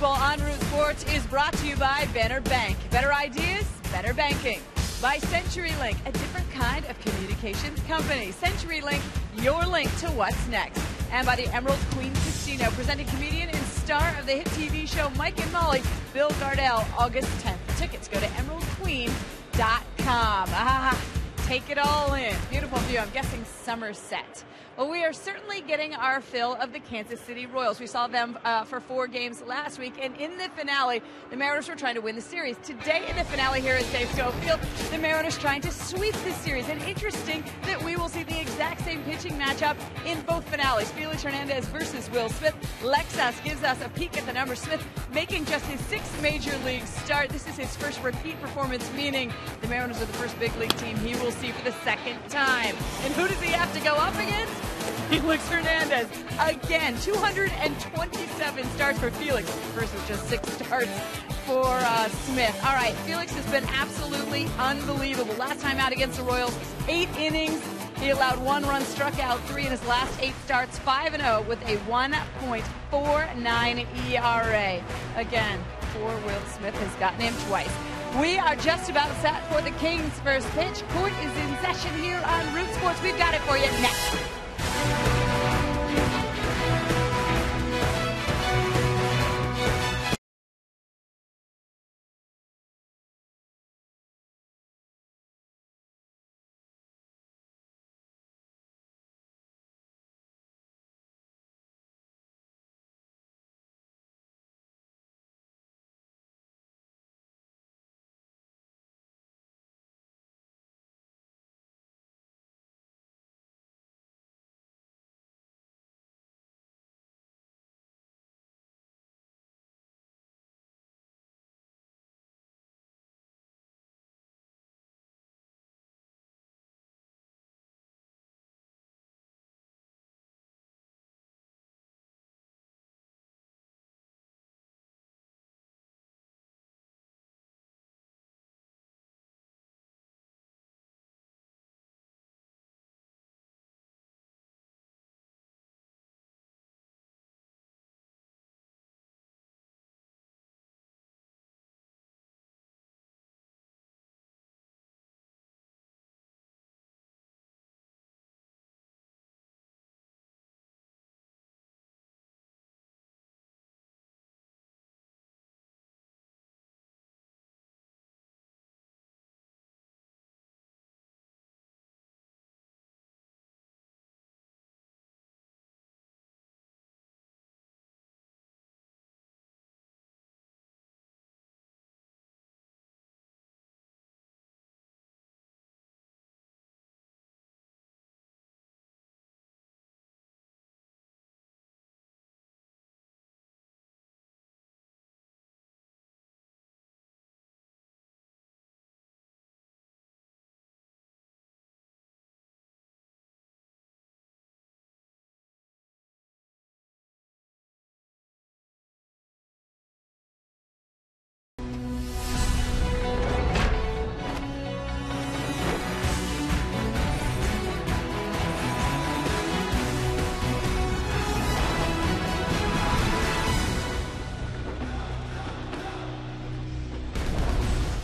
Baseball on Root Sports is brought to you by Banner Bank. Better ideas, better banking. By CenturyLink, a different kind of communications company. CenturyLink, your link to what's next. And by the Emerald Queen Casino, presenting comedian and star of the hit TV show Mike and Molly, Bill Gardell, August 10th. Tickets go to emeraldqueen.com. Take it all in. Beautiful view. I'm guessing Somerset. Well, we are certainly getting our fill of the Kansas City Royals. We saw them for 4 games last week, and in the finale, the Mariners were trying to win the series. Today in the finale here at Safeco Field, the Mariners trying to sweep the series. And interesting that we will see the exact same pitching matchup in both finales. Felix Hernandez versus Will Smith. Lexus gives us a peek at the numbers. Smith making just his 6th major league start. This is his first repeat performance, meaning the Mariners are the first big league team he will see for the 2nd time. And who does he have to go up against? Felix Hernandez. Again, 227 starts for Felix versus just 6 starts for Smith. All right, Felix has been absolutely unbelievable. Last time out against the Royals, 8 innings. He allowed 1 run, struck out 3 in his last 8 starts, 5-0 with a 1.49 ERA. Again, poor Will Smith has gotten him twice. We are just about set for the Kings' first pitch. Court is in session here on Root Sports. We've got it for you next.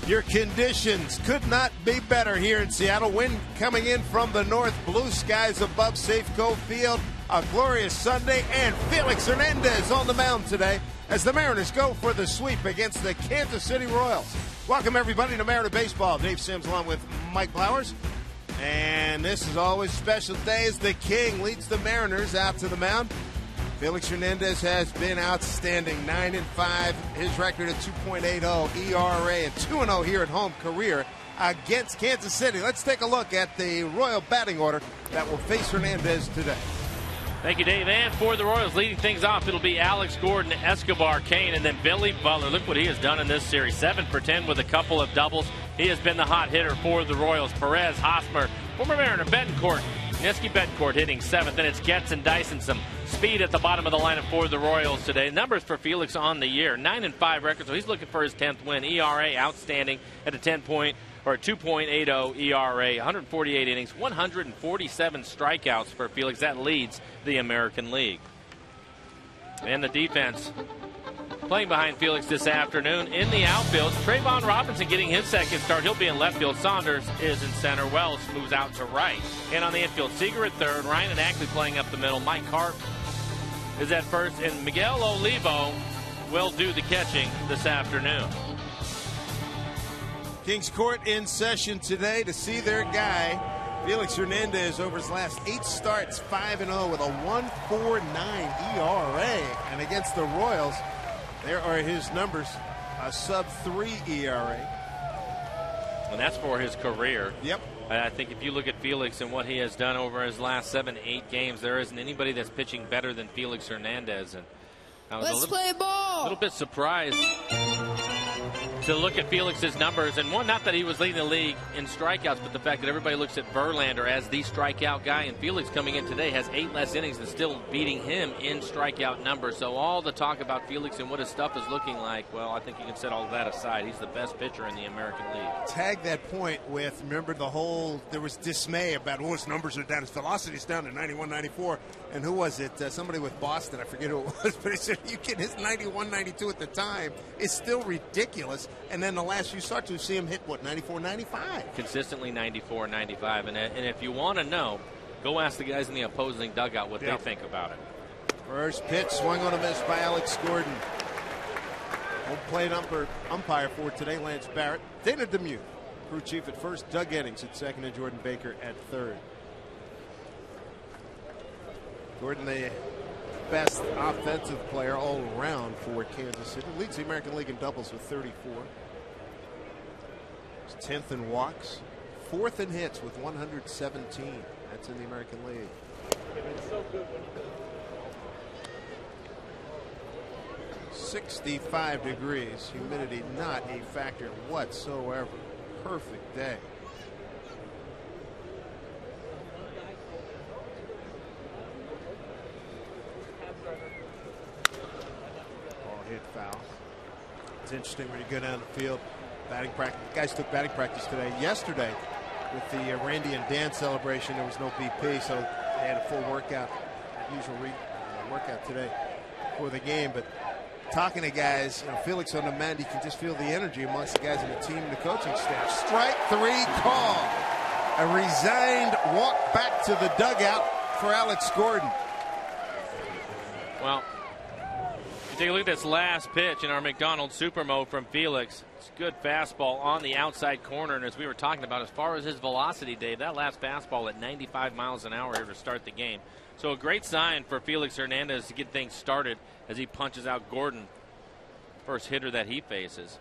Your conditions could not be better here in Seattle. Wind coming in from the north, blue skies above Safeco Field. A glorious Sunday, and Felix Hernandez on the mound today as the Mariners go for the sweep against the Kansas City Royals. Welcome, everybody, to Mariner Baseball. Dave Sims along with Mike Blowers. And this is always a special day as the King leads the Mariners out to the mound. Felix Hernandez has been outstanding, 9-5. His record of 2.80 ERA and 2-0 here at home career against Kansas City. Let's take a look at the Royal batting order that will face Hernandez today. Thank you, Dave. And for the Royals, leading things off, it'll be Alex Gordon, Escobar, Kane, and then Billy Butler. Look what he has done in this series. 7 for 10 with a couple of doubles. He has been the hot hitter for the Royals. Perez, Hosmer, former Mariner, Betancourt, Niski Betancourt hitting 7th. Then it's Getz and Dyson. Some speed at the bottom of the lineup for the Royals today. Numbers for Felix on the year, 9-5 record, so he's looking for his 10th win. ERA outstanding at a 2.80 ERA, 148 innings, 147 strikeouts for Felix. That leads the American League. And the defense Playing behind Felix this afternoon in the outfield, Trayvon Robinson getting his second start. He'll be in left field. Saunders is in center. Wells moves out to right. And on the infield, Seager at third. Ryan and Ackley playing up the middle. Mike Karp is at first. And Miguel Olivo will do the catching this afternoon. Kings Court in session today to see their guy, Felix Hernandez, over his last 8 starts, 5-0 with a 1.49 ERA. And against the Royals, there are his numbers, a sub-3 ERA. And that's for his career. Yep. I think if you look at Felix and what he has done over his last 7-8 games, there isn't anybody that's pitching better than Felix Hernandez. And I was a little bit surprised to look at Felix's numbers, and one, not that he was leading the league in strikeouts, but the fact that everybody looks at Verlander as the strikeout guy, and Felix coming in today has 8 less innings and still beating him in strikeout numbers. So all the talk about Felix and what his stuff is looking like, well, I think you can set all of that aside. He's the best pitcher in the American League. Tag that point with, remember the whole, there was dismay about, oh, his numbers are down, his velocity's down to 91, 94, and who was it? Somebody with Boston, I forget who it was, but he said, you kidding, his 91, 92 at the time is still ridiculous. And then the last few starts, you see him hit, what, 94, 95? Consistently 94, 95. And if you want to know, go ask the guys in the opposing dugout what they think about it. First pitch, swung on a miss by Alex Gordon. Home plate umpire for today, Lance Barrett. Dana Demuth, crew chief at first. Doug Eddings at second, and Jordan Baker at third. Gordon, the best offensive player all around for Kansas City. Leads the American League in doubles with 34. He's 10th in walks, 4th in hits with 117. That's in the American League. 65 degrees, humidity not a factor whatsoever. Perfect day. Hit foul. It's interesting when you go down the field. Batting practice. Guys took batting practice today. Yesterday, with the Randy and Dan celebration, there was no BP, so they had a full workout, usual workout today for the game. But talking to guys, you know, Felix on the mound, you can just feel the energy amongst the guys in the team and the coaching staff. Strike 3 call. A resigned walk back to the dugout for Alex Gordon. Well, take a look at this last pitch in our McDonald's Super Mode from Felix. It's a good fastball on the outside corner, and as we were talking about, as far as his velocity, Dave, that last fastball at 95 miles an hour here to start the game. So a great sign for Felix Hernandez to get things started as he punches out Gordon, first hitter that he faces.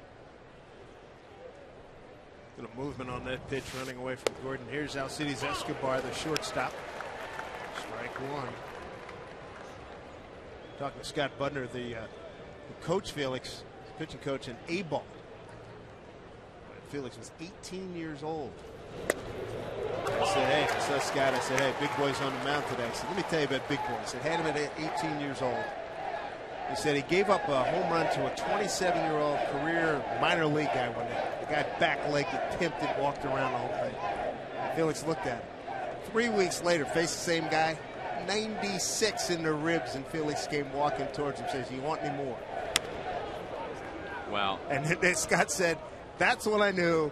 Little movement on that pitch running away from Gordon. Here's Alcides Escobar, the shortstop. Strike 1. Talking to Scott Budner, the coach Felix, pitching coach in A-ball. Felix was 18 years old. I said, hey, I said, Scott, I said, hey, big boy's on the mound today. I said, let me tell you about big boy. I said, had him at 18 years old. He said he gave up a home run to a 27-year-old career minor league guy one day. The guy back-legged, pimped it, walked around the whole thing. Felix looked at it. 3 weeks later, faced the same guy. 96 in the ribs, and Felix came walking towards him, says, you want any more? Wow. And then Scott said, that's when I knew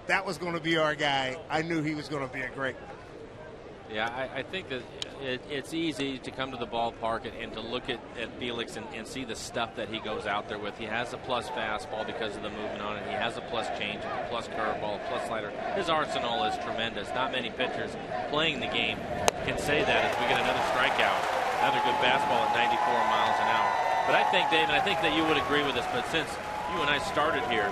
that was going to be our guy. I knew he was going to be a great one. Yeah, I think that it's easy to come to the ballpark and to look at Felix and see the stuff that he goes out there with. He has a plus fastball because of the movement on it. He has a plus change, a plus curveball, a plus slider. His arsenal is tremendous. Not many pitchers playing the game can say that as we get another strikeout, another good fastball at 94 miles an hour. But I think, Dave, and I think that you would agree with this, but since you and I started here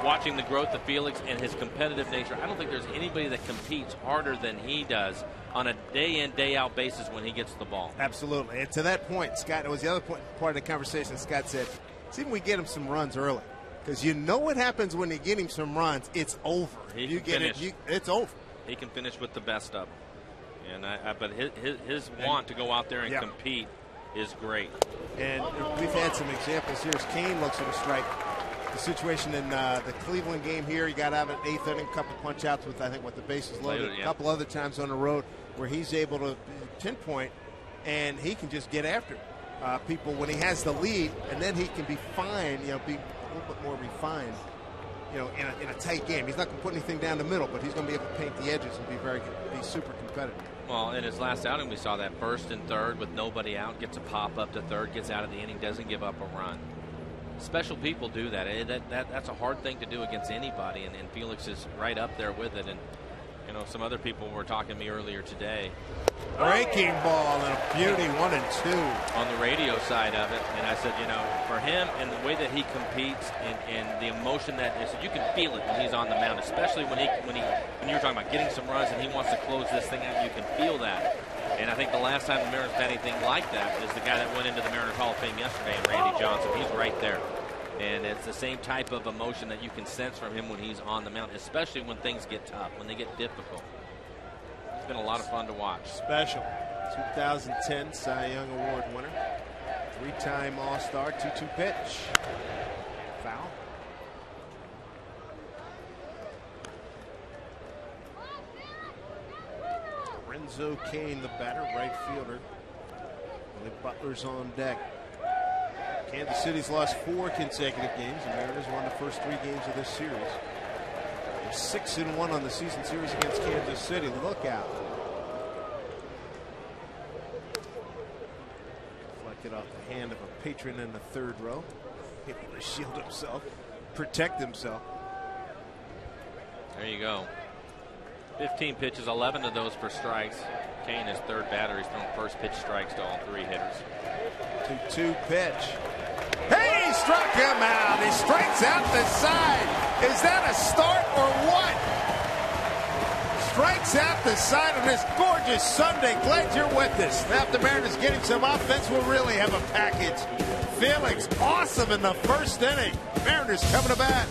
watching the growth of Felix and his competitive nature, I don't think there's anybody that competes harder than he does on a day-in, day-out basis when he gets the ball. Absolutely. And to that point, Scott, it was the other part of the conversation. Scott said, see if we get him some runs early. Because you know what happens when you get him some runs, it's over. You get it, it's over. He can finish with the best of them. And but his want to go out there and compete is great. And we've had some examples here as Kane looks at a strike. The situation in the Cleveland game here, he got out of an 8th inning, a couple punch outs with, I think, with the bases loaded, a couple other times on the road where he's able to pinpoint and he can just get after it. people when he has the lead, and then he can be fine, be a little bit more refined, in a tight game. He's not going to put anything down the middle, but he's going to be able to paint the edges and be super competitive. Well, in his last outing, we saw that first and third with nobody out, gets a pop up to third, gets out of the inning, doesn't give up a run. Special people do that. That's a hard thing to do against anybody, and Felix is right up there with it. And some other people were talking to me earlier today. Breaking ball and a beauty, 1 and 2 on the radio side of it. And I said, for him and the way that he competes and the emotion that I said, you can feel it when he's on the mound, especially when you're talking about getting some runs and he wants to close this thing out. You can feel that. And I think the last time the Mariners had anything like that is the guy that went into the Mariners Hall of Fame yesterday, Randy Johnson. He's right there. And it's the same type of emotion that you can sense from him when he's on the mound, especially when things get tough, when they get difficult. It's been a lot of fun to watch. Special. 2010 Cy Young Award winner. 3-time All-Star, 2-2 pitch. Foul. Renzo Kane, the batter, right fielder. Billy Butler's on deck. Kansas City's lost 4 consecutive games. The Mariners won the first 3 games of this series. They're 6-1 on the season series against Kansas City. Look out. Deflected off the hand of a patron in the third row. Able to shield himself, protect himself. There you go. 15 pitches, 11 of those for strikes. Kane is third batter. He's thrown first pitch strikes to all 3 hitters. 2-2 pitch. Hey, he struck him out. He strikes out the side. Is that a start or what? Strikes out the side on this gorgeous Sunday. Glad you're with us. Now if the Mariners getting some offense, we'll really have a package. Felix, awesome in the first inning. Mariners coming to bat.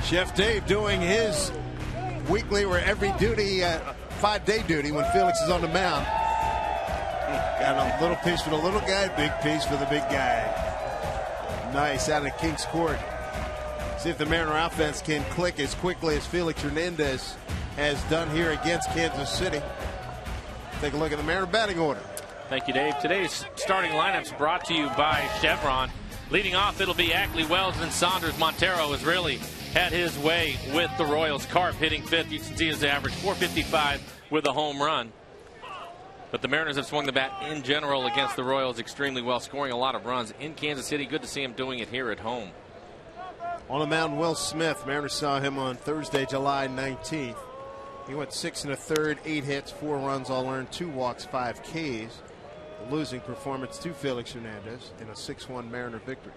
Chef Dave doing his weekly or every duty, 5-day duty when Felix is on the mound. Got a little piece for the little guy, big piece for the big guy. Nice out of King's Court. See if the Mariner offense can click as quickly as Felix Hernandez has done here against Kansas City. Take a look at the Mariner batting order. Thank you, Dave. Today's starting lineups brought to you by Chevron. Leading off, it'll be Ackley, Wells, and Saunders. Montero has really had his way with the Royals. Carp hitting fifth. You can see his average, 455 with a home run. But the Mariners have swung the bat in general against the Royals extremely well, scoring a lot of runs in Kansas City. Good to see him doing it here at home. On the mound, Will Smith. Mariners saw him on Thursday, July 19th. He went 6 1/3, 8 hits, 4 runs, all earned, 2 walks, 5 Ks. A losing performance to Felix Hernandez in a 6-1 Mariner victory.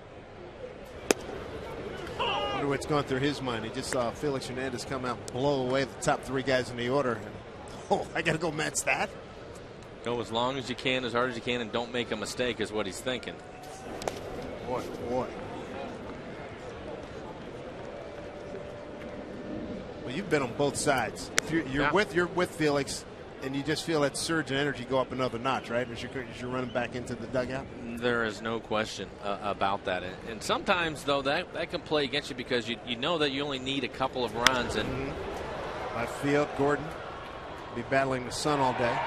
I wonder what's going through his mind. He just saw Felix Hernandez come out and blow away the top 3 guys in the order. And, oh, I got to go match that. Go as long as you can, as hard as you can, and don't make a mistake is what he's thinking. Boy, boy. you've been on both sides. If you're with Felix, and you just feel that surge in energy go up another notch, right? As you're running back into the dugout. There is no question about that. And sometimes, though, that can play against you because you know that you only need a couple of runs. And left field, Gordon be battling the sun all day.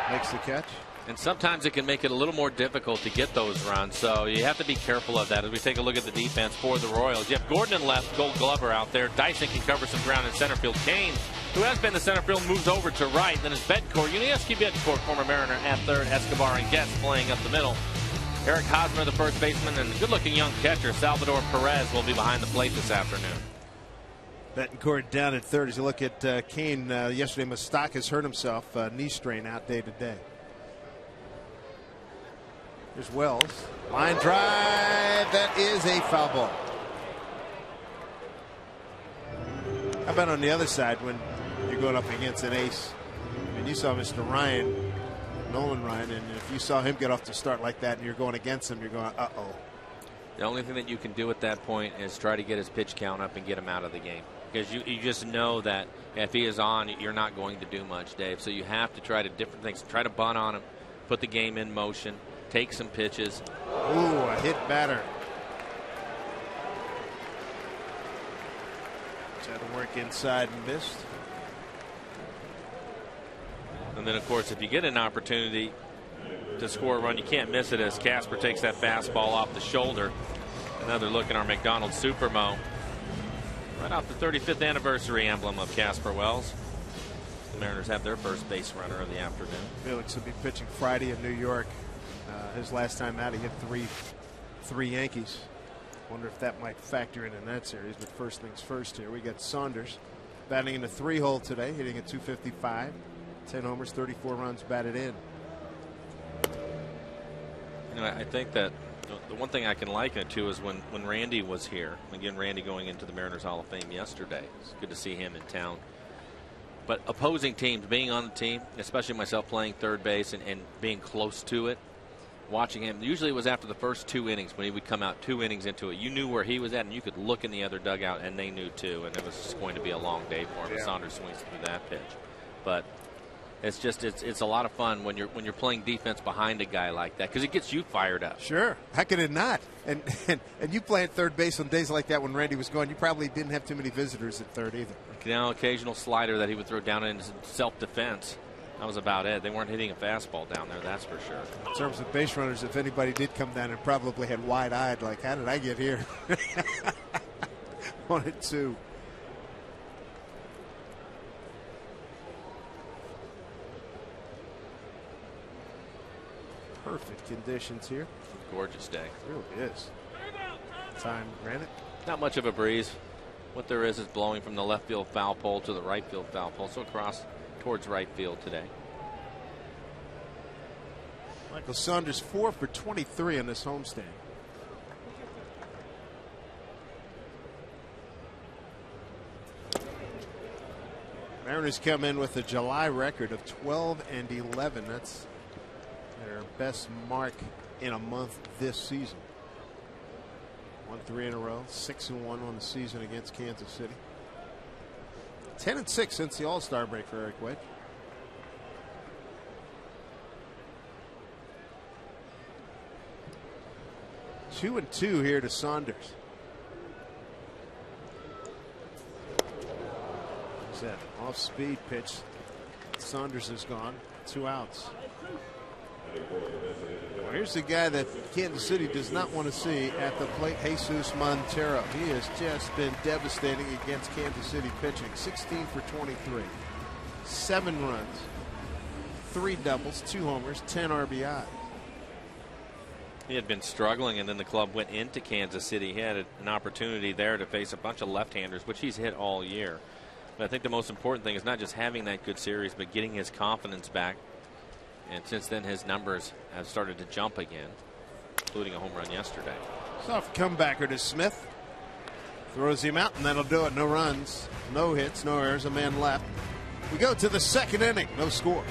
Makes the catch. And sometimes it can make it a little more difficult to get those runs. So you have to be careful of that. As we take a look at the defense for the Royals, you have Gordon in left, Gold Glover out there. Dyson can cover some ground in center field. Kane, who has been the center field, moves over to right. Then it's Bedcourt, Yuniesky Bedcourt, former Mariner, at third. Escobar and Guest playing up the middle. Eric Hosmer, the first baseman, and the good-looking young catcher, Salvador Perez, will be behind the plate this afternoon. Betancourt down at third. As you look at Kane, yesterday Moustakas hurt himself, knee strain, out day to day. There's Wells. Line drive. That is a foul ball. How about on the other side when you're going up against an ace? I mean, you saw Mr. Ryan, Nolan Ryan, and if you saw him get off to start like that and you're going against him, you're going, uh-oh. The only thing that you can do at that point is try to get his pitch count up and get him out of the game. Because you just know that if he is on, you're not going to do much, Dave. So you have to try to different things. Try to bunt on him, put the game in motion, take some pitches. Ooh, a hit batter. Tried to work inside and missed. And then, of course, if you get an opportunity to score a run, you can't miss it as Casper takes that fastball off the shoulder. Another look at our McDonald's Supermo. Right off the 35th anniversary emblem of Casper Wells. The Mariners have their first base runner of the afternoon. Felix will be pitching Friday in New York. His last time out, he hit three Yankees. Wonder if that might factor in that series. But first things first here, we got Saunders batting in the 3-hole today, hitting at 255. 10 homers, 34 runs batted in. You know, I think that the one thing I can liken it to is when Randy was here. Again, Randy going into the Mariners Hall of Fame yesterday. It's good to see him in town. But opposing teams, being on the team, especially myself playing third base and being close to it, watching him, usually it was after the first 2 innings when he would come out 2 innings into it. You knew where he was at, and you could look in the other dugout, and they knew too. And it was just going to be a long day for him. Yeah. Saunders swings through that pitch. But it's just it's a lot of fun when you're playing defense behind a guy like that because it gets you fired up. Sure, how could it not? And you playing third base on days like that when Randy was gone, you probably didn't have too many visitors at third either. You know, occasional slider that he would throw down in self-defense. That was about it. They weren't hitting a fastball down there, that's for sure. In terms of base runners, if anybody did come down and probably had wide-eyed, like, how did I get here? 1-2. Perfect conditions here. Gorgeous day. It really is. Time granted. Not much of a breeze. What there is blowing from the left field foul pole to the right field foul pole. So across towards right field today. Michael Saunders 4 for 23 in this homestand. Mariners come in with a July record of 12-11. That's their best mark in a month this season. 1-3 in a row, 6-1 on the season against Kansas City. 10-6 since the All-Star break for Eric Wedge. Two and 2 here to Saunders. What's that? Off-speed pitch. Saunders is gone. 2 outs. Well, here's the guy that Kansas City does not want to see at the plate, Jesus Montero. He has just been devastating against Kansas City pitching. 16 for 23. 7 runs. 3 doubles, 2 homers, 10 RBI. He had been struggling, and then the club went into Kansas City. He had an opportunity there to face a bunch of left-handers, which he's hit all year. But I think the most important thing is not just having that good series, but getting his confidence back. And since then, his numbers have started to jump again, including a home run yesterday. Soft comebacker to Smith. Throws him out, and that'll do it. No runs, no hits, no errors, a man left. We go to the second inning, no score.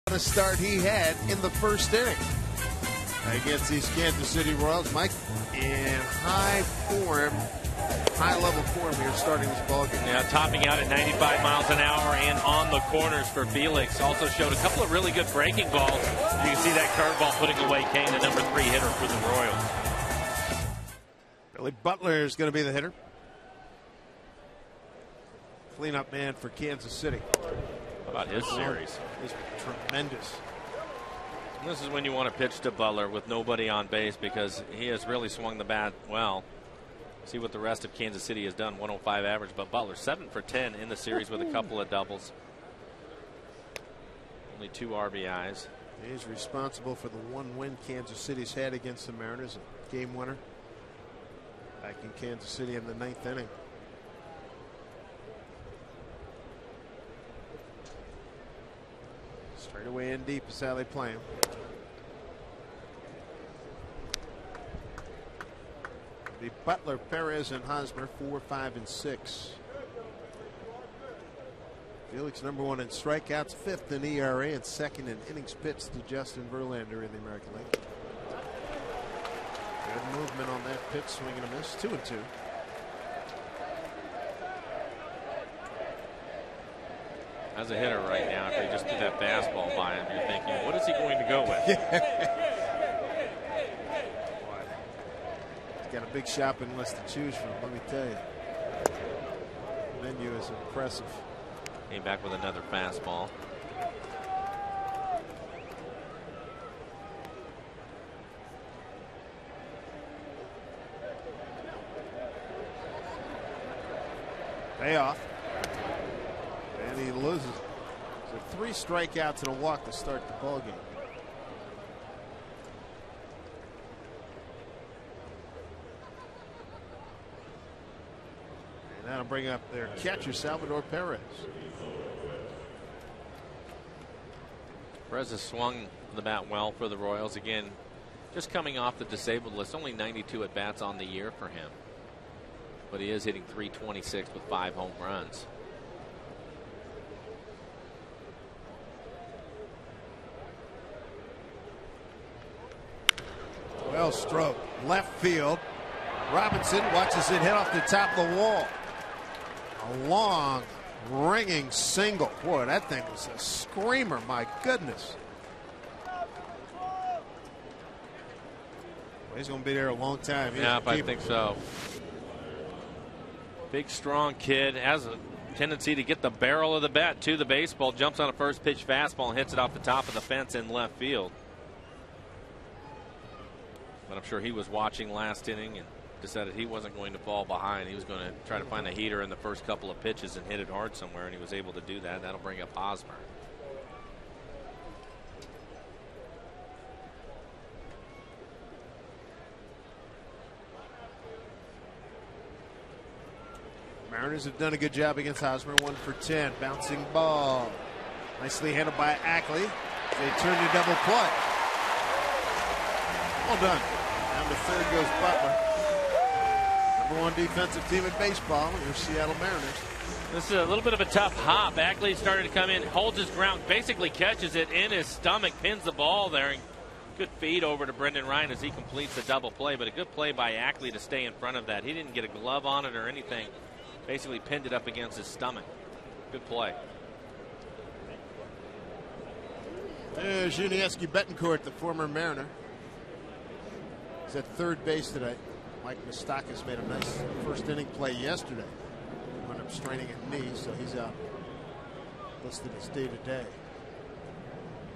The start he had in the first inning against these Kansas City Royals. Mike in high form, high-level form here starting this ballgame. Yeah, topping out at 95 miles an hour and on the corners for Felix. Also showed a couple of really good breaking balls. You can see that curveball putting away Kane, the number 3 hitter for the Royals. Billy Butler is going to be the hitter. Cleanup man for Kansas City. How about his series? He's tremendous. This is when you want to pitch to Butler with nobody on base, because he has really swung the bat well. See what the rest of Kansas City has done. 105 average, but Butler 7 for 10 in the series with a couple of doubles. Only 2 RBIs. He's responsible for the 1 win Kansas City's had against the Mariners, a game winner back in Kansas City in the 9th inning. Straight away in deep is how they play him. The Butler, Perez, and Hosmer 4, 5, and 6. Felix number 1 in strikeouts, 5th in ERA, and 2nd in innings pitched to Justin Verlander in the American League. Good movement on that pitch, swing and a miss. 2 and 2. As a hitter right now, if they just threw that fastball by him, you're thinking, what is he going to go with? He's got a big shopping list to choose from, let me tell you. The menu is impressive. Came back with another fastball. Payoff. And he loses. So 3 strikeouts and a walk to start the ball game. And that'll bring up their catcher, Salvador Perez. Perez has swung the bat well for the Royals. Again, just coming off the disabled list, only 92 at bats on the year for him. But he is hitting .326 with 5 home runs. Well stroked. Left field. Robinson watches it hit off the top of the wall. A long, ringing single. Boy, that thing was a screamer. My goodness. Well, he's going to be there a long time. Yeah, I think so. Big, strong kid. Has a tendency to get the barrel of the bat to the baseball. Jumps on a first pitch fastball and hits it off the top of the fence in left field. But I'm sure he was watching last inning and decided he wasn't going to fall behind. He was going to try to find a heater in the first couple of pitches and hit it hard somewhere, and he was able to do that. That'll bring up Hosmer. Mariners have done a good job against Hosmer. 1 for 10. Bouncing ball. Nicely handled by Ackley. They turn to double play. Well done. Down to third goes Butler. Number 1 defensive team in baseball, your Seattle Mariners. This is a little bit of a tough hop. Ackley started to come in, holds his ground, basically catches it in his stomach, pins the ball there. And good feed over to Brendan Ryan as he completes the double play, but a good play by Ackley to stay in front of that. He didn't get a glove on it or anything. Basically pinned it up against his stomach. Good play. There's Junieski Betancourt, the former Mariner. He's at third base today. Mike Moustakas made a nice first inning play yesterday. Wound up straining a knee, so he's out listed as day to day.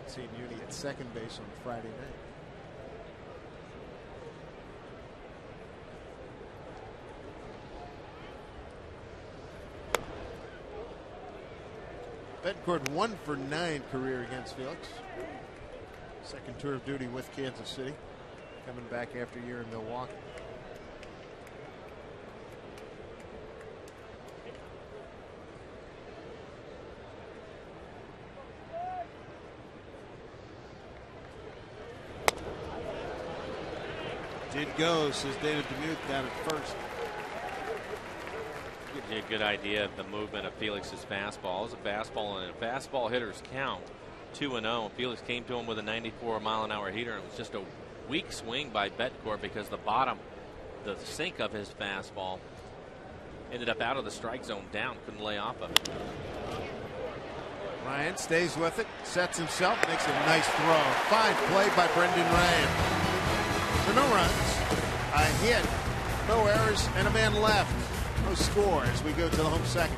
Seen Uni at second base on Friday night. Betancourt 1 for 9 career against Felix. Second tour of duty with Kansas City. Coming back after a year in Milwaukee. Did go, says David Demuth down at first. Gives you a good idea of the movement of Felix's fastball. It's a fastball, and a fastball hitters count 2-0. Felix came to him with a 94-mile-an-hour heater, and it was just a weak swing by Betcourt because the bottom, the sink of his fastball, ended up out of the strike zone down, couldn't lay off of it. Ryan stays with it, sets himself, makes a nice throw. Fine play by Brendan Ryan. So no runs, a hit, no errors, and a man left. No score as we go to the home second.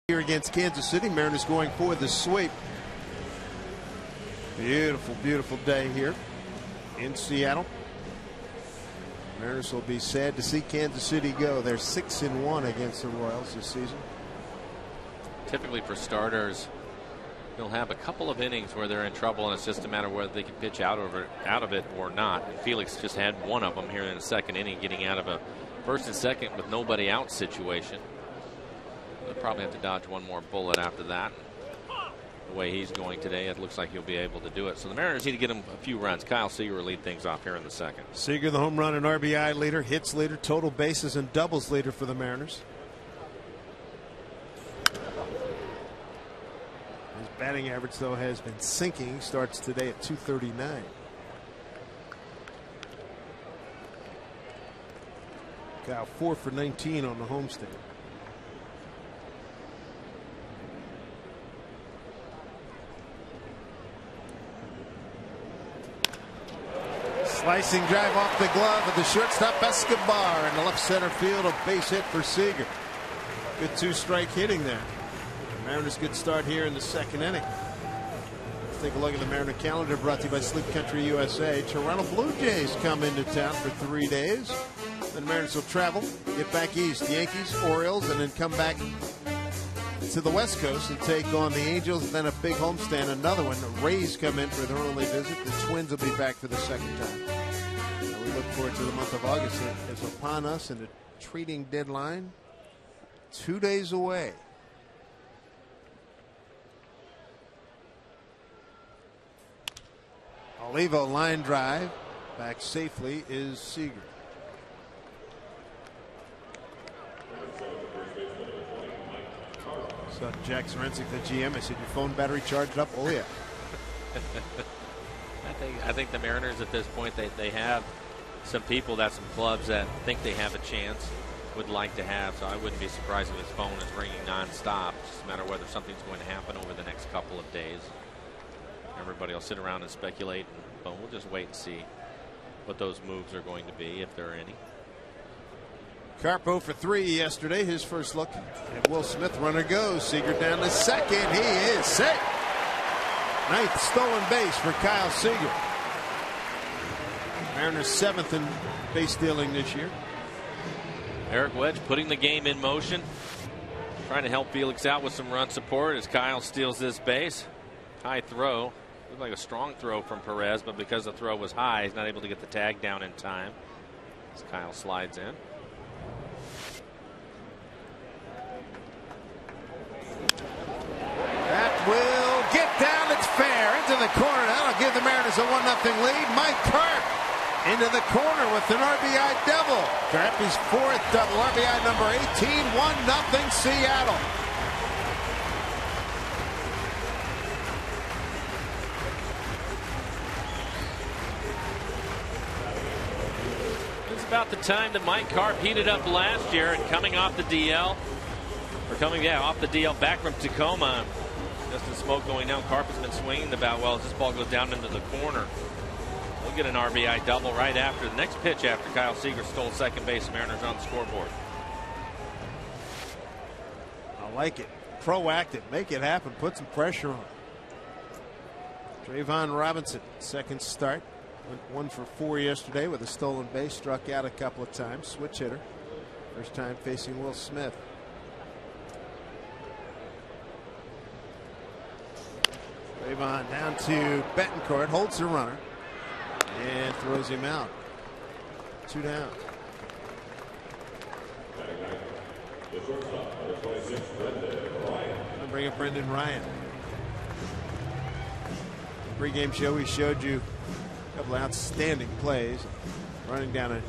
Here against Kansas City, Mariners going for the sweep. Beautiful, beautiful day here in Seattle. Mariners will be sad to see Kansas City go. They're 6-1 against the Royals this season. Typically for starters, they'll have a couple of innings where they're in trouble, and it's just a matter of whether they can pitch out of it or not. And Felix just had one of them here in the second inning, getting out of a first and second with nobody out situation. They'll probably have to dodge one more bullet after that. The way he's going today, it looks like he'll be able to do it. So the Mariners need to get him a few runs. Kyle Seager will lead things off here in the second. Seager, the home run and RBI leader, hits leader, total bases and doubles leader for the Mariners. His batting average, though, has been sinking. He starts today at .239. Kyle 4 for 19 on the homestand. Slicing drive off the glove of the shortstop Escobar in the left center field. A base hit for Seager. Good two-strike hitting there. Mariners good start here in the second inning. Let's take a look at the Mariner calendar, brought to you by Sleep Country USA. Toronto Blue Jays come into town for 3 days. Then Mariners will travel, get back east. Yankees, Orioles, and then come back to the West Coast and take on the Angels. Then a big homestand, another one. The Rays come in for their only visit. The Twins will be back for the second time. We look forward to the month of August. It is upon us, and the trading deadline 2 days away. Olivo line drive. Back safely is Seager. So Jack Sorensic, the GM, I said, your phone battery charged up? Oh, yeah. I think the Mariners at this point, they have some people, some clubs that think they have a chance, would like to have. So I wouldn't be surprised if his phone is ringing nonstop. It's just a matter of whether something's going to happen over the next couple of days. Everybody will sit around and speculate, but we'll just wait and see what those moves are going to be, if there are any. Carpo for 3 yesterday. His first look at Will Smith. Runner goes. Seager down to second. He is safe. Ninth stolen base for Kyle Seager. Mariners 7th in base stealing this year. Eric Wedge putting the game in motion, trying to help Felix out with some run support as Kyle steals this base. High throw. Looked like a strong throw from Perez, but because the throw was high, he's not able to get the tag down in time as Kyle slides in. That will get down. It's fair into the corner. That'll give the Mariners a 1-0 lead. Mike Carp into the corner with an RBI double. Carp's fourth double, RBI number 18. 1-0 Seattle. It's about the time that Mike Carp heated up last year and coming off the DL. Off the DL back from Tacoma. Just the smoke going down. Carp has been swinging the bat well as this ball goes down into the corner. We'll get an RBI double right after the next pitch after Kyle Seager stole second base. Mariners on the scoreboard. I like it. Proactive. Make it happen. Put some pressure on. Trayvon Robinson, second start. Went 1 for 4 yesterday with a stolen base. Struck out a couple of times. Switch hitter. First time facing Will Smith. Trayvon down to Betancourt. Holds the runner. And throws him out. 2 down. I'll bring up Brendan Ryan. Pre-game show, we showed you a couple of outstanding plays. Running down a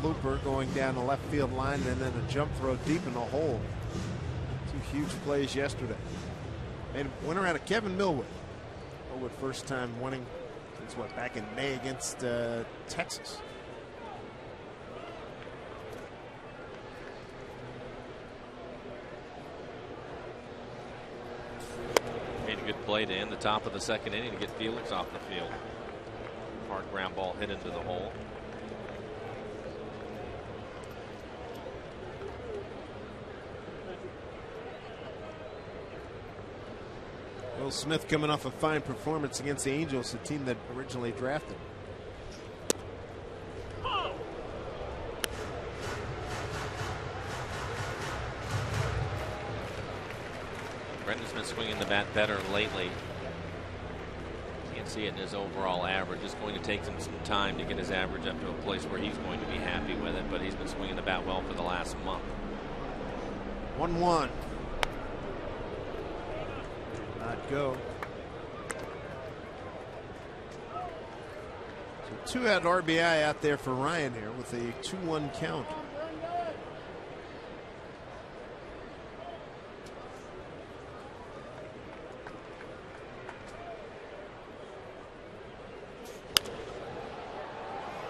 looper, going down the left field line, and then a jump throw deep in the hole. 2 huge plays yesterday. Made a winner out of Kevin Millwood. Millwood first time winning since back in May against Texas. Made a good play to end the top of the second inning to get Felix off the field. Hard ground ball hit into the hole. Will Smith coming off a fine performance against the Angels, the team that originally drafted. Brendan's been swinging the bat better lately. Can't see it in his overall average. It's going to take him some time to get his average up to a place where he's going to be happy with it, but he's been swinging the bat well for the last month. 1-1. Not go. So 2-out RBI out there for Ryan here with a 2-1 count.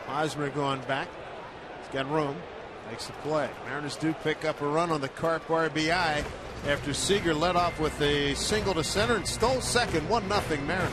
Hosmer going back. He's got room. Makes the play. Mariners do pick up a run on the Carp RBI after Seager led off with a single to center and stole second. 1-0 Mariners.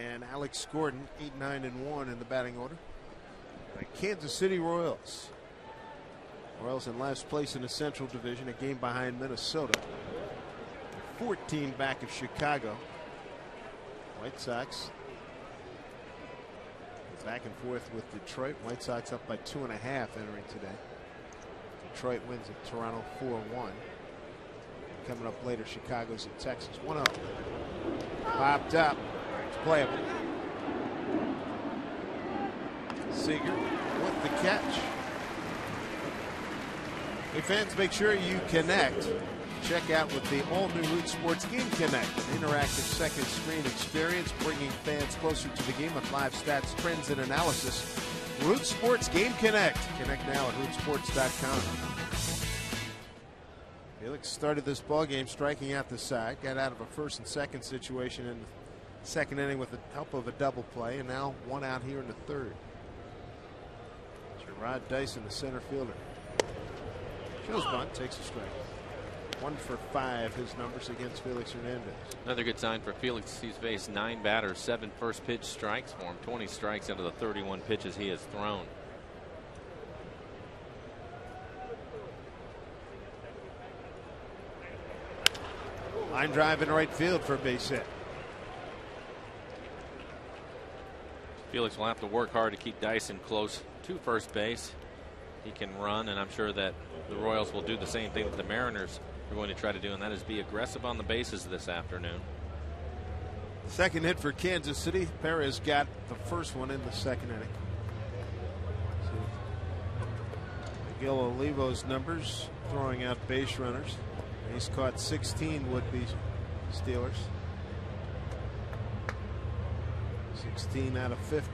And Alex Gordon, 8-9-1 in the batting order. Kansas City Royals. Royals in last place in the Central Division, a game behind Minnesota. 14 back of Chicago. White Sox back and forth with Detroit. White Sox up by 2.5 entering today. Detroit wins at Toronto 4-1. Coming up later, Chicago's at Texas 1-0. Popped up. It's playable. Seager with the catch. Hey fans, make sure you connect. Check out with the all-new Root Sports Game Connect, an interactive second screen experience bringing fans closer to the game with live stats, trends, and analysis. Root Sports Game Connect. Connect now at rootsports.com. Felix started this ball game striking out the side, got out of a first and second situation in the second inning with the help of a double play, and now one out here in the third. Rod Dyson, the center fielder. Shows bunt, takes a strike. 1 for 5, his numbers against Felix Hernandez. Another good sign for Felix. He's faced 9 batters, 7 first pitch strikes for him, 20 strikes out of the 31 pitches he has thrown. Line drive in right field for a base hit. Felix will have to work hard to keep Dyson close to first base. He can run, and I'm sure that the Royals will do the same thing that the Mariners are going to try to do, and that is be aggressive on the bases this afternoon. Second hit for Kansas City. Perez got the first one in the second inning. Miguel Olivo's numbers throwing out base runners. He's caught 16 would-be Steelers. 16 out of 50.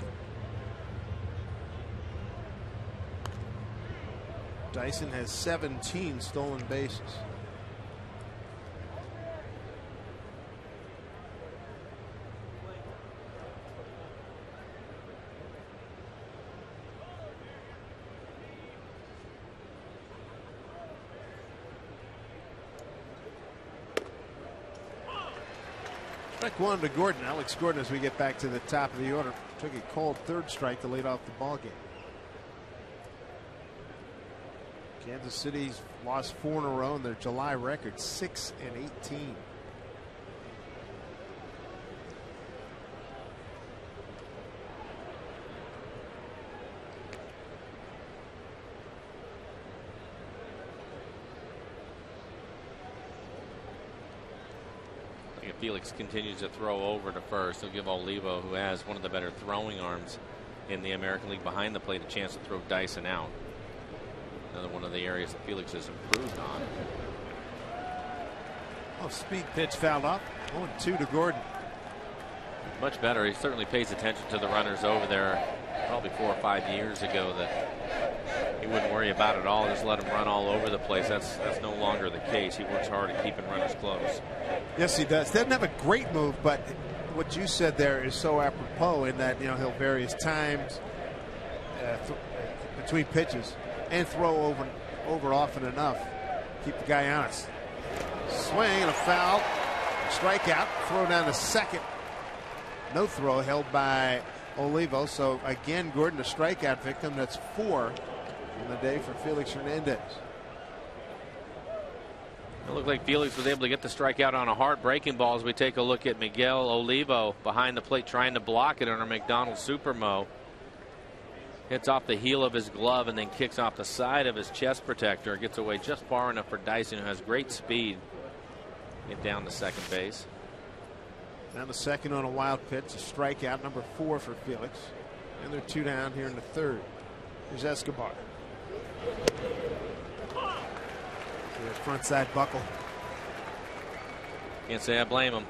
Dyson has 17 stolen bases. Strike one to Gordon. Alex Gordon, as we get back to the top of the order, took a cold third strike to lead off the ball game. Kansas City's lost 4 in a row in their July record, 6-18. If Felix continues to throw over to first, he'll give Olivo, who has one of the better throwing arms in the American League behind the plate, a chance to throw Dyson out. Another one of the areas that Felix has improved on. Oh, speed pitch fouled off. 1-2 to Gordon. Much better. He certainly pays attention to the runners over there. Probably 4 or 5 years ago that he wouldn't worry about it all. Just let him run all over the place. That's no longer the case. He works hard at keeping runners close. Yes, he does. Doesn't have a great move, but what you said there is so apropos in that, you know, he'll various times between pitches and throw over often enough. Keep the guy honest. Swing and a foul. Strikeout. Throw down to second. No throw held by Olivo. So again, Gordon a strikeout victim. That's 4 on the day for Felix Hernandez. It looked like Felix was able to get the strikeout on a hard breaking ball as we take a look at Miguel Olivo behind the plate trying to block it on a McDonald's Supermo. Hits off the heel of his glove and then kicks off the side of his chest protector. Gets away just far enough for Dyson, who has great speed. Get down to second base. Down to second on a wild pitch. A strikeout, number 4 for Felix. And they're 2 down here in the third. Here's Escobar. Front side buckle. Can't say I blame him.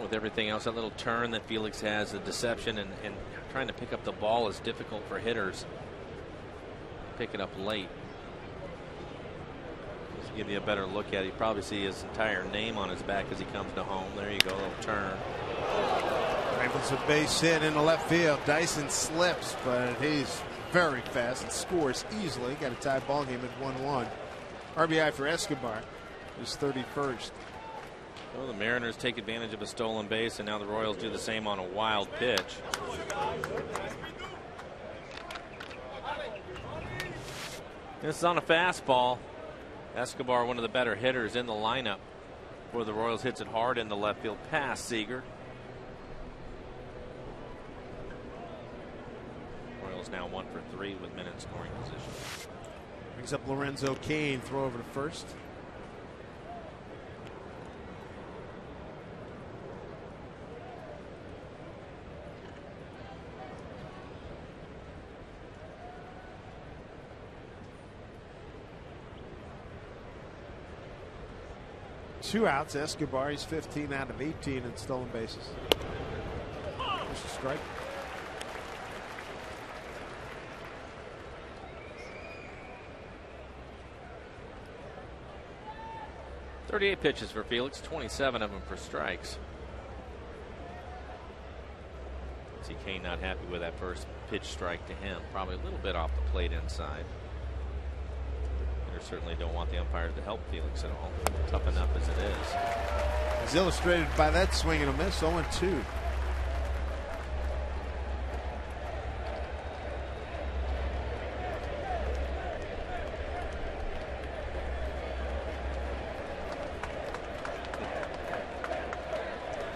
With everything else, that little turn that Felix has, the deception and trying to pick up the ball is difficult for hitters. Pick it up late. Just to give you a better look at it, you probably see his entire name on his back as he comes to home. There you go, a little turn. Rifles a base hit in the left field. Dyson slips, but he's very fast and scores easily. Got a tie ball game at 1-1. RBI for Escobar, his 31st. Well, the Mariners take advantage of a stolen base, and now the Royals do the same on a wild pitch. This is on a fastball. Escobar, one of the better hitters in the lineup for the Royals, hits it hard in the left field past Seager. Royals now 1 for 3 with men in scoring position. Brings up Lorenzo Cain, throw over to first. Two outs. Escobar, he's 15 out of 18 in stolen bases. There's a strike. .38 pitches for Felix, 27 of them for strikes. See Kane not happy with that first pitch strike to him. Probably a little bit off the plate inside. Certainly don't want the umpire to help Felix at all. Tough enough as it is. As illustrated by that swing and a miss, 0-2.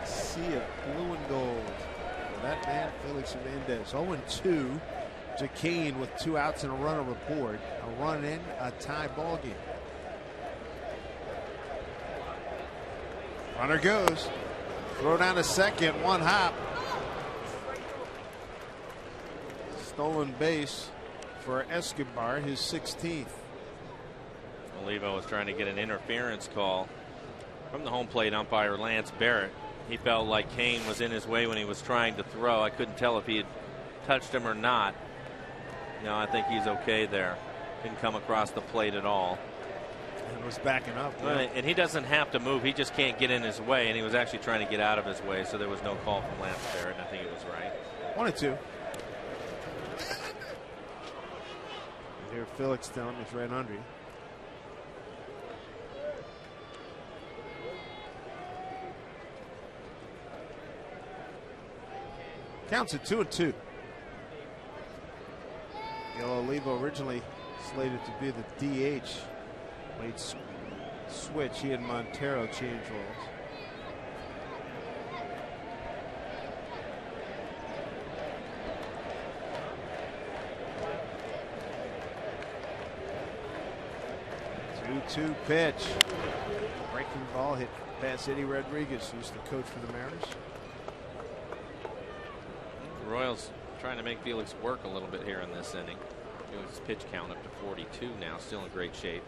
Sea of blue and gold for that man, Felix Hernandez. 0-2. To Cain with 2 outs and a runner report. A run in, a tie ball game. Runner goes. Throw down to second, 1 hop. Stolen base for Escobar, his 16th. Olivo was trying to get an interference call from the home plate umpire Lance Barrett. He felt like Cain was in his way when he was trying to throw. I couldn't tell if he had touched him or not. No, I think he's okay there. Didn't come across the plate at all. And was backing up. Yeah. And he doesn't have to move. He just can't get in his way. And he was actually trying to get out of his way. So there was no call from Lance Barrett. And I think it was right. 1-2. Here, Felix telling me he's right under you. Counts at 2-2. Olivo originally slated to be the DH. Late switch. He and Montero change roles. Two pitch. Breaking ball hit past Eddie Rodriguez, who's the coach for the Mariners. The Royals trying to make Felix work a little bit here in this inning. His pitch count up to 42 now, still in great shape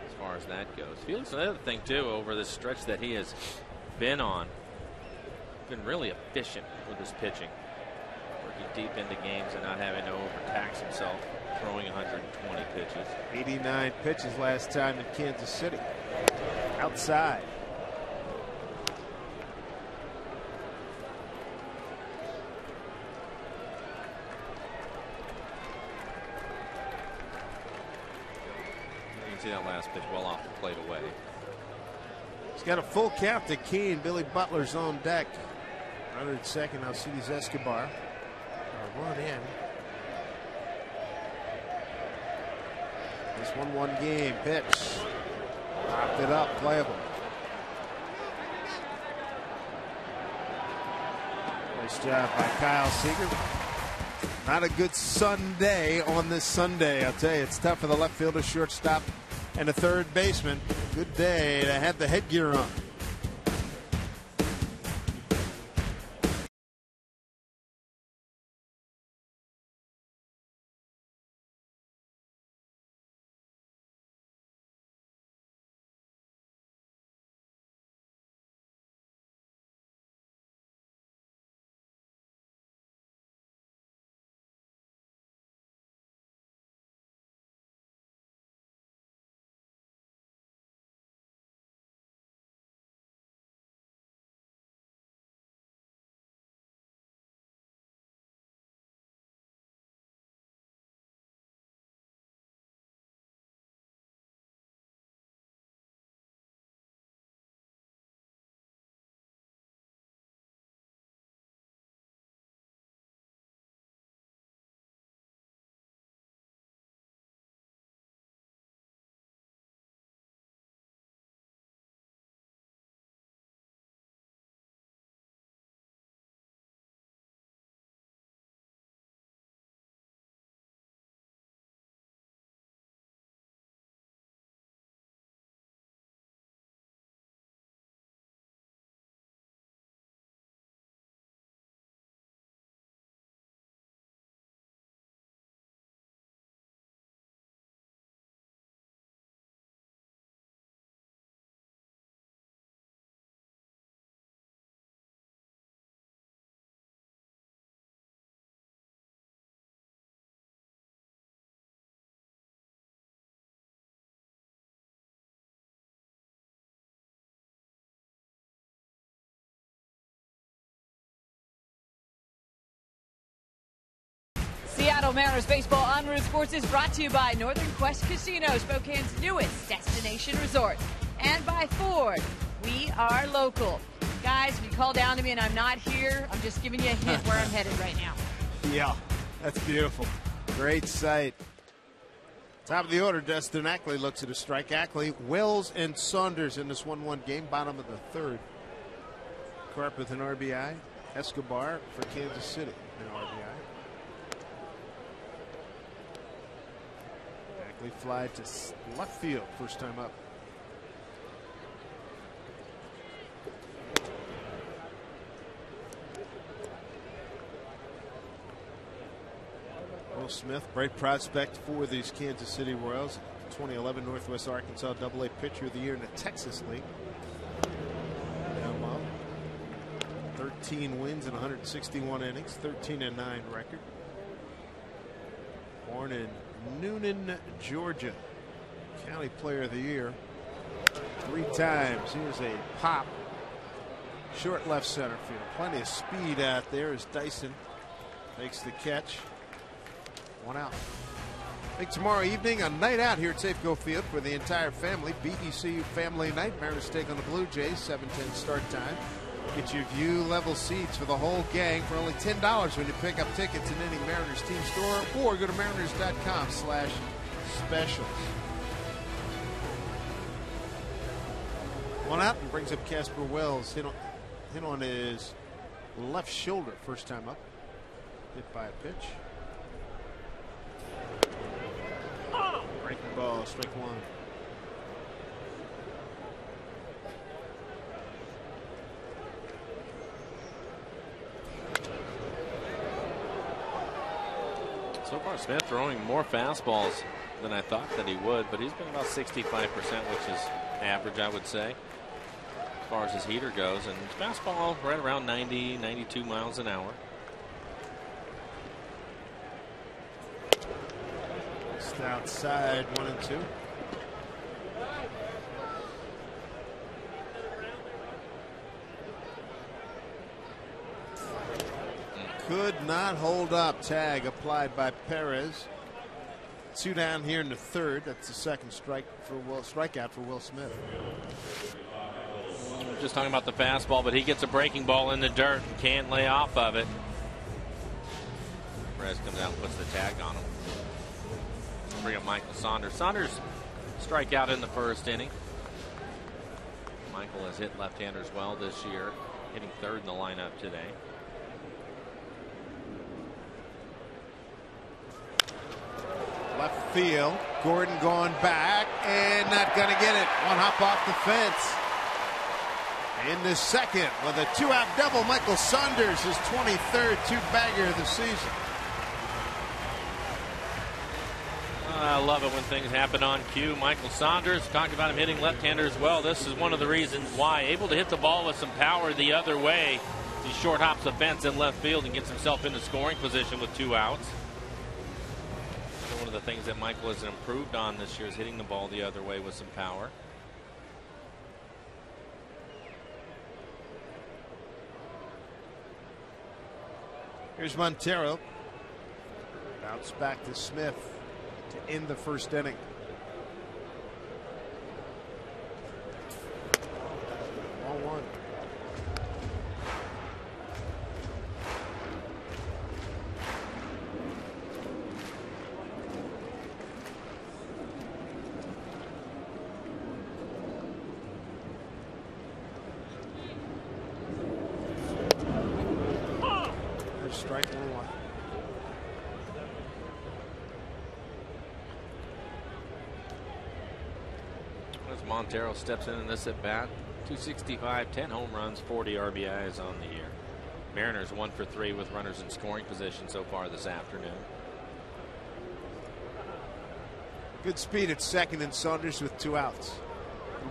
as far as that goes. Felix, another thing too, over this stretch that he has been on, been really efficient with his pitching, working deep into games and not having to overtax himself, throwing 120 pitches. 89 pitches last time in Kansas City. Outside. See that last pitch well off the plate away. He's got a full count to Cain. Billy Butler's on deck. Runner at second. Now Alcides Escobar. A run in. This 1-1 game. Pitch. Popped it up. Playable. Nice job by Kyle Seager. Not a good Sunday on this Sunday. I'll tell you, it's tough for the left fielder, shortstop, and a third baseman. Good day to have the headgear on. Seattle Mariners baseball on Root Sports is brought to you by Northern Quest Casino, Spokane's newest destination resort, and by Ford. We are local. Guys, if you call down to me and I'm not here, I'm just giving you a hint where I'm headed right now. Yeah, that's beautiful. Great sight. Top of the order, Dustin Ackley looks at a strike. Ackley, Wells, and Saunders in this 1-1 game. Bottom of the third. Carp with an RBI. Escobar for Kansas City, an RBI. Ackley fly to left field, first time up. Will Smith, bright prospect for these Kansas City Royals. 2011 Northwest Arkansas AA Pitcher of the Year in the Texas League. 13 wins in 161 innings, 13-9 record. Born in Noonan, Georgia. County Player of the Year 3 times. Here's a pop. Short left center field. Plenty of speed out there as Dyson makes the catch. 1 out. I think tomorrow evening, a night out here at Safeco Field for the entire family. BECU Family Night. Mariners take on the Blue Jays. 7:10 start time. Get your view level seats for the whole gang for only $10 when you pick up tickets in any Mariners team store, or go to mariners.com/specials. 1 out and brings up Casper Wells. Hit on his left shoulder first time up. Hit by a pitch. Breaking ball, strike 1. So far, Smith throwing more fastballs than I thought that he would, but he's been about 65%, which is average, I would say, as far as his heater goes. And his fastball right around 90, 92 miles an hour. Just outside, 1-2. Could not hold up. Tag applied by Perez. 2 down here in the third. That's the second strikeout for Will Smith. We're just talking about the fastball, but he gets a breaking ball in the dirt and can't lay off of it. Perez comes out and puts the tag on him. Bring up Michael Saunders. Saunders strikeout in the first inning. Michael has hit left-handers well this year, hitting third in the lineup today. Left field. Gordon going back and not going to get it. 1 hop off the fence. In the second with a 2-out double, Michael Saunders, his 23rd 2-bagger of the season. I love it when things happen on cue. Michael Saunders, talked about him hitting left-hander as well. This is one of the reasons why. Able to hit the ball with some power the other way. He short hops the fence in left field and gets himself into scoring position with 2 outs. One of the things that Michael has improved on this year is hitting the ball the other way with some power. Here's Montero. Bounce back to Smith to end the first inning. Ball 1. Strike 1. As Montero steps in this at bat, 265, 10 home runs, 40 RBIs on the year. Mariners 1 for 3 with runners in scoring position so far this afternoon. Good speed at second, and Saunders with 2 outs.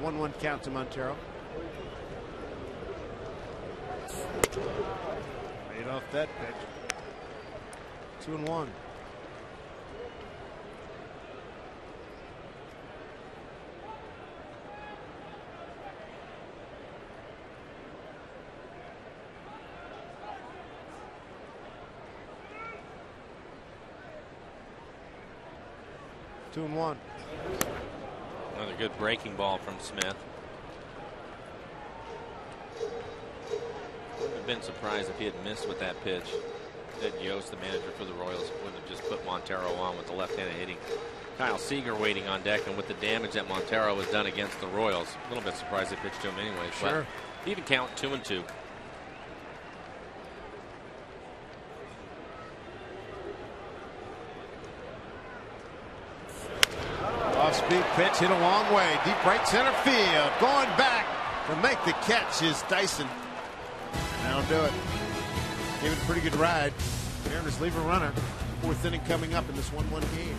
1-1 count to Montero. Made off that pitch. 2-1. 2-1. Another good breaking ball from Smith. Wouldn't have been surprised if he had missed with that pitch. Ted Yost, the manager for the Royals, wouldn't have just put Montero on with the left-handed hitting. Kyle Seager waiting on deck, and with the damage that Montero has done against the Royals, a little bit surprised they pitched to him anyway. Sure. But even count 2-2. Off-speed pitch hit a long way. Deep right center field. Going back to make the catch is Dyson. That'll do it. Gave it a pretty good ride. Mariners leave a runner. 4th inning coming up in this 1-1 game.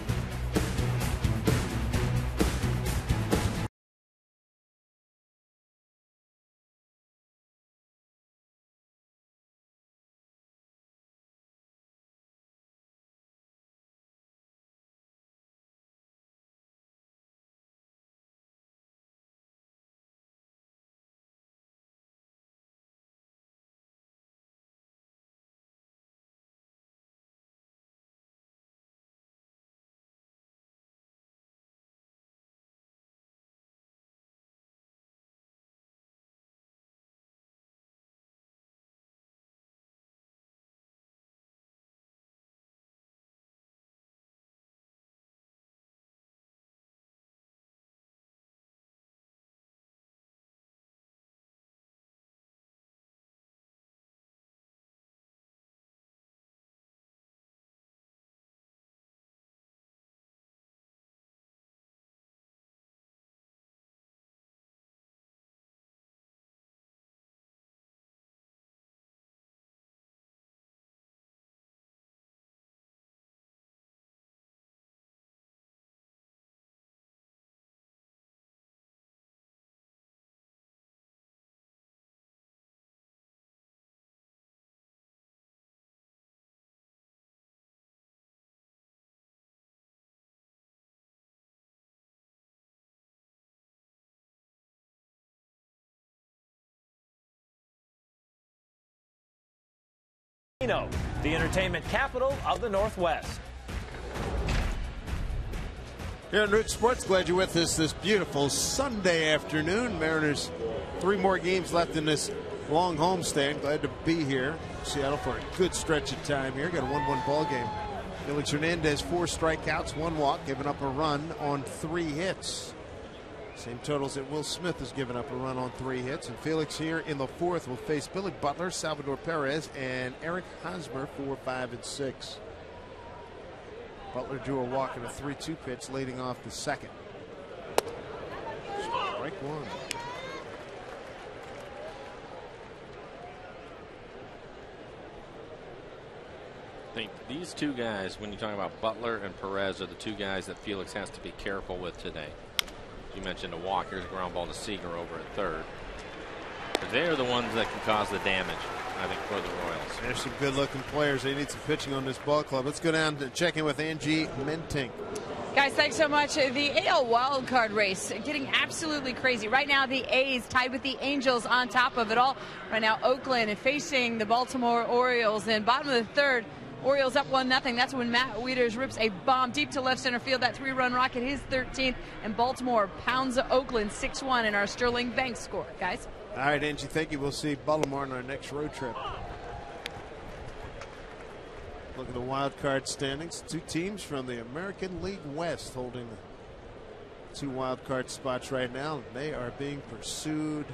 The entertainment capital of the Northwest. Here on Root Sports, glad you're with us this beautiful Sunday afternoon. Mariners 3 more games left in this long homestand. Glad to be here in Seattle for a good stretch of time here. Got a 1-1 ball game. Felix Hernandez 4 strikeouts, 1 walk, giving up a run on 3 hits. Same totals that Will Smith has given up a run on 3 hits. And Felix here in the 4th will face Billy Butler, Salvador Perez, and Eric Hosmer 4, 5, and 6. Butler drew a walk in a 3-2 pitch leading off the 2nd. Strike 1. I think these 2 guys, when you talk about Butler and Perez, are the 2 guys that Felix has to be careful with today. You mentioned a walk. Here's a ground ball to Seager over at 3rd. But they are the ones that can cause the damage, I think, for the Royals. There's some good-looking players. They need some pitching on this ball club. Let's go down to check in with Angie Mentink. Guys, thanks so much. The AL wildcard race getting absolutely crazy. Right now, the A's tied with the Angels on top of it all. Right now, Oakland facing the Baltimore Orioles. And bottom of the 3rd, Orioles up 1-0. That's when Matt Wieters rips a bomb deep to left center field. That 3-run rocket, his 13th. And Baltimore pounds Oakland 6-1 in our Sterling Banks score. Guys. All right, Angie, thank you. We'll see Baltimore on our next road trip. Look at the wild card standings. 2 teams from the American League West holding 2 wild card spots right now. They are being pursued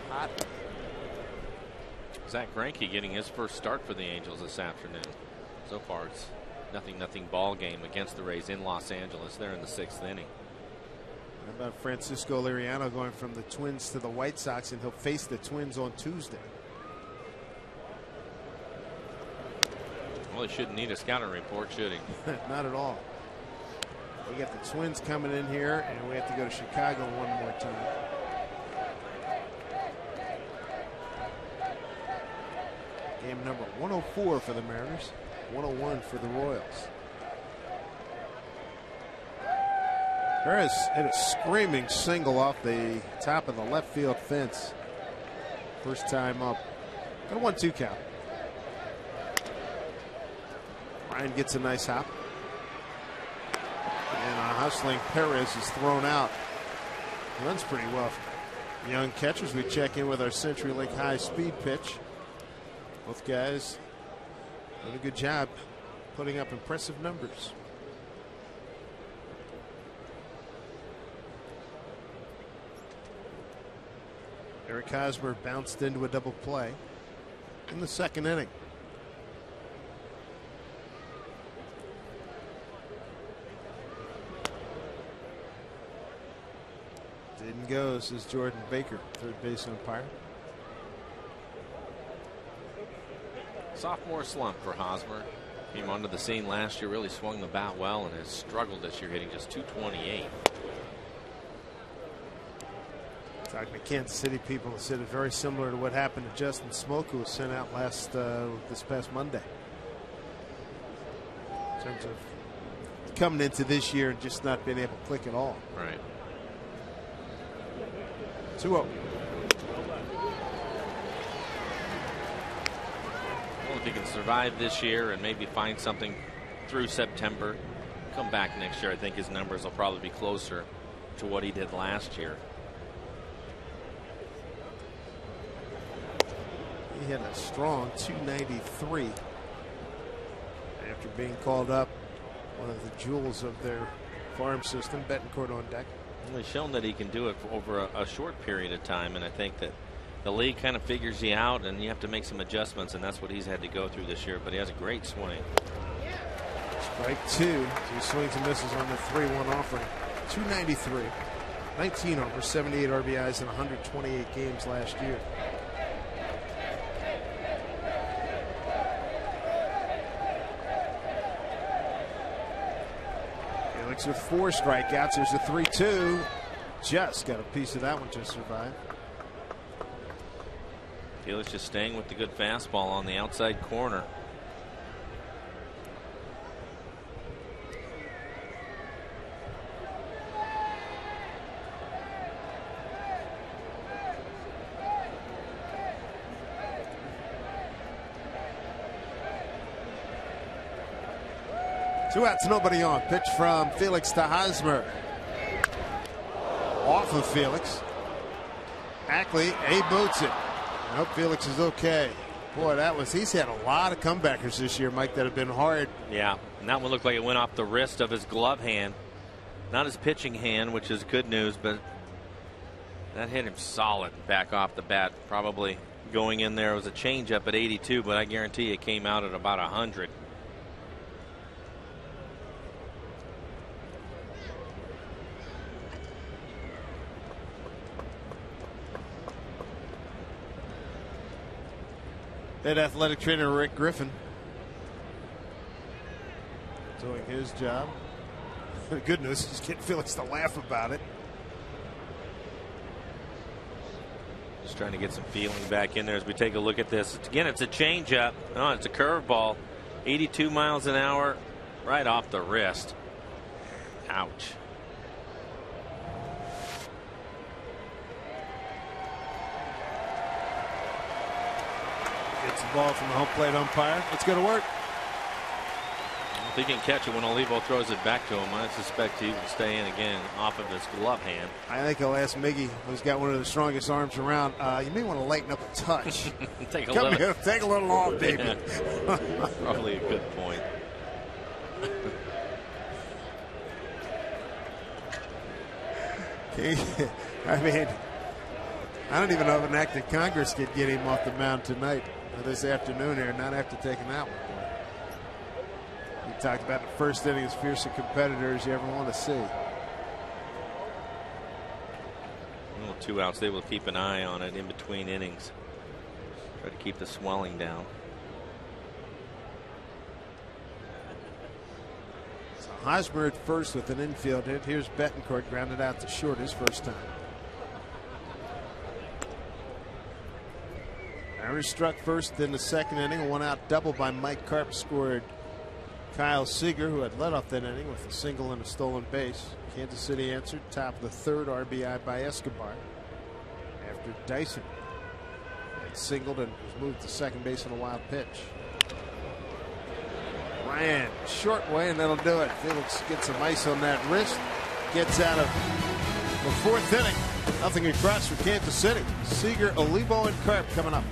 hot. Zach Greinke getting his first start for the Angels this afternoon. So far, it's 0-0 ball game against the Rays in Los Angeles. They're in the 6th inning. How about Francisco Liriano going from the Twins to the White Sox, and he'll face the Twins on Tuesday. Well, he shouldn't need a scouting report, should he? Not at all. We got the Twins coming in here, and we have to go to Chicago one more time. Game number 104 for the Mariners, 101 for the Royals. Perez hit a screaming single off the top of the left field fence. First time up. Got a 1-2 count. Ryan gets a nice hop. And a hustling Perez is thrown out. Runs pretty well. Young catchers, we check in with our CenturyLink high speed pitch. Both guys doing a good job putting up impressive numbers. Eric Hosmer bounced into a double play in the second inning. Didn't go, says Jordan Baker, third base umpire. Sophomore slump for Hosmer. Came onto the scene last year, really swung the bat well, and has struggled this year, hitting just .228. Talking to Kansas City people who said it very similar to what happened to Justin Smoke, who was sent out this past Monday. In terms of coming into this year and just not being able to click at all. Right. 2-0. Well, if he can survive this year and maybe find something through September, come back next year, I think his numbers will probably be closer to what he did last year. He had a strong .293 after being called up. One of the jewels of their farm system. Betancourt on deck. Well, he's shown that he can do it for over a short period of time, and I think that the league kind of figures you out, and you have to make some adjustments, and that's what he's had to go through this year. But he has a great swing. Strike two. He swings and misses on the 3-1 offering. .293, 19 over 78 RBIs in 128 games last year. Felix with 4 strikeouts. There's a 3-2. Just got a piece of that one to survive. Felix just staying with the good fastball on the outside corner. Two outs, nobody on. Pitch from Felix to Hosmer. Off of Felix. Ackley, boots it. I hope Felix is okay. Boy, he's had a lot of comebackers this year, Mike, that have been hard. Yeah, and that one looked like it went off the wrist of his glove hand. Not his pitching hand, which is good news, but that hit him solid back off the bat. Probably going in there was a changeup at 82, but I guarantee it came out at about 100. Head athletic trainer Rick Griffin doing his job. The good news is getting Felix to laugh about it. Just trying to get some feeling back in there as we take a look at this. Again, it's a changeup. No, it's a curveball. 82 miles an hour right off the wrist. Ouch. Gets the ball from the home plate umpire. It's going to work. If he can catch it when Olivo throws it back to him, I suspect he will stay in again off of his glove hand. I think he'll ask Miggy, who's got one of the strongest arms around, you may want to lighten up a touch. Take a little off, baby. Yeah. Probably a good point. I mean, I don't even know if an act of Congress could get him off the mound tonight or this afternoon here, not after taking that one. We talked about the first inning as fierce a competitor as you ever want to see. Well, 2 outs. They will keep an eye on it in between innings. Try to keep the swelling down. So Hosmer at first with an infield hit. Here's Betancourt grounded out to short his first time. Irish struck first in the second inning. A 1-out double by Mike Karp scored Kyle Seager, who had led off that inning with a single and a stolen base. Kansas City answered, top of the third, RBI by Escobar after Dyson had singled and was moved to second base on a wild pitch. Ryan, short way, and that'll do it. Felix gets some ice on that wrist. Gets out of the fourth inning. Nothing across for Kansas City. Seager, Olivo, and Karp coming up.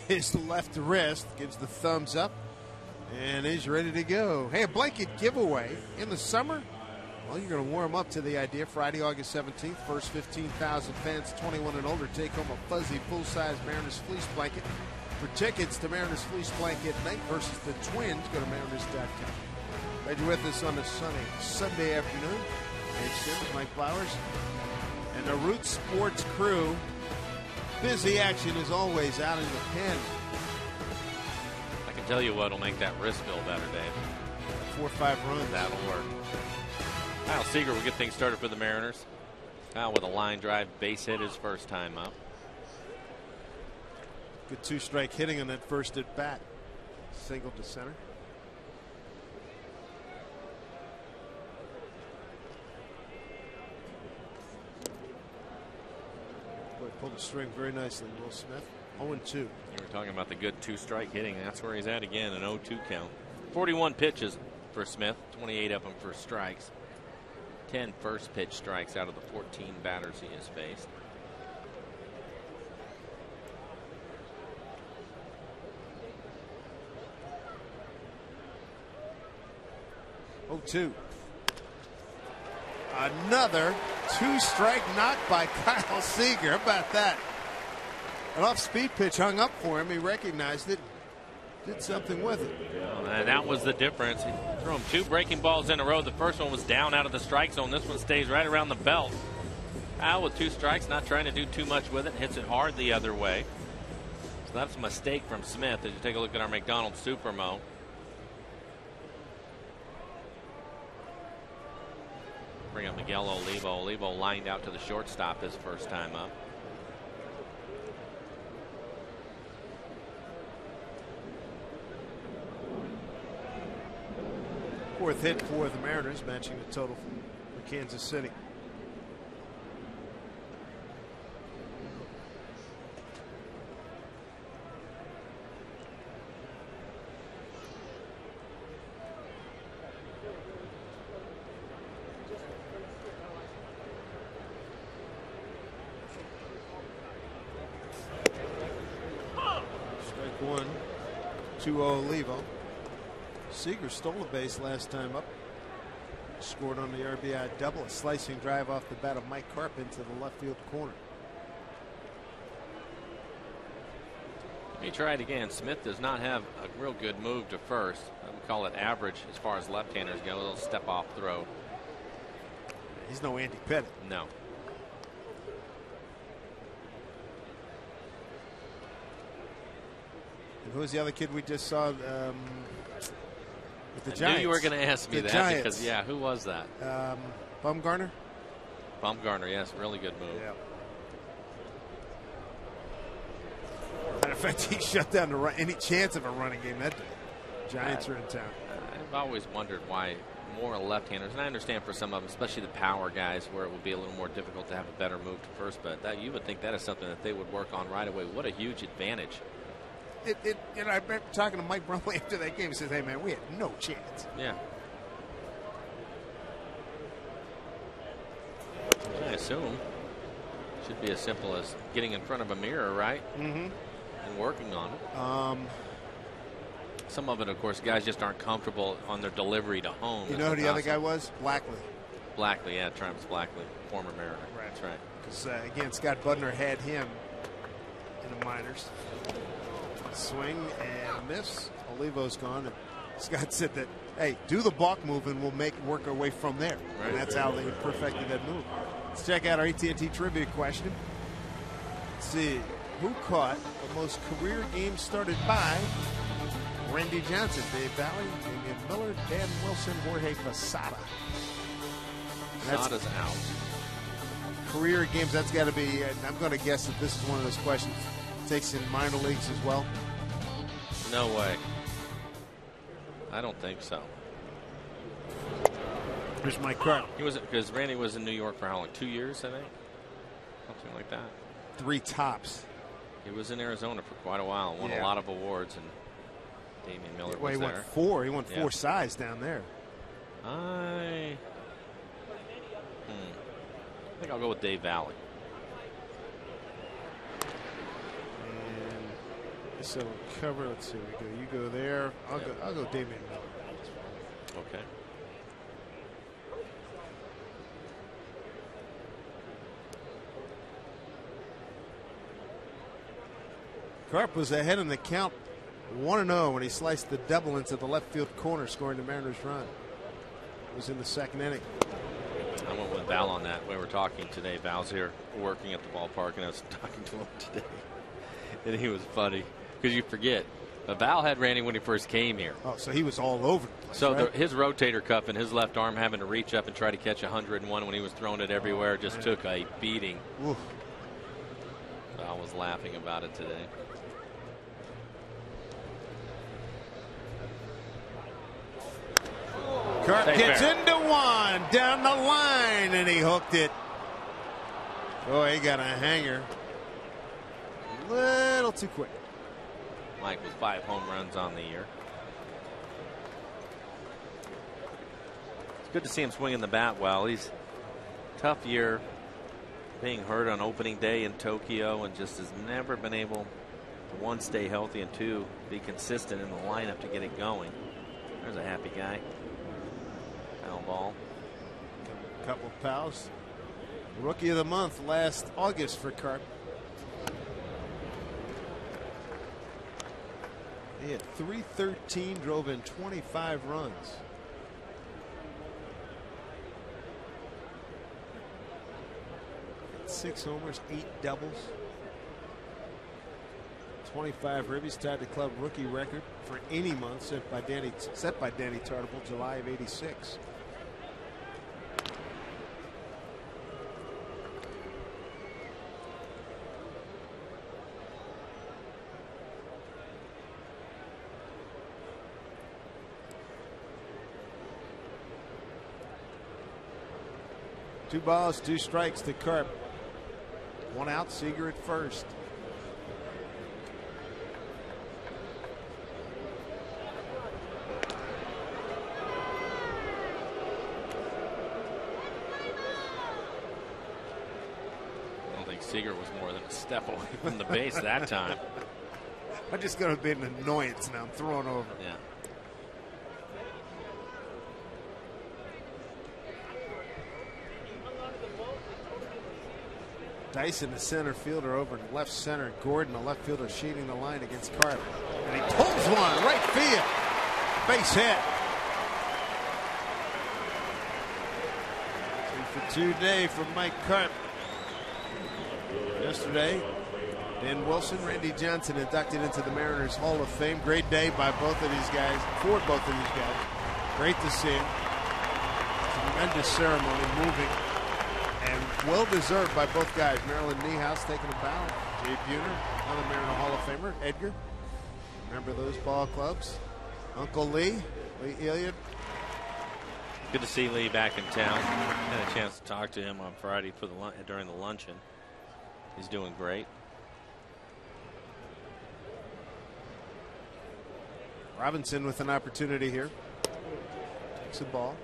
His left wrist gives the thumbs up, and he's ready to go. Hey, a blanket giveaway in the summer? Well, you're going to warm up to the idea. Friday, August 17th, first 15,000 fans 21 and older take home a fuzzy full-size Mariners fleece blanket. For tickets to Mariners fleece blanket night versus the Twins, go to mariners.com. Glad you're with us on a sunny Sunday afternoon. Hey, Sims, Mike Flowers, and the Root Sports crew. Busy action as always out in the pen. I can tell you what'll make that wrist feel better, Dave. 4 or 5 runs. That'll work. Kyle Seager will get things started for the Mariners. Kyle with a line drive base hit his first time up. Good 2-strike hitting on that first at bat. Single to center. Boy, pulled the string very nicely, Will Smith. 0-2. You were talking about the good 2-strike hitting. That's where he's at again, an 0-2 count. 41 pitches for Smith, 28 of them for strikes. 10 first pitch strikes out of the 14 batters he has faced. Another 2-strike knock by Kyle Seager. How about that? An off-speed pitch hung up for him. He recognized it, did something with it. And that was the difference. He threw him 2 breaking balls in a row. The first one was down out of the strike zone. This one stays right around the belt. Kyle with 2 strikes, not trying to do too much with it. Hits it hard the other way. So that's a mistake from Smith as you take a look at our McDonald's Supermo. Bring up Miguel Olivo. Olivo lined out to the shortstop his first time up. Fourth hit for the Mariners, matching the total for Kansas City. Strike one, 2-0 Olivo. Seager stole a base last time up. Scored on the RBI double. A slicing drive off the bat of Mike Karp into the left field corner. Let me try it again. Smith does not have a real good move to first. I would call it average as far as left-handers go. A little step off throw. He's no Andy Pettit. No. And who was the other kid we just saw? With the I Giants. knew you were going to ask me The that Giants. because, yeah, who was that? Bumgarner? Bumgarner, yes, really good move. Yeah. Matter of fact, he shut down any chance of a running game that day. Giants are in town. I've always wondered why more left-handers, and I understand for some of them, especially the power guys, where it would be a little more difficult to have a better move to first, but that you would think that is something that they would work on right away. What a huge advantage. I remember talking to Mike Brumley after that game. He says, "Hey man, we had no chance." Yeah. I assume should be as simple as getting in front of a mirror, right? Mm-hmm. And working on it. Some of it, of course, guys just aren't comfortable on their delivery to home. You know who the other guy was? Blackley. Blackley, yeah, Travis Blackley, former Mariner. Right. That's right. Because again, Scott Budner had him in the minors. Swing and miss. Olivo's gone. And Scott said that, hey, do the balk move and we'll work our way from there. Right. And that's how they perfected that move. Let's check out our AT&T trivia question. Let's see. Who caught the most career games started by Randy Johnson, Dave Valley, Damian Miller, Dan Wilson, Jorge Posada? Posada's out. Career games, that's got to be, and I'm going to guess that this is one of those questions takes in minor leagues as well. No way. I don't think so. Here's Mike Carp. He was, because Randy was in New York for how long? 2 years, I think? Something like that. 3 tops. He was in Arizona for quite a while, won a lot of awards, and Damian Miller was he there. won 4. He won 4 sides down there. I think I'll go with Dave Valley. And so cover. Let's see. You go there. I'll go Damian Miller. Okay. Carp was ahead in the count 1-0 when he sliced the double into the left field corner, scoring the Mariners' run. It was in the second inning. I went with Val on that. We were talking today. Val's here working at the ballpark, and I was talking to him today. And he was funny because you forget. But Val had Randy when he first came here. Oh, so he was all over the place. So right? his rotator cuff and his left arm having to reach up and try to catch 101 when he was throwing it everywhere just took a beating. Oof. Val was laughing about it today. Carp gets into one down the line, and he hooked it. Oh, he got a hanger. A little too quick. Mike with 5 home runs on the year. It's good to see him swinging the bat well. He's tough year, being hurt on opening day in Tokyo, and just has never been able to, 1, stay healthy, and 2, be consistent in the lineup to get it going. There's a happy guy. Foul ball. A couple of pals. Rookie of the month last August for Carp. He had .313, drove in 25 runs. Had 6 homers, 8 doubles. 25 ribbies, tied the club rookie record for any month set by Danny Tartable, July of '86. Two balls, 2 strikes to Carp. 1 out, Seager at first. I don't think Seager was more than a step away from the base that time. I'm just going to be an annoyance now. I'm throwing over. Yeah. Dyson, the center fielder, over in left center. Gordon, the left fielder, shading the line against Carp. And he pulls one, right field. Base hit. 2 for 2 day from Mike Carp. Yesterday, Dan Wilson, Randy Johnson inducted into the Mariners Hall of Fame. Great day by both of these guys, for both of these guys. Great to see him. Tremendous ceremony, moving, and well-deserved by both guys. Marilyn Niehaus taking a bow. Jay Buhner, another Mariner Hall of Famer. Edgar, remember those ball clubs? Uncle Lee Elliott. Good to see Lee back in town. Had a chance to talk to him on Friday for during the luncheon. He's doing great. Robinson with an opportunity here. Takes the ball.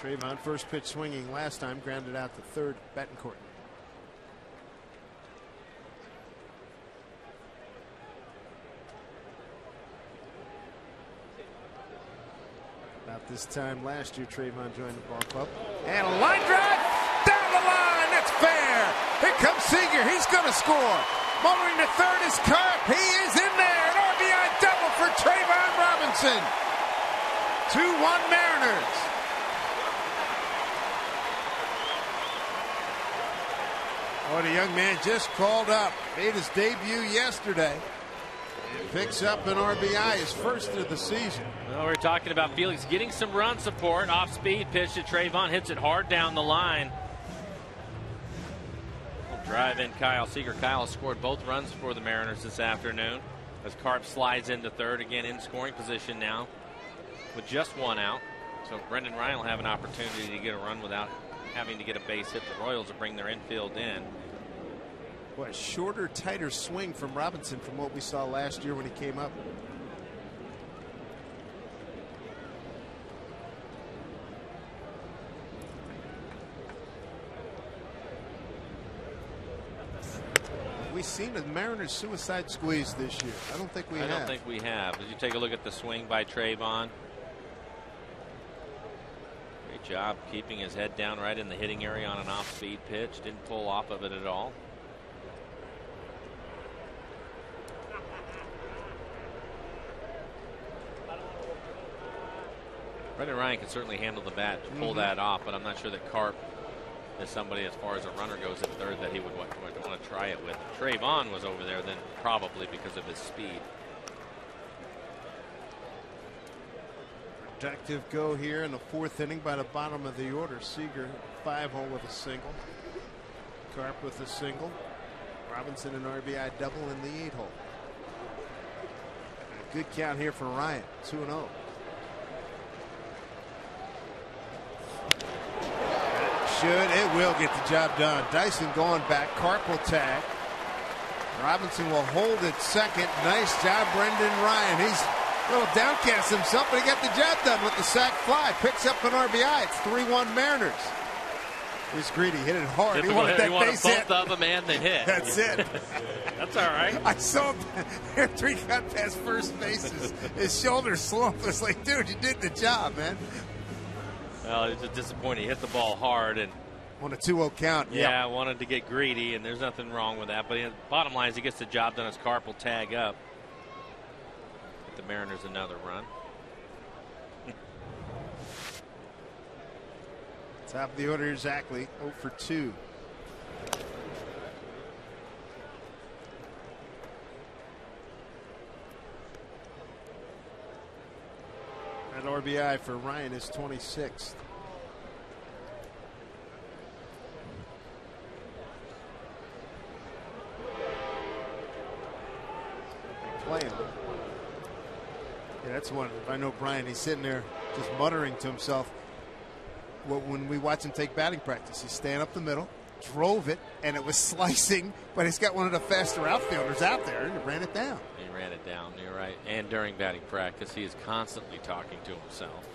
Trayvon, first pitch swinging last time, grounded out to third. Betancourt. About this time last year, Trayvon joined the ball club. And a line drive down the line. That's fair. Here comes Seager. He's going to score. Motoring to third is Carp. He is in there. An RBI double for Trayvon Robinson. 2-1 Mariners. Oh, the young man just called up. Made his debut yesterday. And picks up an RBI, his first of the season. Well, we're talking about Felix getting some run support. Off speed pitch to Trayvon. Hits it hard down the line. Drive in Kyle Seager. Kyle scored both runs for the Mariners this afternoon as Carp slides into third, again in scoring position now with just one out. So Brendan Ryan will have an opportunity to get a run without having to get a base hit. The Royals will bring their infield in. What a shorter, tighter swing from Robinson from what we saw last year when he came up. We've seen the Mariners suicide squeeze this year. I don't think we have. I don't think we have. As you take a look at the swing by Trayvon. Great job keeping his head down right in the hitting area on an off-speed pitch. Didn't pull off of it at all. Brendan Ryan can certainly handle the bat to pull that off, but I'm not sure that Carp is somebody, as far as a runner goes at third, that he would want to try it with. Trayvon was over there then, probably because of his speed. Productive go here in the fourth inning by the bottom of the order. Seager 5-hole with a single. Carp with a single. Robinson an RBI double in the 8-hole. A good count here for Ryan. 2-0. It will get the job done. Dyson going back. Carp will tag. Robinson will hold at second. Nice job, Brendan Ryan. He's a little downcast himself, but he got the job done with the sac fly. Picks up an RBI. It's 3-1 Mariners. He's greedy. Hit it hard. He wanted that base hit. Both of them and the hit. That's it. That's all right. I saw him after he got past first base. His shoulders slumped. I was like, dude, you did the job, man. Well, it was disappointing. He hit the ball hard and on a 2-0 count. Yeah, wanted to get greedy, and there's nothing wrong with that. But the bottom line is he gets the job done as Carp will tag up. Get the Mariners another run. Top of the order, Zackley, 0 for 2. That RBI for Ryan is 26th. Playing. Yeah, that's one. I know Brian, he's sitting there just muttering to himself. When we watch him take batting practice, he's staying up the middle, drove it, and it was slicing, but he's got one of the faster outfielders out there, and he ran it down. He ran it down, you're right. And during batting practice, he is constantly talking to himself.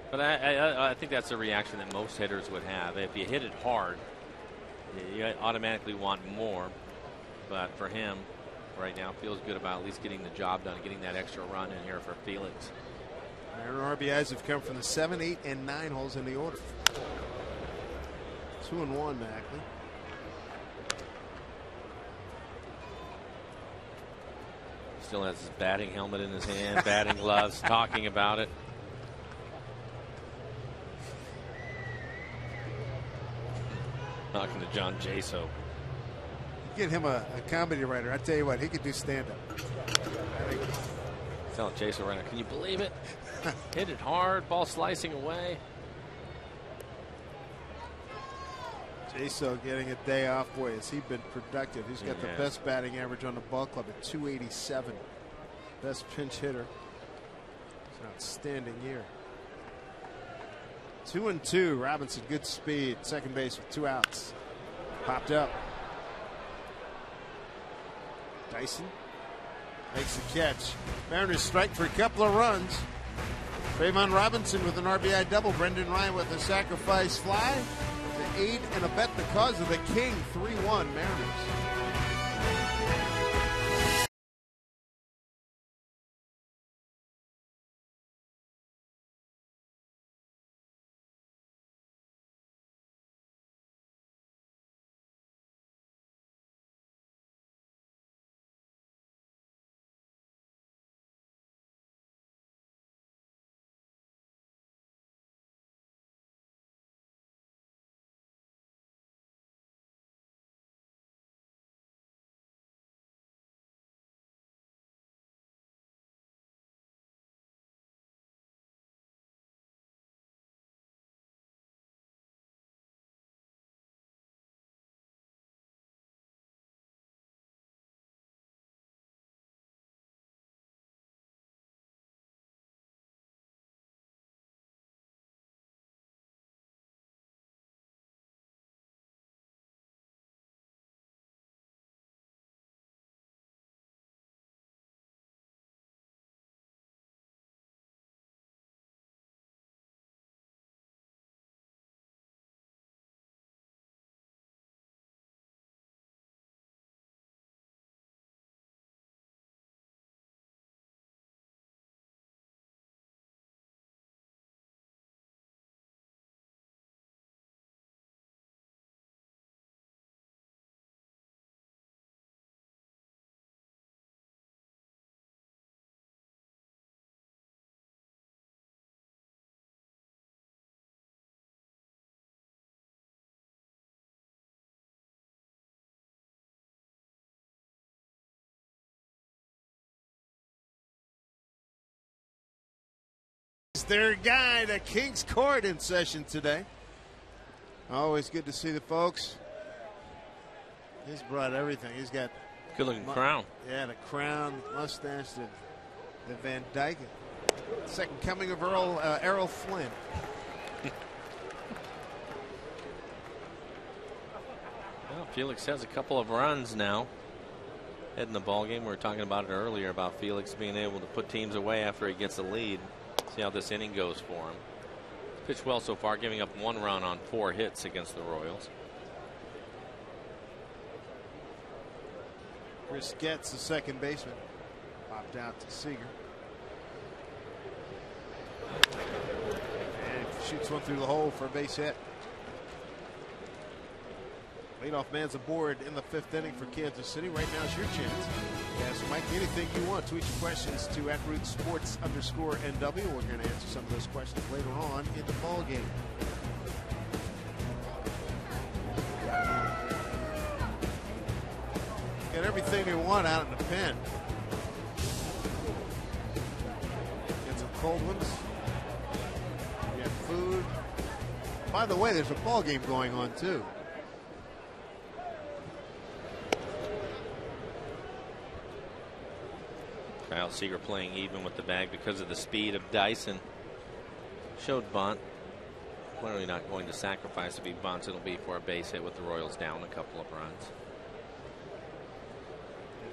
But I think that's a reaction that most hitters would have. If you hit it hard, you automatically want more. But for him, right now, feels good about at least getting the job done, getting that extra run in here for Felix. Mariner RBIs have come from the 7, 8, and 9 holes in the order. 2-1, Mackley. Still has his batting helmet in his hand, batting gloves, talking about it. Talking to John Jaso. Get him a comedy writer. I tell you what, he could do stand-up. Telling Jason right now, can you believe it? Hit it hard, ball slicing away. Jaso getting a day off. Boy, has he been productive. He's got the best batting average on the ball club at 287. Best pinch hitter. It's an outstanding year. 2-2. Robinson, good speed. Second base with 2 outs. Popped up. Dyson makes the catch. Mariners strike for a couple of runs. Trayvon Robinson with an RBI double. Brendan Ryan with a sacrifice fly. To aid and abet the cause of the King. 3-1 Mariners. Their guy, the King's Court, in session today. Always good to see the folks. He's brought everything. He's got good looking crown. Yeah, the crown, mustache, the Van Dyke. Second coming of Errol Flynn. Well, Felix has a couple of runs now. Heading the ball game. We were talking about it earlier about Felix being able to put teams away after he gets a lead. See how this inning goes for him. Pitched well so far, giving up 1 run on 4 hits against the Royals. Chris Getz, the second baseman, popped out to Seager. And he shoots one through the hole for a base hit. Leadoff man's aboard in the 5th inning for Kansas City. Right now is your chance. Ask Mike anything you want. Tweet your questions to @RootsSports_NW. We're going to answer some of those questions later on in the ball game. Got everything you want out in the pen. Get some cold ones. You got food. By the way, there's a ball game going on too. Kyle Seager playing even with the bag because of the speed of Dyson. Showed bunt. Clearly not going to sacrifice. If he bunts, it'll be for a base hit with the Royals down a couple of runs.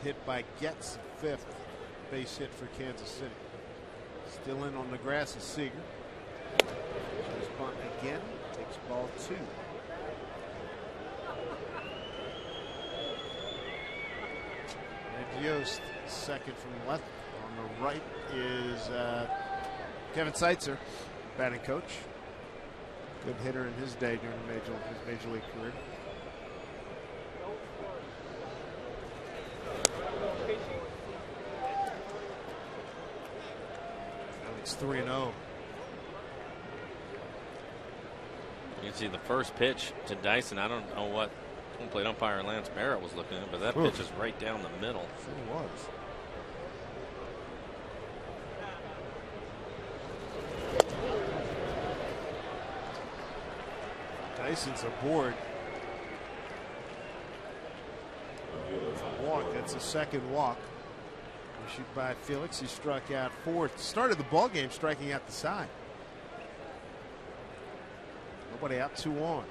Hit by Getz, 5th base hit for Kansas City. Still in on the grass is Seager. Shows bunt again. Takes ball 2. Ed Yost, second from the left. On the right is Kevin Seitzer, batting coach. Good hitter in his day during his major league career. It's 3-0. You can see the first pitch to Dyson. I don't know what home plate umpire Lance Barrett was looking at, but that pitch is right down the middle. Sure was. Dyson's aboard. Walk. That's a second walk. Issued by Felix. He struck out 4. Started the ball game striking out the side. Nobody out, 2 on.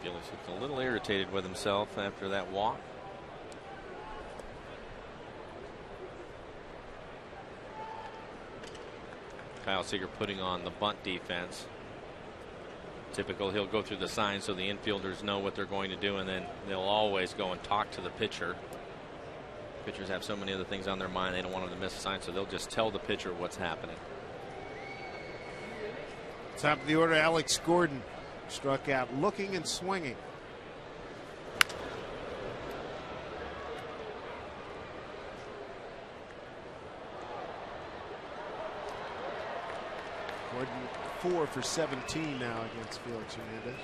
Felix looked a little irritated with himself after that walk. Kyle Seager putting on the bunt defense. Typical, he'll go through the signs so the infielders know what they're going to do, and then they'll always go and talk to the pitcher. Pitchers have so many other things on their mind, they don't want them to miss a sign, so they'll just tell the pitcher what's happening. Top of the order, Alex Gordon struck out looking and swinging. Gordon 4 for 17 now against Felix Hernandez.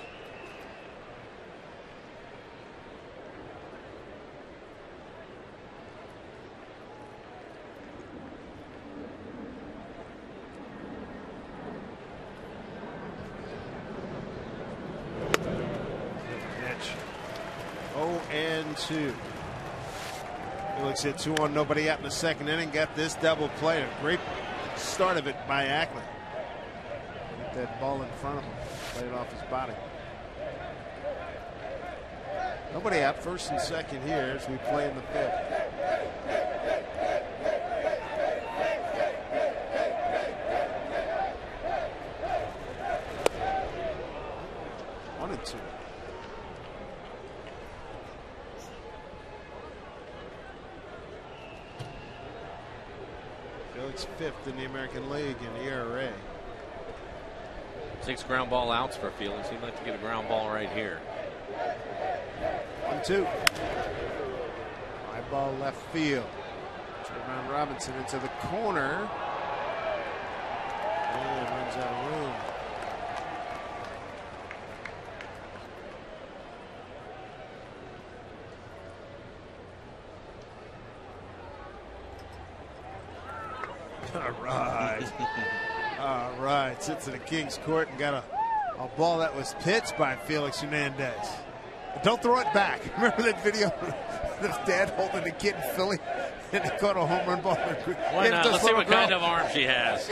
Pitch. 0-2. Felix hit 2 on, nobody out in the second inning. Got this double play. A great start of it by Ackley. That ball in front of him, played off his body. Nobody out, first and second here as we play in the 5th. One and 2. Felix 5th in the American League in ERA. 6 ground ball outs for Felix. He'd like to get a ground ball right here. 1-2. High ball left field. Trayvon Robinson into the corner. And runs out of room. All right. All right, sits in the King's Court and got a ball that was pitched by Felix Hernandez. But don't throw it back. Remember that video of the dad holding the kid in Philly and he caught a home run ball? Why not? Let's see what kind of arm she has.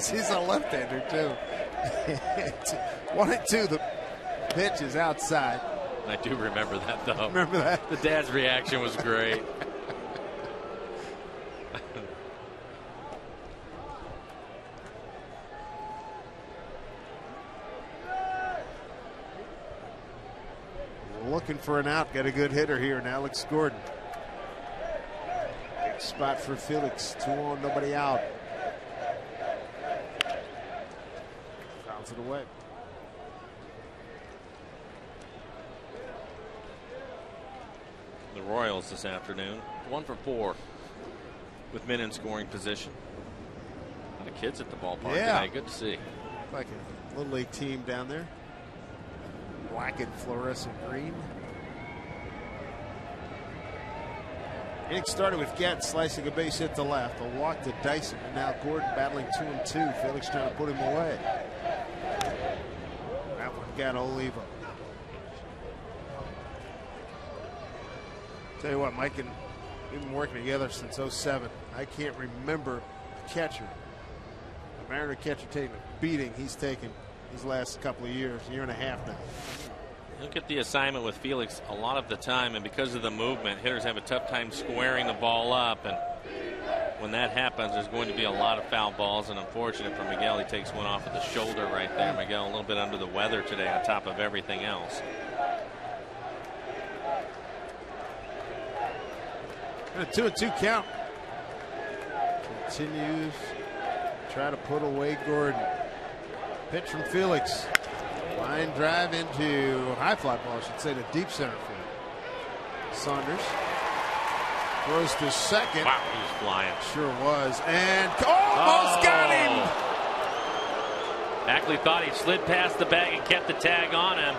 She's a left-hander too. 1-2. The pitch is outside. I do remember that though. Remember that? The dad's reaction was great. Looking for an out. Got a good hitter here in Alex Gordon. Big spot for Felix. 2 on, nobody out. Fouls it away. The Royals this afternoon, 1 for 4 with men in scoring position. A lot of kids at the ballpark today. Good to see. Like a little league team down there. Black and fluorescent green. Inning started with Getz slicing a base hit to left. A walk to Dyson, and now Gordon battling 2-2. Felix trying to put him away. That one got Oliva. Tell you what, Mike, and we've been working together since '07. I can't remember a catcher, a Mariner catcher, taking a beating he's taken these last couple of years, year and a half now. Look at the assignment with Felix a lot of the time, and because of the movement, hitters have a tough time squaring the ball up, and when that happens, there's going to be a lot of foul balls, and unfortunate for Miguel, he takes one off of the shoulder right there. Miguel a little bit under the weather today on top of everything else. And a 2-2 count. Continues to try to put away Gordon. Pitch from Felix. Line drive into high fly ball, I should say, to deep center field. Saunders throws to second. Wow, he was flying. Sure was. And almost got him. Ackley thought he slid past the bag and kept the tag on him.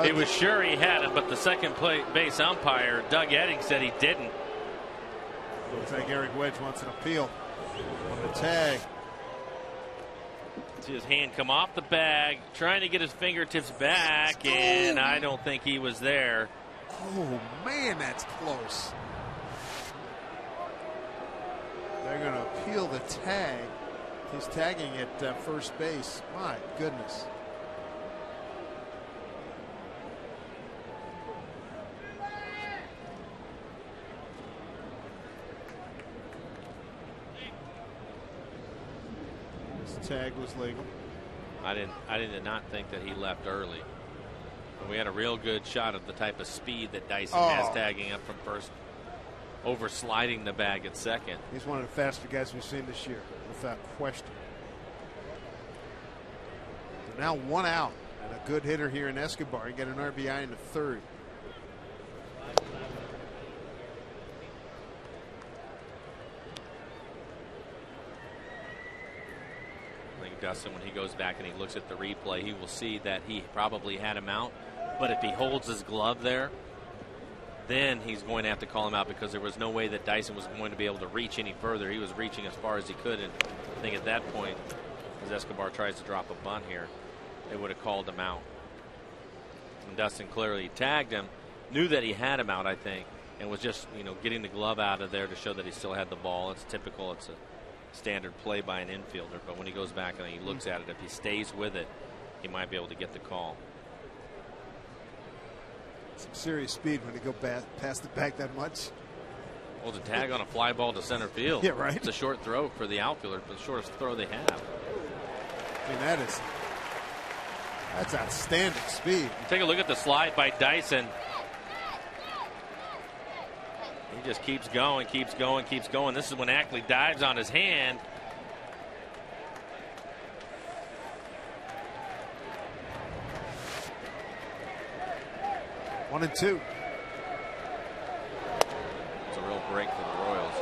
He was sure he had him, but the second base umpire, Doug Edding, said he didn't. Looks like Eric Wedge wants an appeal on the tag. See his hand come off the bag, trying to get his fingertips back, and I don't think he was there. Oh, man, that's close. They're going to appeal the tag. He's tagging at first base. My goodness. This tag was legal. I did not think that he left early. But we had a real good shot of the type of speed that Dyson has tagging up from first, over sliding the bag at second. He's one of the faster guys we've seen this year, without question. So now 1 out, and a good hitter here in Escobar. He got an RBI in the third. I think Dustin, when he goes back and he looks at the replay, he will see that he probably had him out. But if he holds his glove there, then he's going to have to call him out, because there was no way that Dyson was going to be able to reach any further. He was reaching as far as he could, and I think at that point, as Escobar tries to drop a bunt here, they would have called him out. And Dustin clearly tagged him, knew that he had him out, I think, and was just, getting the glove out of there to show that he still had the ball. It's typical. It's a standard play by an infielder, but when he goes back and he looks at it, if he stays with it, he might be able to get the call. Some serious speed when you go past the bag that much. Well, to tag on a fly ball to center field. Yeah, right. It's a short throw for the outfielder, but the shortest throw they have. I mean, that's outstanding speed. Take a look at the slide by Dyson. He just keeps going, keeps going, keeps going. This is when Ackley dives on his hand. One and two. It's a real break for the Royals.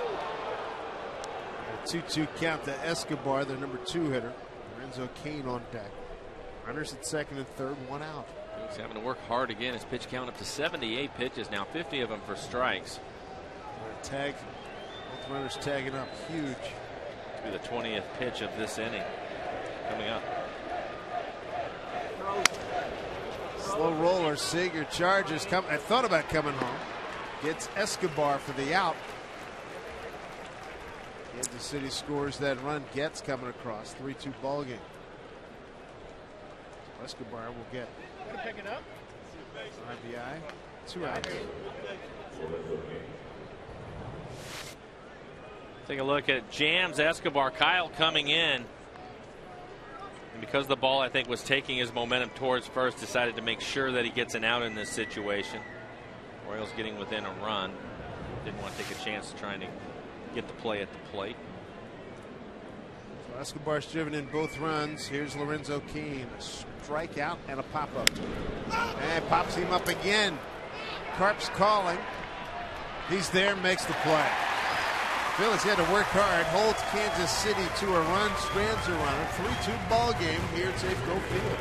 A 2-2 count to Escobar, their number 2 hitter. Lorenzo Cain on deck. Runners at second and third, 1 out. He's having to work hard again. His pitch count up to 78 pitches now, 50 of them for strikes. Tag, both runners tagging up, huge. To be the 20th pitch of this inning coming up. Slow roller, Seager charges. I thought about coming home. Gets Escobar for the out. Kansas City scores that run. Gets coming across. 3-2 ball game. Escobar will get RBI. 2 outs. Take a look at jams Escobar. Kyle coming in. And because the ball, I think, was taking his momentum towards first, decided to make sure that he gets an out in this situation. Royals getting within a run. Didn't want to take a chance trying to get the play at the plate. So Escobar's driven in both runs. Here's Lorenzo Cain. A strikeout and a pop-up. And pops him up again. Carp's calling. He's there, makes the play. Phillies had to work hard, holds Kansas City to a run, strands a runner. 3-2 ball game here at Safeco Field.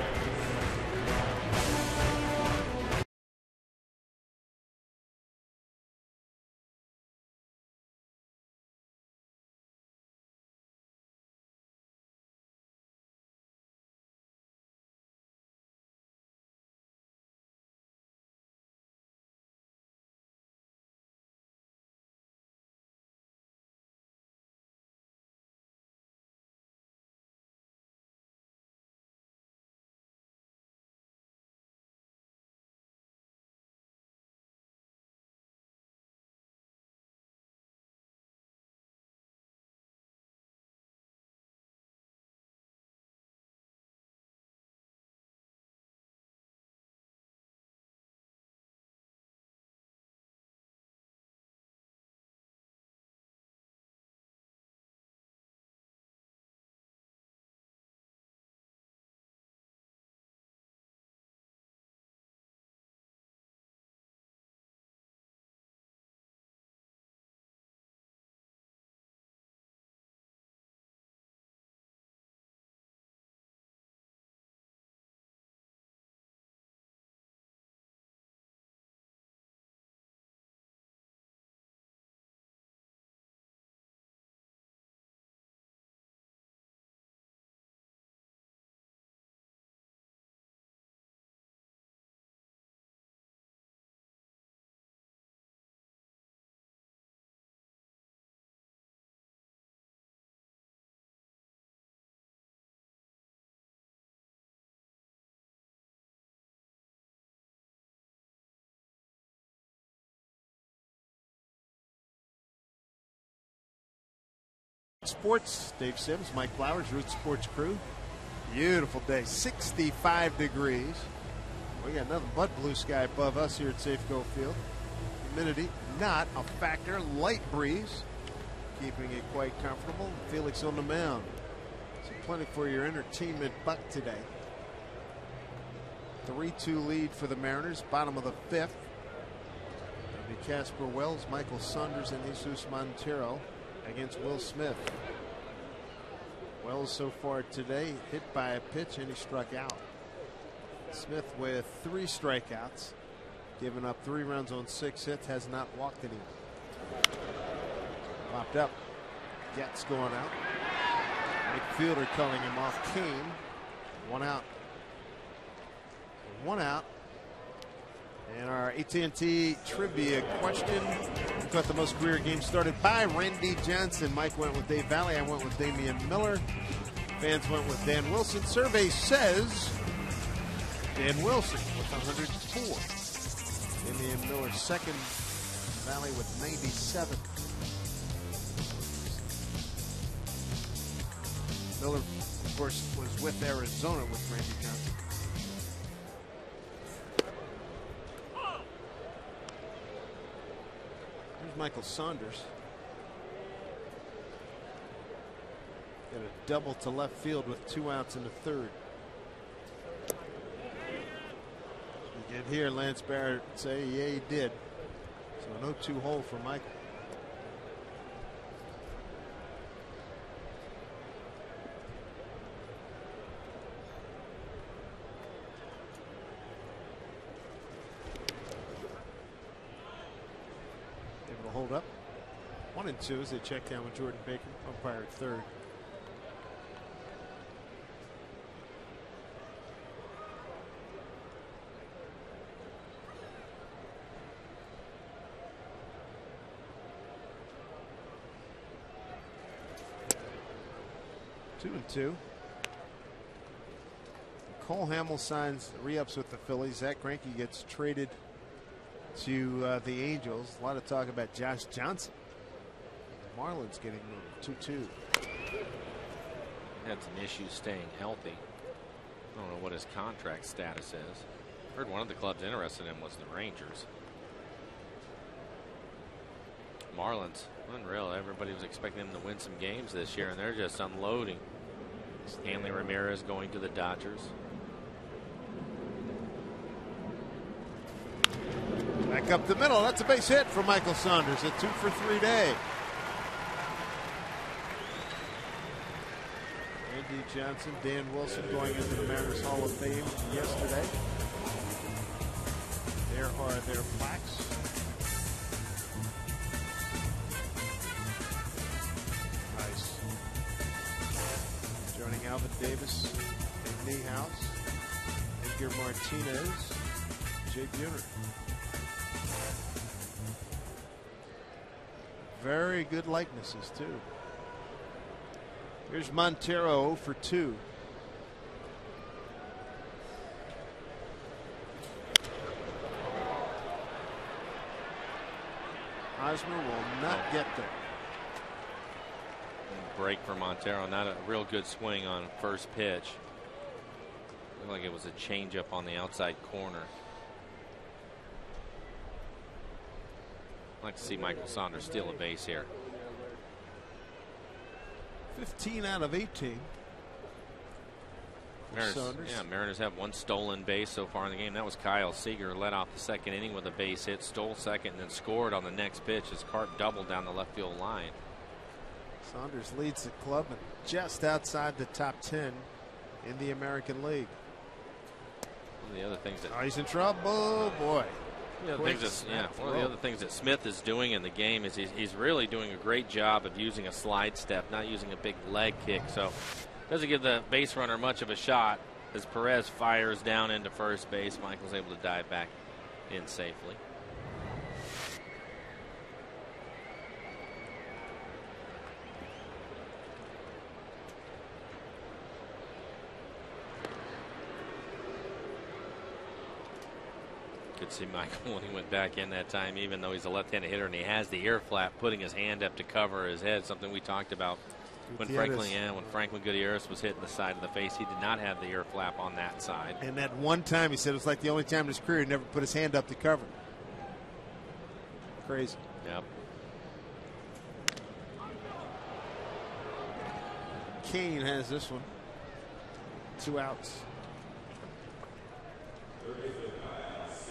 Sports, Dave Sims, Mike Flowers, Root Sports crew. Beautiful day, 65 degrees. We got nothing but blue sky above us here at Safeco Field. Humidity not a factor. Light breeze, keeping it quite comfortable. Felix on the mound. So plenty for your entertainment buck today. 3-2 lead for the Mariners, bottom of the fifth. It'll be Casper Wells, Michael Saunders, and Jesus Montero against Will Smith. Wells so far today hit by a pitch and he struck out. Smith with 3 strikeouts, giving up 3 runs on 6 hits, has not walked anyone. Popped up. Getz going out. McFielder calling him off. Kane. 1 out. 1 out. And our AT&T trivia question: who got the most career games started by Randy Johnson? Mike went with Dave Valley. I went with Damian Miller. Fans went with Dan Wilson. Survey says Dan Wilson with 104. Damian Miller second. Valley with 97. Miller, of course, was with Arizona with Randy Johnson. Here's Michael Saunders. Got a double to left field with 2 outs in the third. You can hear Lance Barrett say, yeah, he did. So no 2 hole for Michael. Able to hold up. 1 and 2 as they check down with Jordan Baker, umpire at third. Two and 2. Cole Hamill signs re-ups with the Phillies. Zach Greinke gets traded to the Angels. A lot of talk about Josh Johnson. The Marlins getting moved. 2-2. Had some issues staying healthy. I don't know what his contract status is. Heard one of the clubs interested in him was the Rangers. Marlins, unreal. Everybody was expecting them to win some games this year, and they're just unloading. Stanley Ramirez going to the Dodgers. Back up the middle. That's a base hit for Michael Saunders. A 2-for-3 day. Randy Johnson, Dan Wilson going into the Mariners Hall of Fame yesterday. There are their plaques. Nice. Joining Alvin Davis, Nick Niehaus, Edgar Martinez, Jay Buhner. Very good likenesses, too. Here's Montero 0 for 2. Hosmer will not get there. Break for Montero. Not a real good swing on first pitch. Looked like it was a changeup on the outside corner. I'd like to see Michael Saunders steal a base here. 15 out of 18. Mariners have 1 stolen base so far in the game. That was Kyle Seager, led off the second inning with a base hit, stole second, and then scored on the next pitch as Carp doubled down the left field line. Saunders leads the club and just outside the top 10 in the American League. One of the other things that he's in trouble, boy. One of the other things that Smith is doing in the game is he's really doing a great job of using a slide step, not using a big leg kick. So doesn't give the base runner much of a shot as Perez fires down into first base. Michael's able to dive back in safely. Could see Michael when he went back in that time, even though he's a left-handed hitter and he has the ear flap, putting his hand up to cover his head, something we talked about When Franklin Gutierrez was hitting the side of the face, he did not have the ear flap on that side. And that one time, he said it was like the only time in his career he never put his hand up to cover. Crazy. Yep. Kane has this one. 2 outs.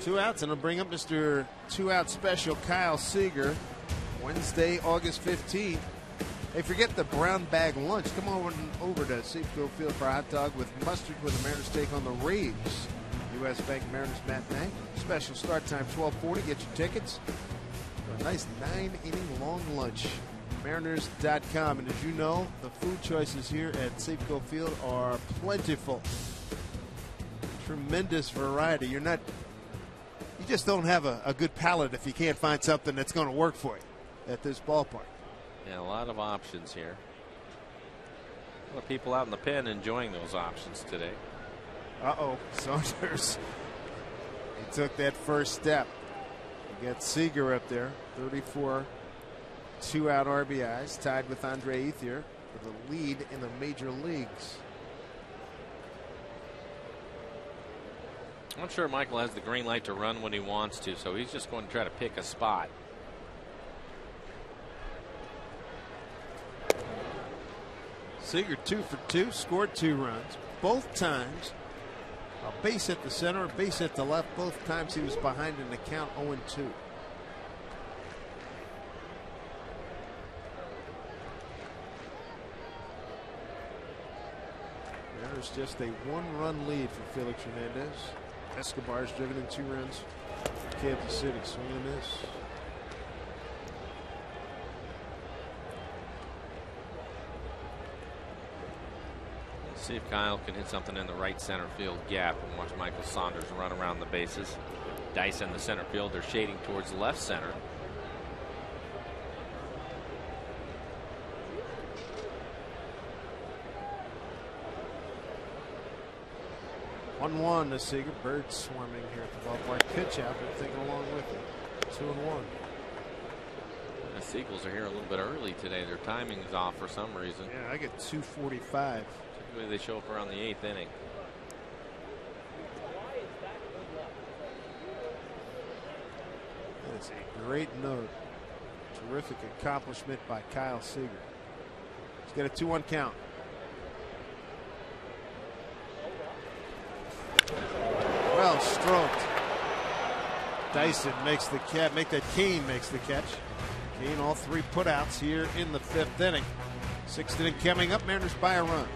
2 outs, and I'll bring up Mr. 2-out special, Kyle Seager. Wednesday, August 15th. Hey, forget the brown bag lunch. Come on over to Safeco Field for a hot dog with mustard when the Mariners take on the Braves. U.S. Bank Mariners matinee. Special start time 12:40. Get your tickets for a nice 9-inning long lunch. Mariners.com. And as you know, the food choices here at Safeco Field are plentiful. Tremendous variety. You just don't have a good palate if you can't find something that's going to work for you at this ballpark. Yeah, a lot of options here. A lot of people out in the pen enjoying those options today. Uh-oh, Saunders. He took that first step. You got Seager up there, 34 2-out RBIs, tied with Andre Ethier for the lead in the major leagues. I'm not sure Michael has the green light to run when he wants to, so he's just going to try to pick a spot. Seager 2 for 2, scored 2 runs. Both times, a base at the center, a base at the left. Both times he was behind in the count 0-2. There's just a 1-run lead for Felix Hernandez. Escobar's driven in 2 runs. Kansas City, swing and miss. See if Kyle can hit something in the right center field gap and watch Michael Saunders run around the bases. Dice in the center field. They're shading towards left center. One to Seager. Birds swarming here at the ballpark. Pitch out, but thinking along with it. 2-1. The Seagulls are here a little bit early today. Their timing is off for some reason. Yeah, I get 2:45. Typically they show up around the 8th inning. That is a great note. Terrific accomplishment by Kyle Seager. He's got a 2-1 count. Well stroked. Dyson makes the catch. Kane makes the catch. Kane all 3 putouts here in the 5th inning. 6th inning coming up. Mariners by a run.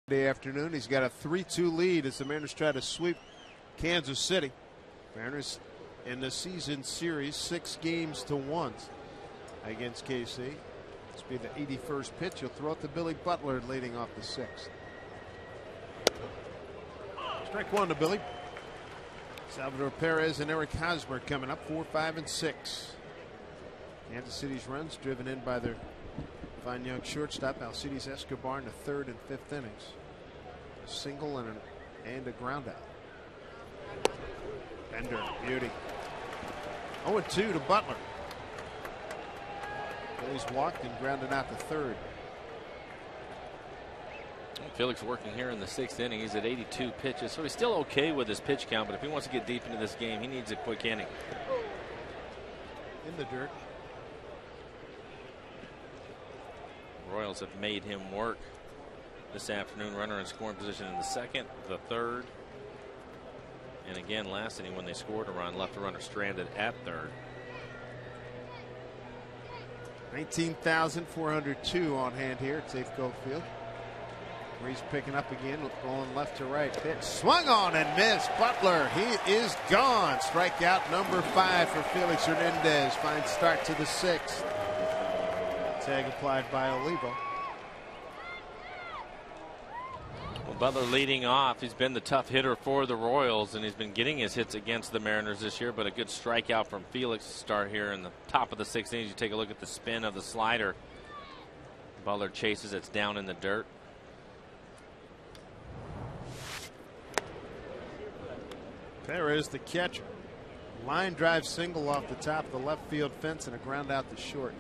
Afternoon. He's got a 3-2 lead as the Mariners try to sweep Kansas City. Mariners in the season series 6-1 against KC. This will be the 81st pitch. He'll throw it to Billy Butler leading off the 6th. Strike one to Billy. Salvador Perez and Eric Hosmer coming up 4, 5, and 6. Kansas City's runs driven in by their fine young shortstop Alcides Escobar in the 3rd and 5th innings. A single and a ground out. Bender, beauty. 0-2 to Butler. Phillies walked and grounded out the 3rd. Felix working here in the 6th inning. He's at 82 pitches, so he's still okay with his pitch count, but if he wants to get deep into this game, he needs a quick inning. In the dirt. Royals have made him work this afternoon. Runner in scoring position in the 2nd, the 3rd. And again, last inning when they scored a run, left a runner stranded at 3rd. 19,402 on hand here at Safeco Field. Breeze picking up again, going left to right. Pitch swung on and missed. Butler, he is gone. Strikeout number 5 for Felix Hernandez. Fine start to the 6th. Tag applied by Olivo. Well, Butler leading off. He's been the tough hitter for the Royals, and he's been getting his hits against the Mariners this year, but a good strikeout from Felix to start here in the top of the 6th inning. You take a look at the spin of the slider. Butler chases, it's down in the dirt. Perez, the catcher. Line drive single off the top of the left field fence and a ground out to short.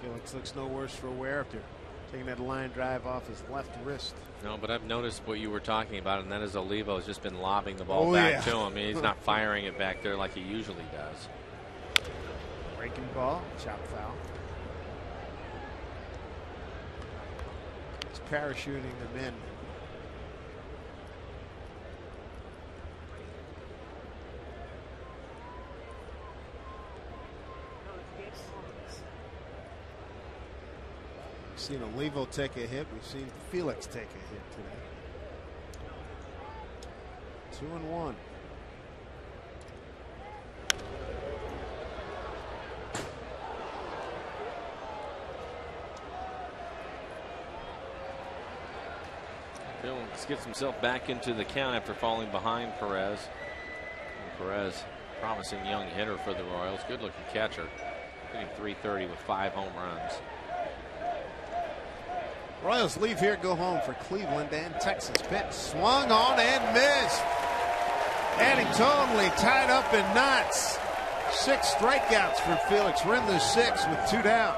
Felix looks no worse for wear after taking that line drive off his left wrist. No, but I've noticed what you were talking about, and that is Olivo has just been lobbing the ball back to him. I mean, he's not firing it back there like he usually does. Breaking ball, chop foul. He's parachuting them in. We've seen Olivo take a hit. We've seen Felix take a hit today. 2-1. Felix gets himself back into the count after falling behind Perez. And Perez, promising young hitter for the Royals. Good looking catcher. Hitting .330 with 5 home runs. Royals leave here, go home for Cleveland and Texas. Pitch swung on and missed. And he totally tied up in knots. 6 strikeouts for Felix. We're in the 6th with 2 down.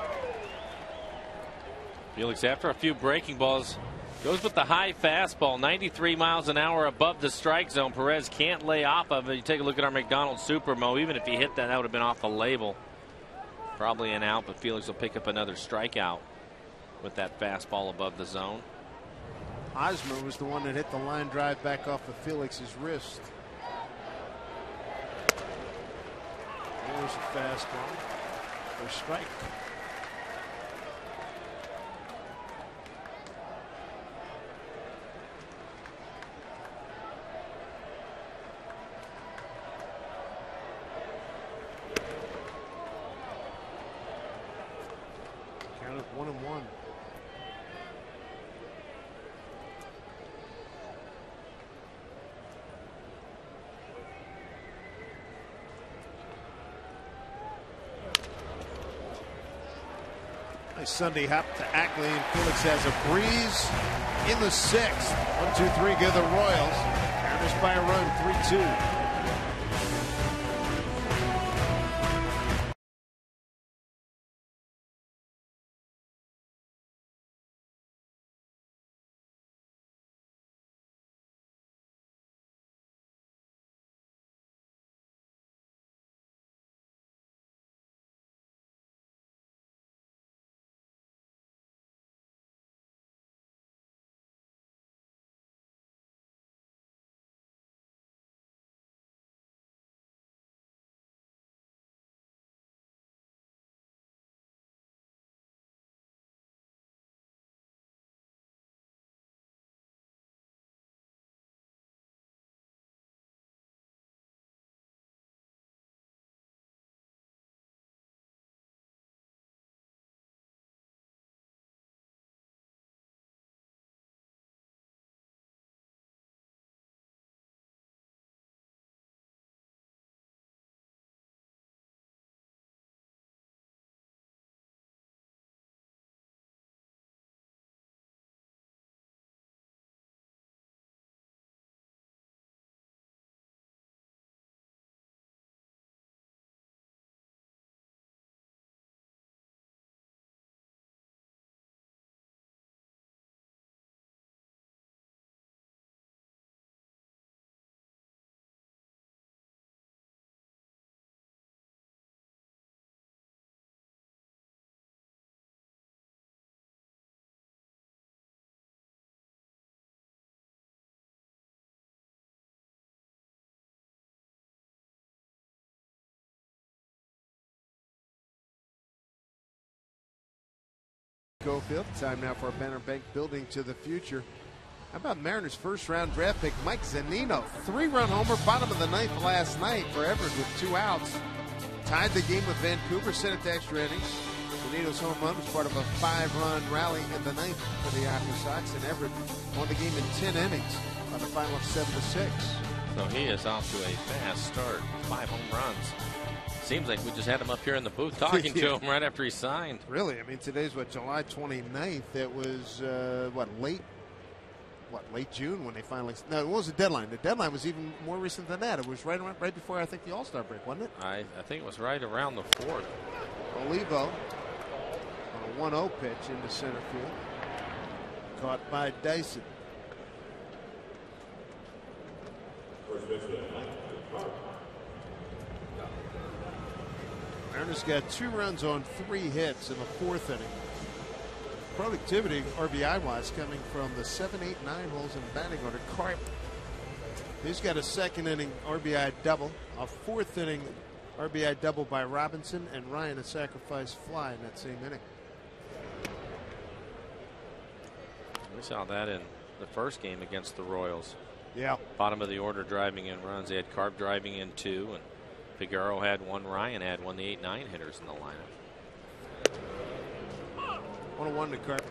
Felix, after a few breaking balls, goes with the high fastball, 93 miles an hour above the strike zone. Perez can't lay off of it. You take a look at our McDonald's Supermo. Even if he hit that, that would have been off the label. Probably an out, but Felix will pick up another strikeout with that fastball above the zone. Hosmer was the one that hit the line drive back off of Felix's wrist. There's a fastball for strike. Count it 1-1. Nice Sunday hop to Ackley, and Felix has a breeze in the 6th. 1-2-3 give the Royals. Mariners by a run, 3-2. Safeco Field. Time now for our Banner Bank Building to the Future. How about Mariners' first-round draft pick, Mike Zunino? 3-run homer, bottom of the ninth last night for Everett with 2 outs. Tied the game with Vancouver, sent it to extra innings. Zunino's home run was part of a 5-run rally in the ninth for the Aqua Sox, and Everett won the game in 10 innings on the final of 7-6. So he is off to a fast start. 5 home runs. Seems like we just had him up here in the booth talking to him right after he signed. Really? I mean, today's what, July 29th? It was late June when they finally. No, it was the deadline. The deadline was even more recent than that. It was right before, I think, the All-Star break, wasn't it? I think it was right around the 4th. Olivo on a 1-0 pitch into center field, caught by Dyson. Mariners got 2 runs on 3 hits in the 4th inning. Productivity, RBI-wise, coming from the 7, 8, 9 holes in batting order. Carp, he's got a 2nd inning RBI double, a 4th inning RBI double by Robinson, and Ryan a sacrifice fly in that same inning. We saw that in the first game against the Royals. Yeah. Bottom of the order driving in runs. They had Carp driving in 2, and Figueroa had 1. Ryan had 1. The 8-9 hitters in the lineup. 1-1 to Carp.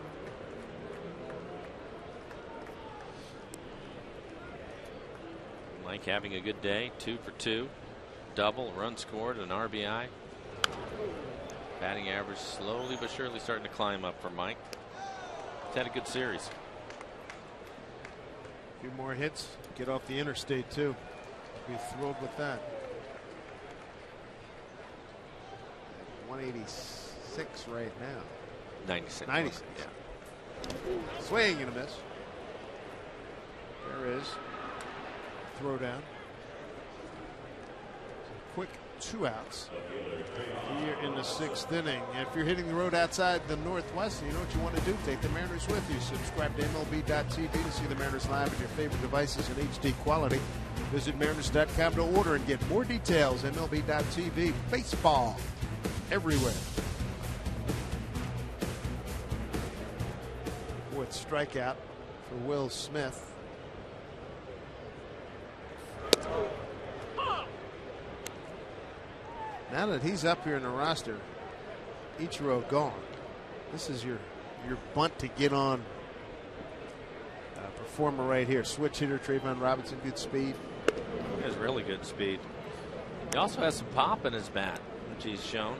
Mike having a good day. 2 for 2. Double, run scored, an RBI. Batting average slowly but surely starting to climb up for Mike. He's had a good series. A few more hits. Get off the interstate, too. Be thrilled with that. 186 right now. 96. 96. Yeah. Swing and a miss. There is. Throw down. Quick 2 outs here in the 6th inning. And if you're hitting the road outside the Northwest, you know what you want to do. Take the Mariners with you. Subscribe to MLB.tv to see the Mariners live on your favorite devices in HD quality. Visit Mariners.com to order and get more details. MLB.tv. Baseball everywhere. 4th strikeout for Will Smith. Now that he's up here in the roster, Ichiro gone. This is your bunt to get on performer right here. Switch hitter Trayvon Robinson, good speed. He has really good speed. He also has some pop in his bat, which he's shown.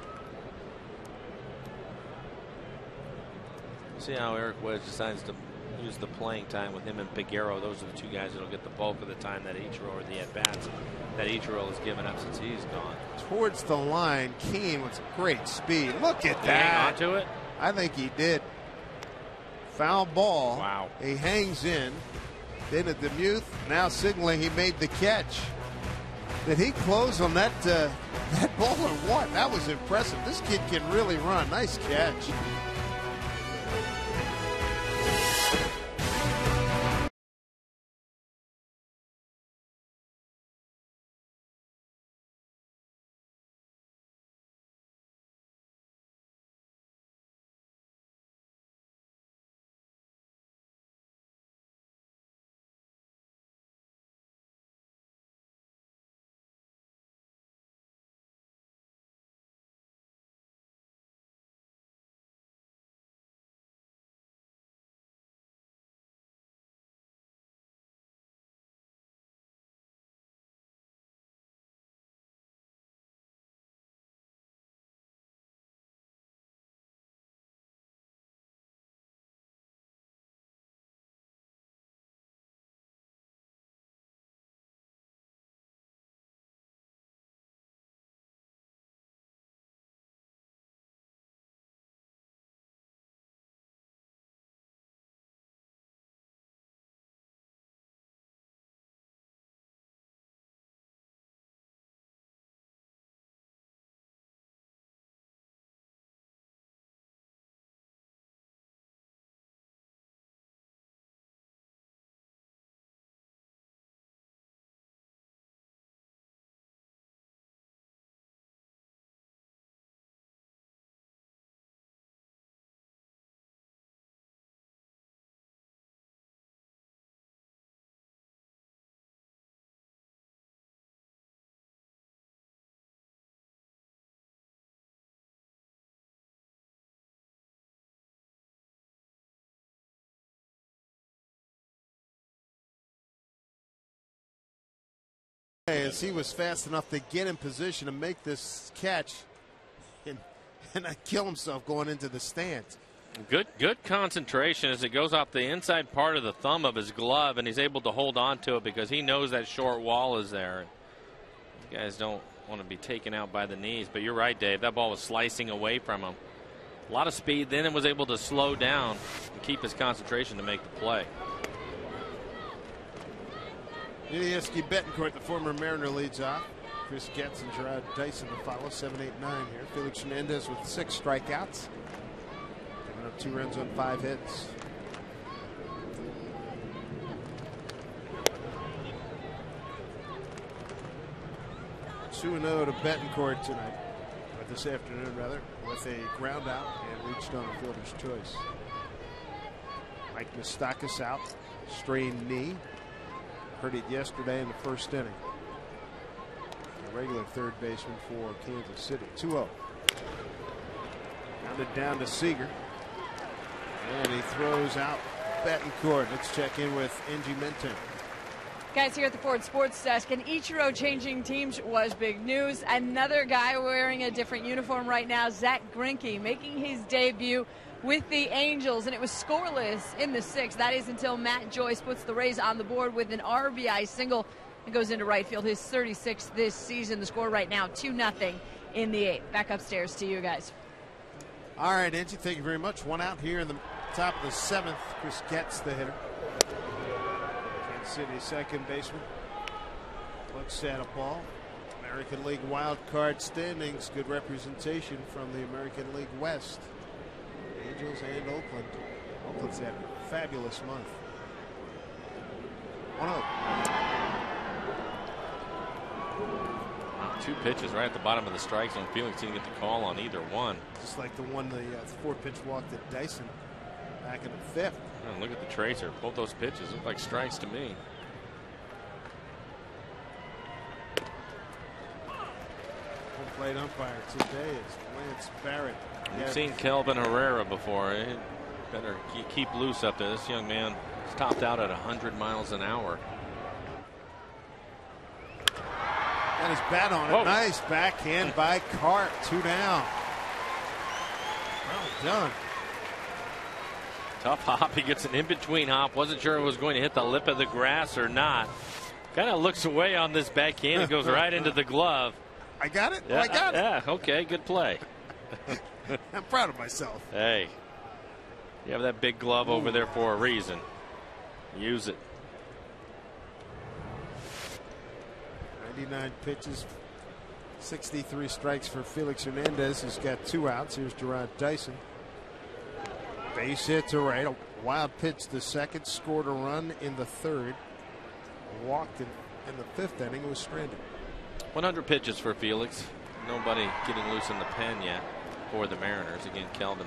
See how Eric Wedge decides to use the playing time with him and Figueroa. Those are the 2 guys that will get the bulk of the time that Ichiro, or the at-bats that Ichiro has given up since he's gone. Towards the line, Keane with some great speed. Look at Did that. he hang on to it? I think he did. Foul ball. Wow. He hangs in. Then at Demuth, now signaling he made the catch. Did he close on that ball or what? That was impressive. This kid can really run. Nice catch. as he was fast enough to get in position to make this catch and not kill himself going into the stands. Good concentration as it goes off the inside part of the thumb of his glove, and he's able to hold on to it because he knows that short wall is there. These guys don't want to be taken out by the knees, but you're right, Dave. That ball was slicing away from him. A lot of speed, then it was able to slow down and keep his concentration to make the play. Ilieski Betancourt, the former Mariner, leads off. Chris Getz and Gerard Dyson to follow. 7, 8, 9 here. Felix Hernandez with 6 strikeouts. Giving up 2 runs on 5 hits. Two 2-0 to Betancourt tonight, or this afternoon rather, with a ground out and reached on a fielder's choice. Mike Moustakas out, strained knee. Heard it yesterday in the first inning. A regular third baseman for Kansas City. 2-0. Rounded down to Seager. And he throws out Betancourt. Let's check in with Angie Minton. Guys, here at the Ford Sports Desk, and Ichiro changing teams was big news. Another guy wearing a different uniform right now, Zach Greinke, making his debut with the Angels, and it was scoreless in the 6th. That is until Matt Joyce puts the Rays on the board with an RBI single and goes into right field, his 36th this season. The score right now, 2-0 in the 8th. Back upstairs to you guys. All right, Angie, thank you very much. One out here in the top of the 7th. Chris Getz, the hitter. Kansas City second baseman. Looks at a ball. American League wild card standings. Good representation from the American League West. Angels and Oakland. Oakland's had a fabulous month. 1-0. 2 pitches right at the bottom of the strike zone. Felix didn't get the call on either one. Just like the one, the 4-pitch walk to Dyson back in the 5th. Oh, look at the tracer. Both those pitches look like strikes to me. Home plate umpire today is Lance Barrett. We've seen Kelvin Herrera before. Better keep loose up there. This young man is topped out at 100 miles an hour. Got his bat on it. Whoa. Nice backhand by Cart. 2 down. Well done. Tough hop. He gets an in-between hop. Wasn't sure it was going to hit the lip of the grass or not. Kind of looks away on this backhand. It goes right into the glove. I got it? Yeah, I got it. Yeah, okay, good play. I'm proud of myself. Hey, you have that big glove over there for a reason. Use it. 99 pitches, 63 strikes for Felix Hernandez, who's got 2 outs. Here's Gerard Dyson. Base hit to right. A wild pitch the 2nd. Scored a run in the 3rd. Walked in the 5th inning. Was stranded. 100 pitches for Felix. Nobody getting loose in the pen yet for the Mariners. Again, Kelvin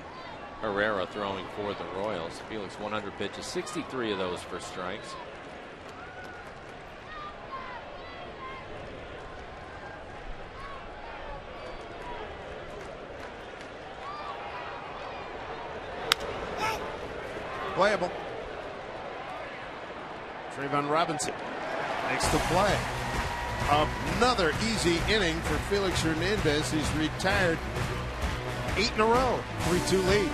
Herrera throwing for the Royals. Felix 100 pitches, 63 of those for strikes. Playable. Trayvon Robinson makes the play. Another easy inning for Felix Hernandez. He's retired 8 in a row. 3-2 lead.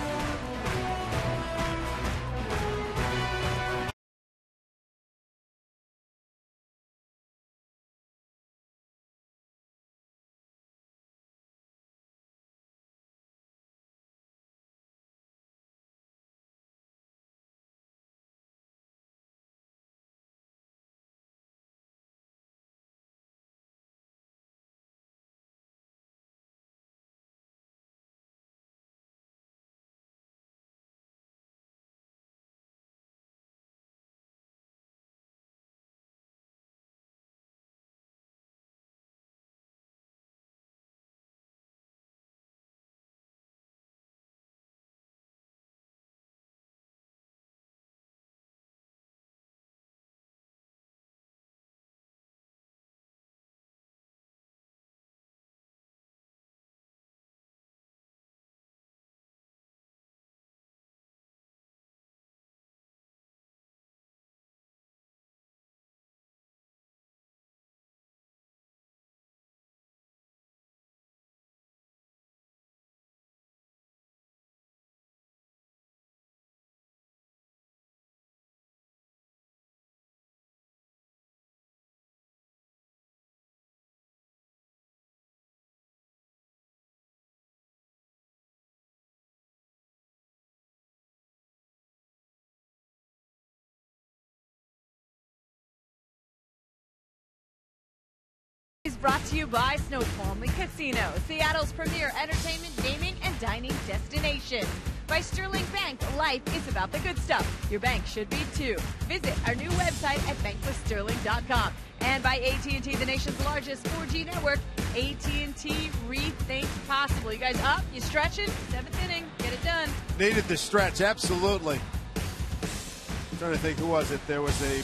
brought to you by Snoqualmie Casino, Seattle's premier entertainment, gaming, and dining destination. By Sterling Bank, life is about the good stuff. Your bank should be too. Visit our new website at bankwithsterling.com. And by AT&T, the nation's largest 4G network. AT&T, rethink possible. You guys up? You stretching? 7th inning. Get it done. Needed the stretch, absolutely. I'm trying to think, who was it? There was a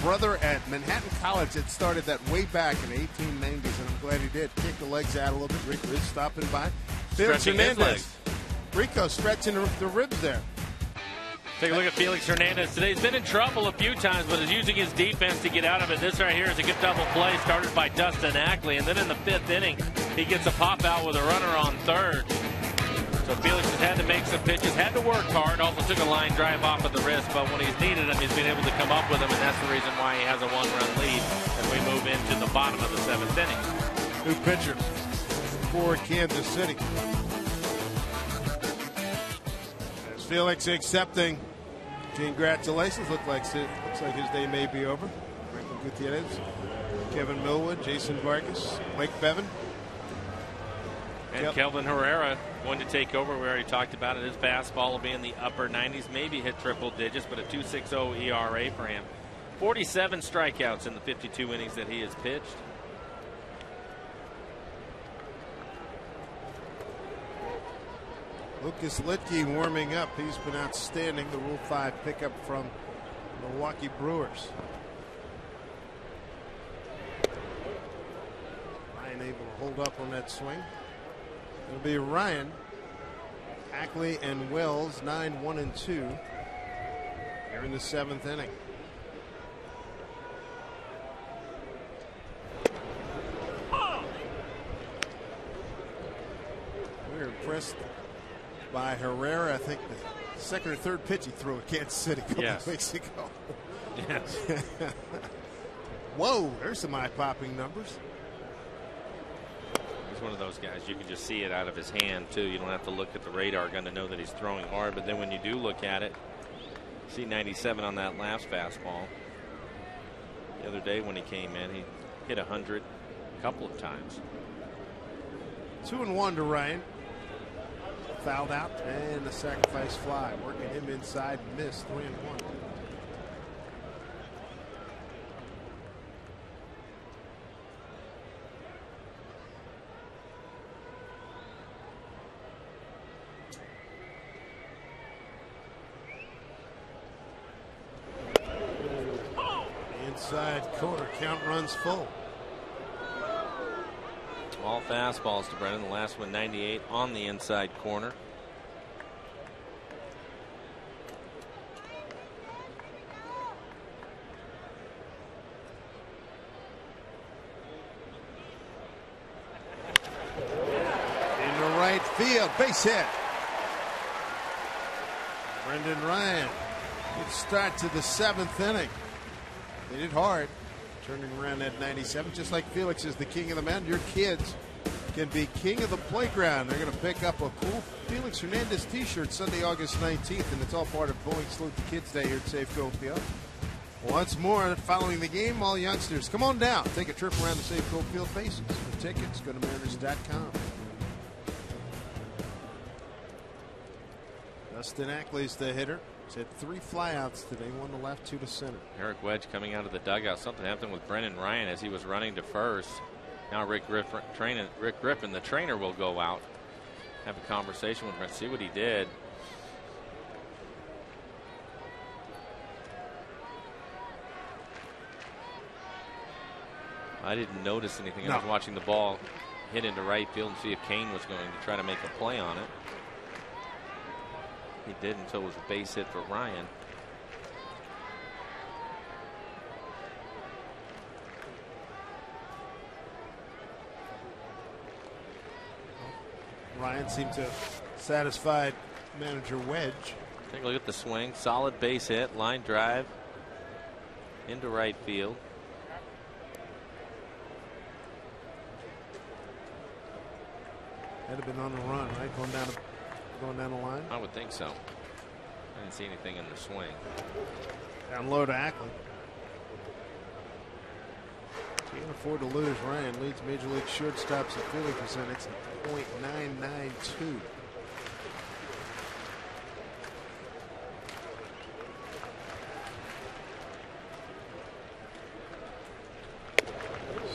brother at Manhattan College that started that way back in the 1890s, and I'm glad he did. Kick the legs out a little bit. Rick Riz stopping by. Felix Stretching his Hernandez. legs. Rico stretching the ribs there. Take a look at Felix Hernandez today. He's been in trouble a few times, but is using his defense to get out of it. This right here is a good double play started by Dustin Ackley, and then in the 5th inning, he gets a pop out with a runner on 3rd. So Felix has had to make some pitches, had to work hard, also took a line drive off of the wrist, but when he's needed him, he's been able to come up with him, and that's the reason why he has a 1-run lead as we move into the bottom of the 7th inning. New pitcher for Kansas City. As Felix accepting congratulations. Looks like his day may be over. Franklin Gutierrez, Kevin Millwood, Jason Vargas, Blake Bevan. And Kelvin Herrera going to take over. We already talked about it. His fastball will be in the upper 90s, maybe hit triple digits, but a 2.60 ERA for him. 47 strikeouts in the 52 innings that he has pitched. Lucas Litke warming up. He's been outstanding. The Rule 5 pickup from Milwaukee Brewers. Ryan able to hold up on that swing. It'll be Ryan, Ackley, and Wells, 9, 1, and 2 here in the 7th inning. We're impressed by Herrera. I think the 2nd or 3rd pitch he threw at Kansas City a couple of weeks ago. Yes. Whoa, there's some eye-popping numbers. He's one of those guys, you can just see it out of his hand, too. You don't have to look at the radar gun to know that he's throwing hard, but then when you do look at it, see 97 on that last fastball. The other day when he came in, he hit 100 a couple of times. 2-1 to Ryan. Fouled out, and the sacrifice fly. Working him inside, missed, 3-1. Inside corner, count runs full. All fastballs to Brennan. The last one 98 on the inside corner. Into right field, base hit. Brendan Ryan. Good start to the 7th inning. They did hard, turning around that 97. Just like Felix is the king of the mound, your kids can be king of the playground. They're going to pick up a cool Felix Hernandez t-shirt Sunday, August 19th, and it's all part of Boeing Salute the Kids Day here at Safeco Field. Once more, following the game, all youngsters, come on down. Take a trip around the Safeco Field faces. For tickets, go to Mariners.com. Dustin Ackley's the hitter. He's had 3 flyouts today, 1 to left, 2 to center. Eric Wedge coming out of the dugout. Something happened with Brendan Ryan as he was running to first. Now Rick Griffin, the trainer, will go out, have a conversation with him, see what he did. I didn't notice anything. I was watching the ball hit into right field and see if Kane was going to try to make a play on it. He did until it was a base hit for Ryan. Ryan seemed to have satisfied manager Wedge. Take a look at the swing. Solid base hit. Line drive into right field. Had have been on the run, right? Going down the line. I would think so. I didn't see anything in the swing. Down low to Ackley. Can't afford to lose. Ryan leads Major League shortstops in fielding percentage at .992.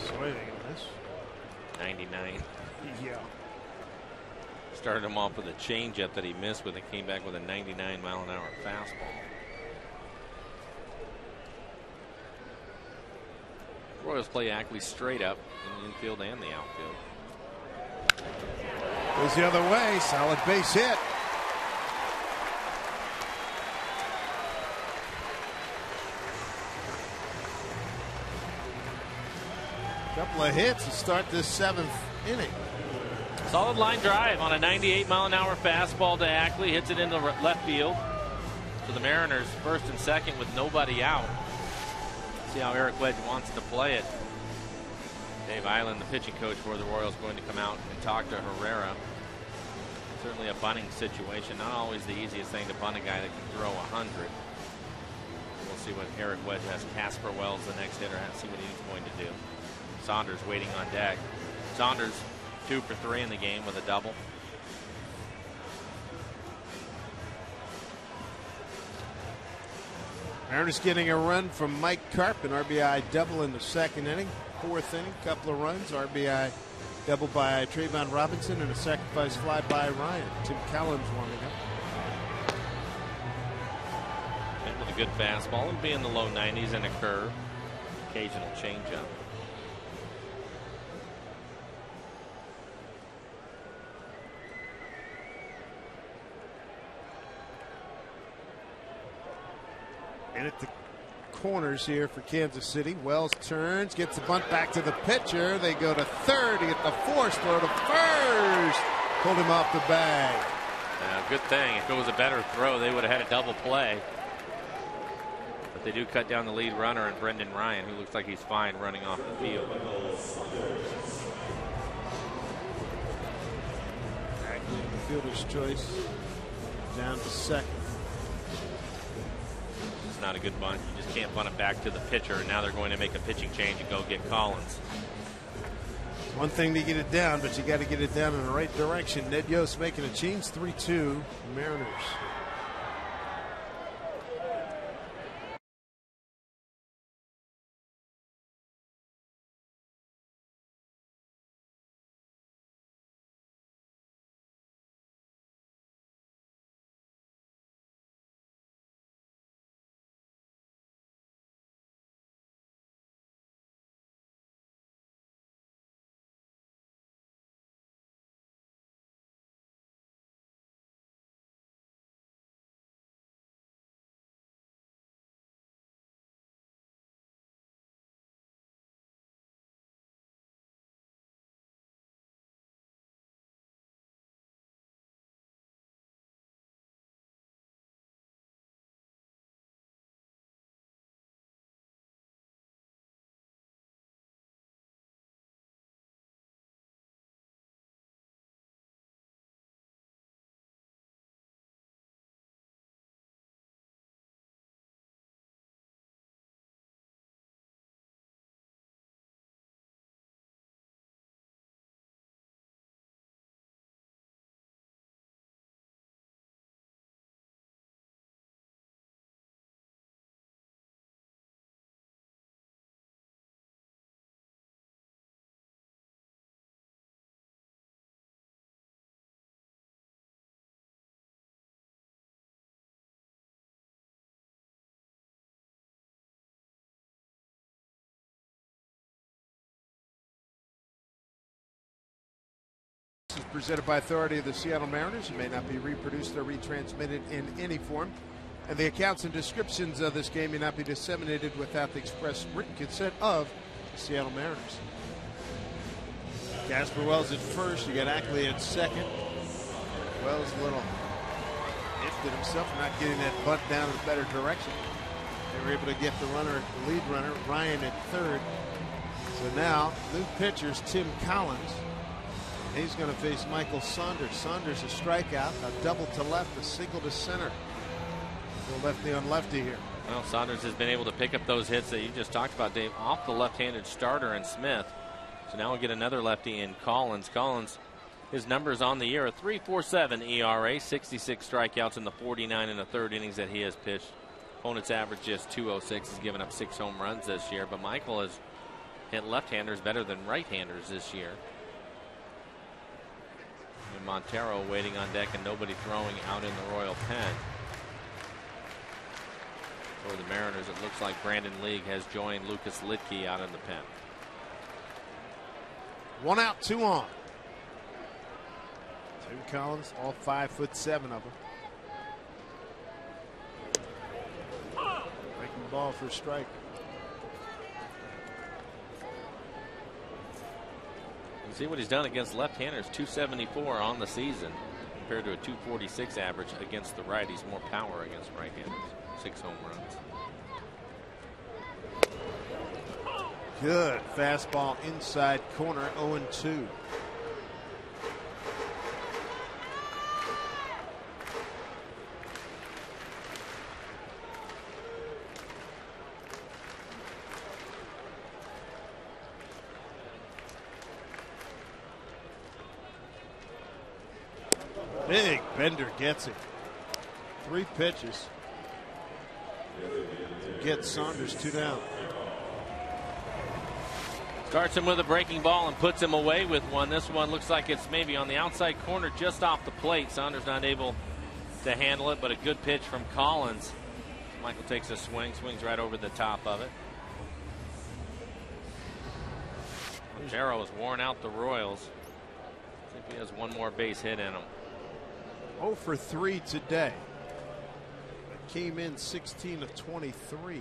Swinging this. 99. Yeah. Started him off with a changeup that he missed with and came back with a 99-mile-an-hour fastball. Royals play Ackley straight up in the infield and the outfield. Goes the other way. Solid base hit. Couple of hits to start this 7th inning. Solid line drive on a 98-mile-an-hour fastball to Ackley. Hits it into left field. So the Mariners first and second with nobody out. See how Eric Wedge wants to play it. Dave Island, the pitching coach for the Royals, going to come out and talk to Herrera. Certainly a bunting situation. Not always the easiest thing to bunt a guy that can throw 100. We'll see what Eric Wedge has. Casper Wells, the next hitter, and see what he's going to do. Saunders waiting on deck. Saunders 2 for 3 in the game with a double. Mariners getting a run from Mike Karp, an RBI double in the 2nd inning. 4th inning, couple of runs, RBI double by Trayvon Robinson and a sacrifice fly by Ryan. Tim Collins warming up. And with a good fastball, it'll be in the low 90s and a curve. Occasional changeup. And at the corners here for Kansas City, Wells turns, gets the bunt back to the pitcher. They go to third, he get the force throw to first. Pulled him off the bag. Good thing. If it was a better throw, they would have had a double play. But they do cut down the lead runner and Brendan Ryan, who looks like he's fine running off the field. The fielder's choice down to second. Not a good bunt. You just can't bunt it back to the pitcher, and now they're going to make a pitching change and go get Collins. It's one thing to get it down, but you got to get it down in the right direction. Ned Yost making a change. 3-2 Mariners. This is presented by authority of the Seattle Mariners. It may not be reproduced or retransmitted in any form. And the accounts and descriptions of this game may not be disseminated without the express written consent of the Seattle Mariners. Casper Wells at first. You got Ackley at second. Wells a little iffed at himself for not getting that bunt down in a better direction. They were able to get the runner, the lead runner, Ryan at third. So now, new pitcher's Tim Collins. He's going to face Michael Saunders. Saunders a strikeout, a double to left, a single to center. Go lefty on lefty here. Well, Saunders has been able to pick up those hits that you just talked about, Dave, off the left-handed starter in Smith. So now we get another lefty in Collins. Collins, his numbers on the year, a 3.47 ERA, 66 strikeouts in the 49 and a third innings that he has pitched. Opponent's average just 2.06. He's given up 6 home runs this year, but Michael has hit left-handers better than right-handers this year. And Montero waiting on deck and nobody throwing out in the Royal pen. For the Mariners, it looks like Brandon League has joined Lucas Litke out in the pen. 1 out, 2 on. Tim Collins, all 5'7" of them. Breaking ball for a strike. You see what he's done against left-handers, 274 on the season compared to a 246 average against the righties. More power against right-handers. 6 home runs. Good fastball inside corner, 0-2. Big bender gets it. 3 pitches. Get Saunders 2 down. Starts him with a breaking ball and puts him away with one. This one looks like it's maybe on the outside corner just off the plate. Saunders not able to handle it, but a good pitch from Collins. Michael takes a swing, swings right over the top of it. Montero has worn out the Royals. I think he has one more base hit in him. 0 for 3 today. Came in 16 of 23.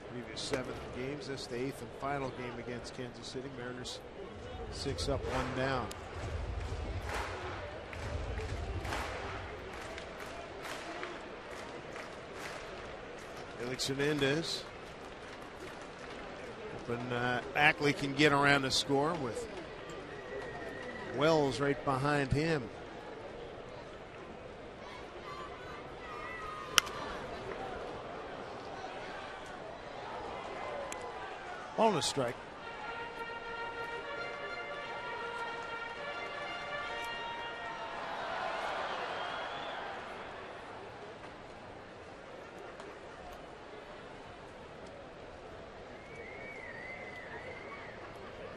Previous 7 games. That's the 8th and final game against Kansas City. Mariners 6 up, 1 down. Felix Hernandez. Hoping Ackley can get around the score with Wells right behind him. On a strike.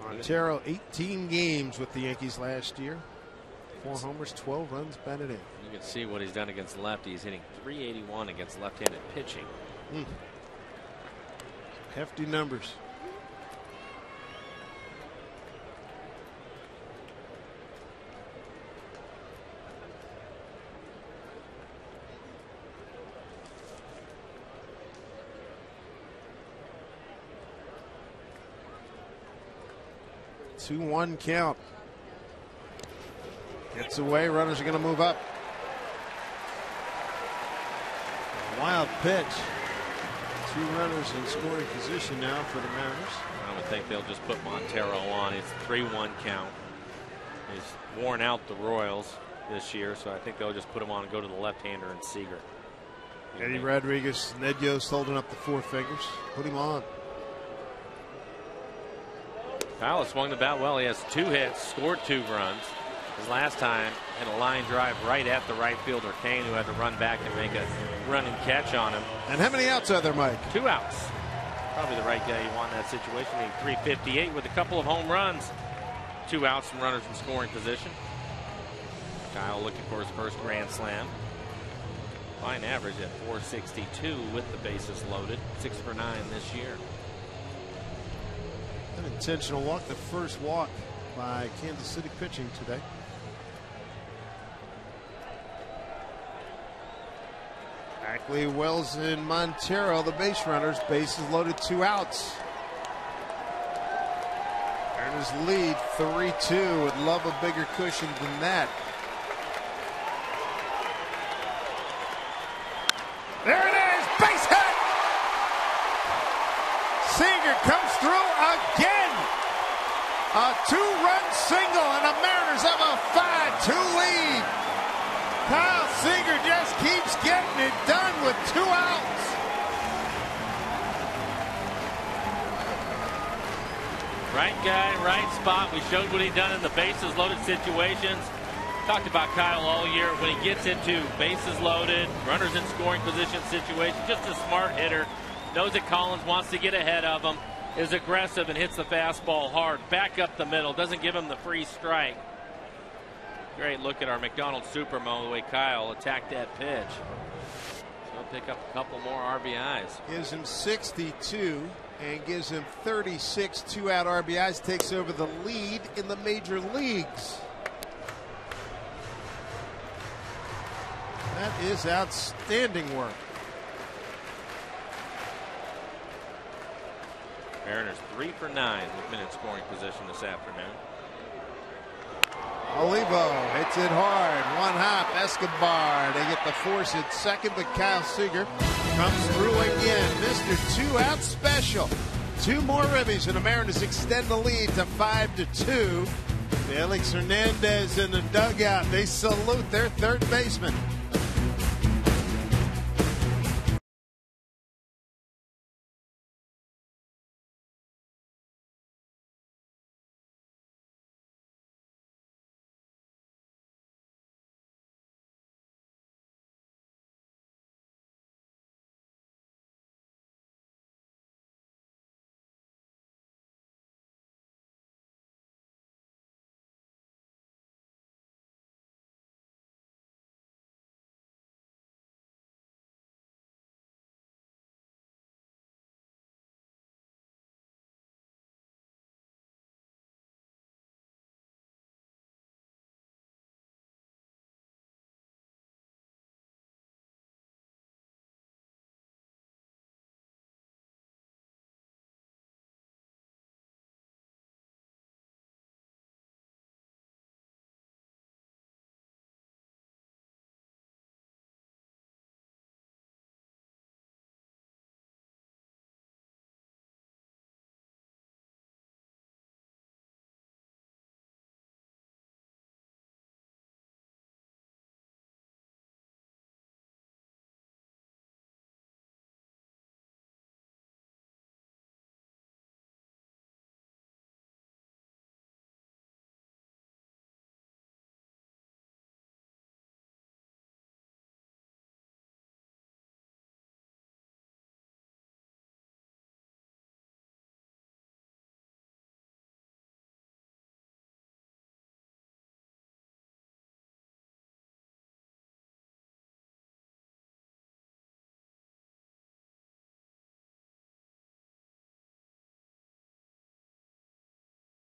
Montero, 18 games with the Yankees last year. 4 homers, 12 runs batted in. You can see what he's done against lefties. He's hitting .381 against left-handed pitching. Hefty numbers. Two-one count. Gets away. Runners are going to move up. Wild pitch. 2 runners in scoring position now for the Mariners. I would think they'll just put Montero on. It's 3-1 count. He's worn out the Royals this year, so I think they'll just put him on and go to the left-hander and Seager. Eddie Rodriguez, Ned Yost holding up the 4 fingers. Put him on. Kyle has swung the bat well. He has 2 hits, scored 2 runs. His last time hit a line drive right at the right fielder, Kane, who had to run back and make a run and catch on him. And how many outs are there, Mike? 2 outs. Probably the right guy you want in that situation. Hitting .358 with a couple of home runs. 2 outs from runners in scoring position. Kyle looking for his first grand slam. Fine average at .462 with the bases loaded. 6 for 9 this year. An intentional walk, the first walk by Kansas City pitching today. Ackley, Wells, and Montero, the base runners. Bases loaded, 2 outs. Mariners lead 3-2. Would love a bigger cushion than that. There it is, base hit! Seager comes through again. A 2-run single, and the Mariners have a 5-2 lead. Kyle Seager just keeps getting it done with 2 outs. Right guy, right spot. We showed what he'd done in the bases loaded situations. Talked about Kyle all year. When he gets into bases loaded, runners in scoring position situations, just a smart hitter. Knows that Collins wants to get ahead of him. Is aggressive and hits the fastball hard. Back up the middle. Doesn't give him the free strike. Great look at our McDonald's Supermo, the way Kyle attacked that pitch. So he'll pick up a couple more RBIs. Gives him 62 and gives him 36 2-out RBIs. Takes over the lead in the major leagues. That is outstanding work. Mariners 3 for 9 with men in scoring position this afternoon. Olivo hits it hard. One hop. Escobar. They get the force at second, but Kyle Seager comes through again. Mr. 2-out special. 2 more ribbies, and the Mariners extend the lead to 5-2. Felix Hernandez in the dugout. They salute their third baseman.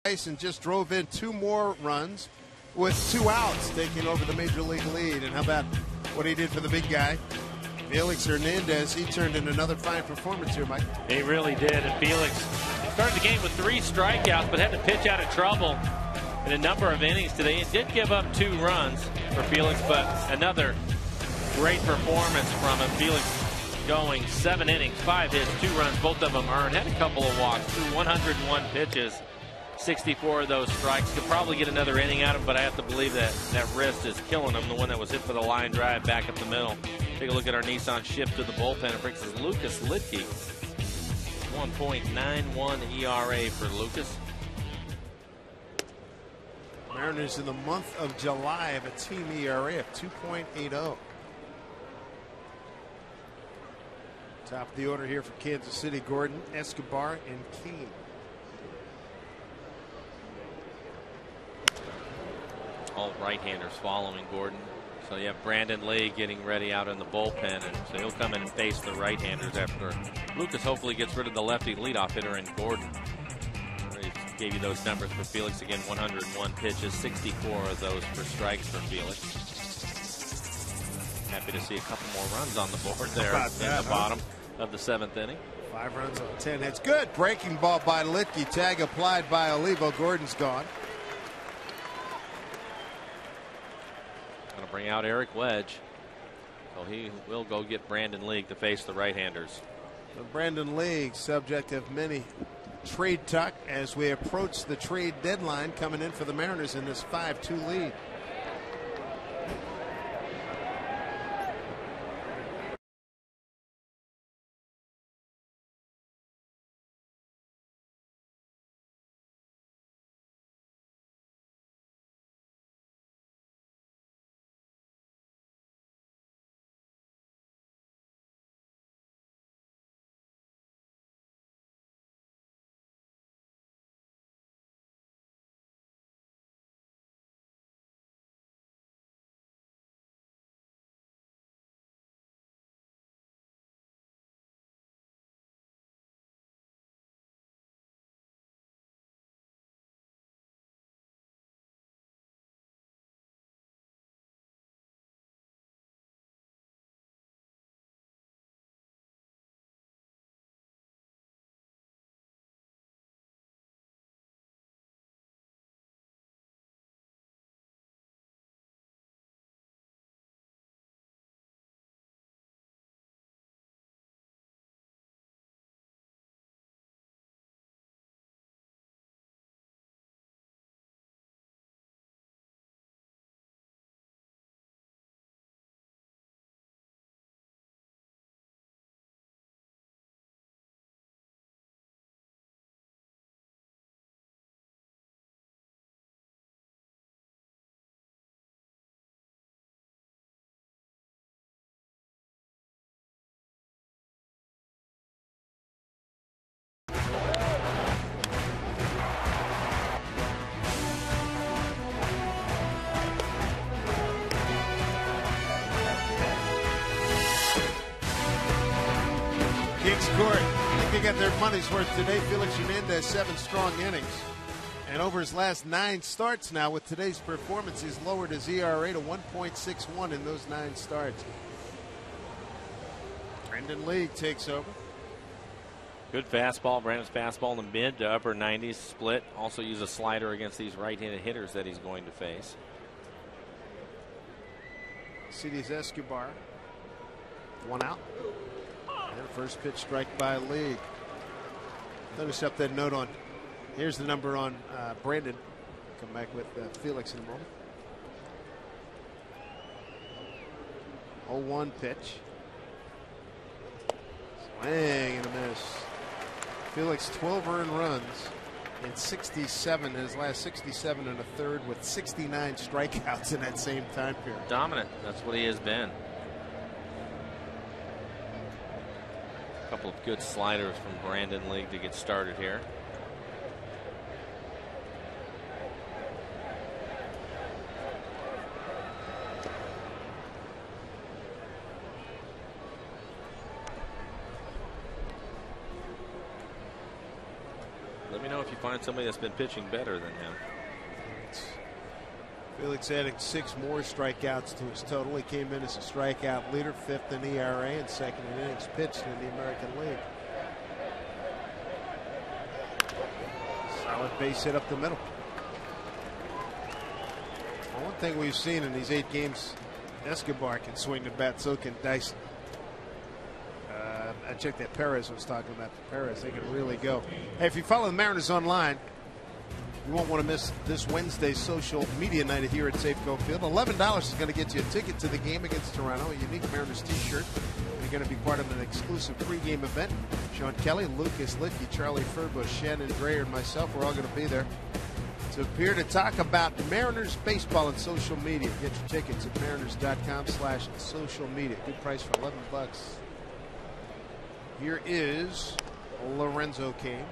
And just drove in 2 more runs with 2 outs, taking over the major league lead. And how about what he did for the big guy, Felix Hernandez? He turned in another fine performance here, Mike. He really did. And Felix started the game with 3 strikeouts, but had to pitch out of trouble in a number of innings today. It did give up 2 runs for Felix, but another great performance from him. Felix going 7 innings, 5 hits, 2 runs, both of them earned. Had a couple of walks through 101 pitches. 64 of those strikes. Could probably get another inning out of him, but I have to believe that that wrist is killing him. The one that was hit for the line drive back up the middle. Take a look at our Nissan shift to the bullpen. It brings us Lucas Litke. 1.91 ERA for Lucas. Mariners in the month of July have a team ERA of 2.80. Top of the order here for Kansas City: Gordon, Escobar, and Kane. All right-handers following Gordon. So you have Brandon Lee getting ready out in the bullpen, and so he'll come in and face the right-handers after Lucas hopefully gets rid of the lefty leadoff hitter in Gordon. I gave you those numbers for Felix again: 101 pitches, 64 of those for strikes for Felix. Happy to see a couple more runs on the board there in the bottom of the 7th inning. 5 runs on 10 hits. Good breaking ball by Litke. Tag applied by Olivo. Gordon's gone. Going to bring out Eric Wedge. So he will go get Brandon League to face the right-handers. Brandon League, subject of many trade talk as we approach the trade deadline, coming in for the Mariners in this 5-2 lead. Court. I think they got their money's worth today. Felix Hernandez, 7 strong innings. And over his last 9 starts now, with today's performance, he's lowered his ERA to 1.61 in those 9 starts. Brendan League takes over. Good fastball. Brandon's fastball in the mid to upper 90s split. Also use a slider against these right-handed hitters that he's going to face. CD's Escobar. 1 out. And first pitch strike by League. Notice up that note on. Here's the number on Brandon. Come back with Felix in a moment. 0-1 pitch. Swing and a miss. Felix 12 earned runs in 67 in his last 67 and a third, with 69 strikeouts in that same time period. Dominant. That's what he has been. A couple of good sliders from Brandon League to get started here. Let me know if you find somebody that's been pitching better than him. Felix adding 6 more strikeouts to his total. He came in as a strikeout leader, 5th in ERA, and 2nd in innings pitched in the American League. Solid base hit up the middle. Well, one thing we've seen in these 8 games, Escobar can swing the bat, so can Dyson. I checked that Perez was talking about. Perez, they can really go. Hey, if you follow the Mariners online, you won't want to miss this Wednesday's social media night here at Safeco Field. $11 is going to get you a ticket to the game against Toronto, a unique Mariners t-shirt. You're going to be part of an exclusive pregame event. Sean Kelly, Lucas Litke, Charlie Furbush, Shannon Dreyer, and myself, we're all going to be there to appear to talk about Mariners baseball and social media. Get your tickets at mariners.com/social media. Good price for $11. Here is Lorenzo Cain.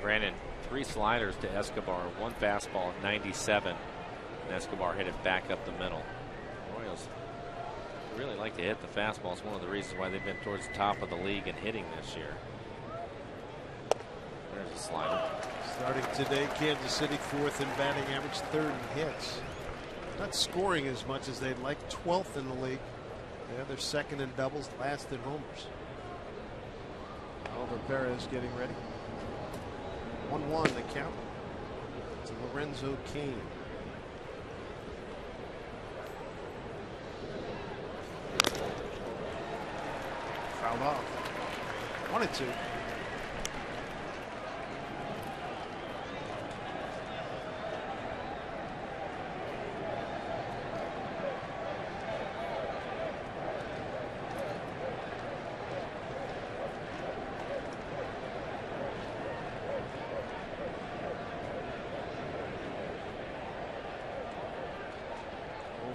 Brandon, 3 sliders to Escobar, 1 fastball at 97. And Escobar hit it back up the middle. Royals really like to hit the fastball. It's one of the reasons why they've been towards the top of the league in hitting this year. There's a slider. Starting today, Kansas City 4th in batting average, 3rd in hits. Not scoring as much as they'd like, 12th in the league. Yeah, they're 2nd in doubles, last in homers. Oliver Perez getting ready. 1-1 the count to Lorenzo Cain. Fouled off. 1-2.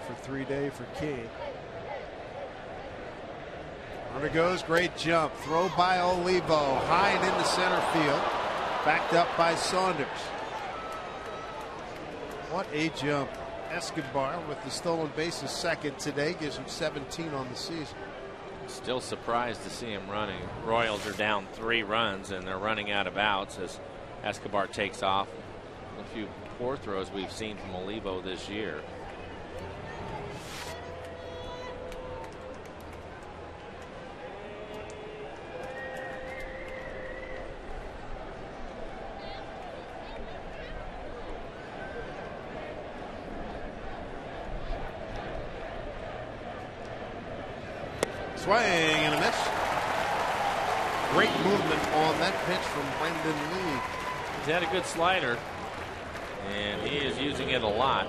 For 3 day for King. Runner goes, great jump. Throw by Olivo, high and into center field. Backed up by Saunders. What a jump. Escobar with the stolen bases 2nd today, gives him 17 on the season. Still surprised to see him running. Royals are down 3 runs and they're running out of outs as Escobar takes off. A few poor throws we've seen from Olivo this year. Swing and a miss. Great movement on that pitch from Brendan League. He's had a good slider, and he is using it a lot.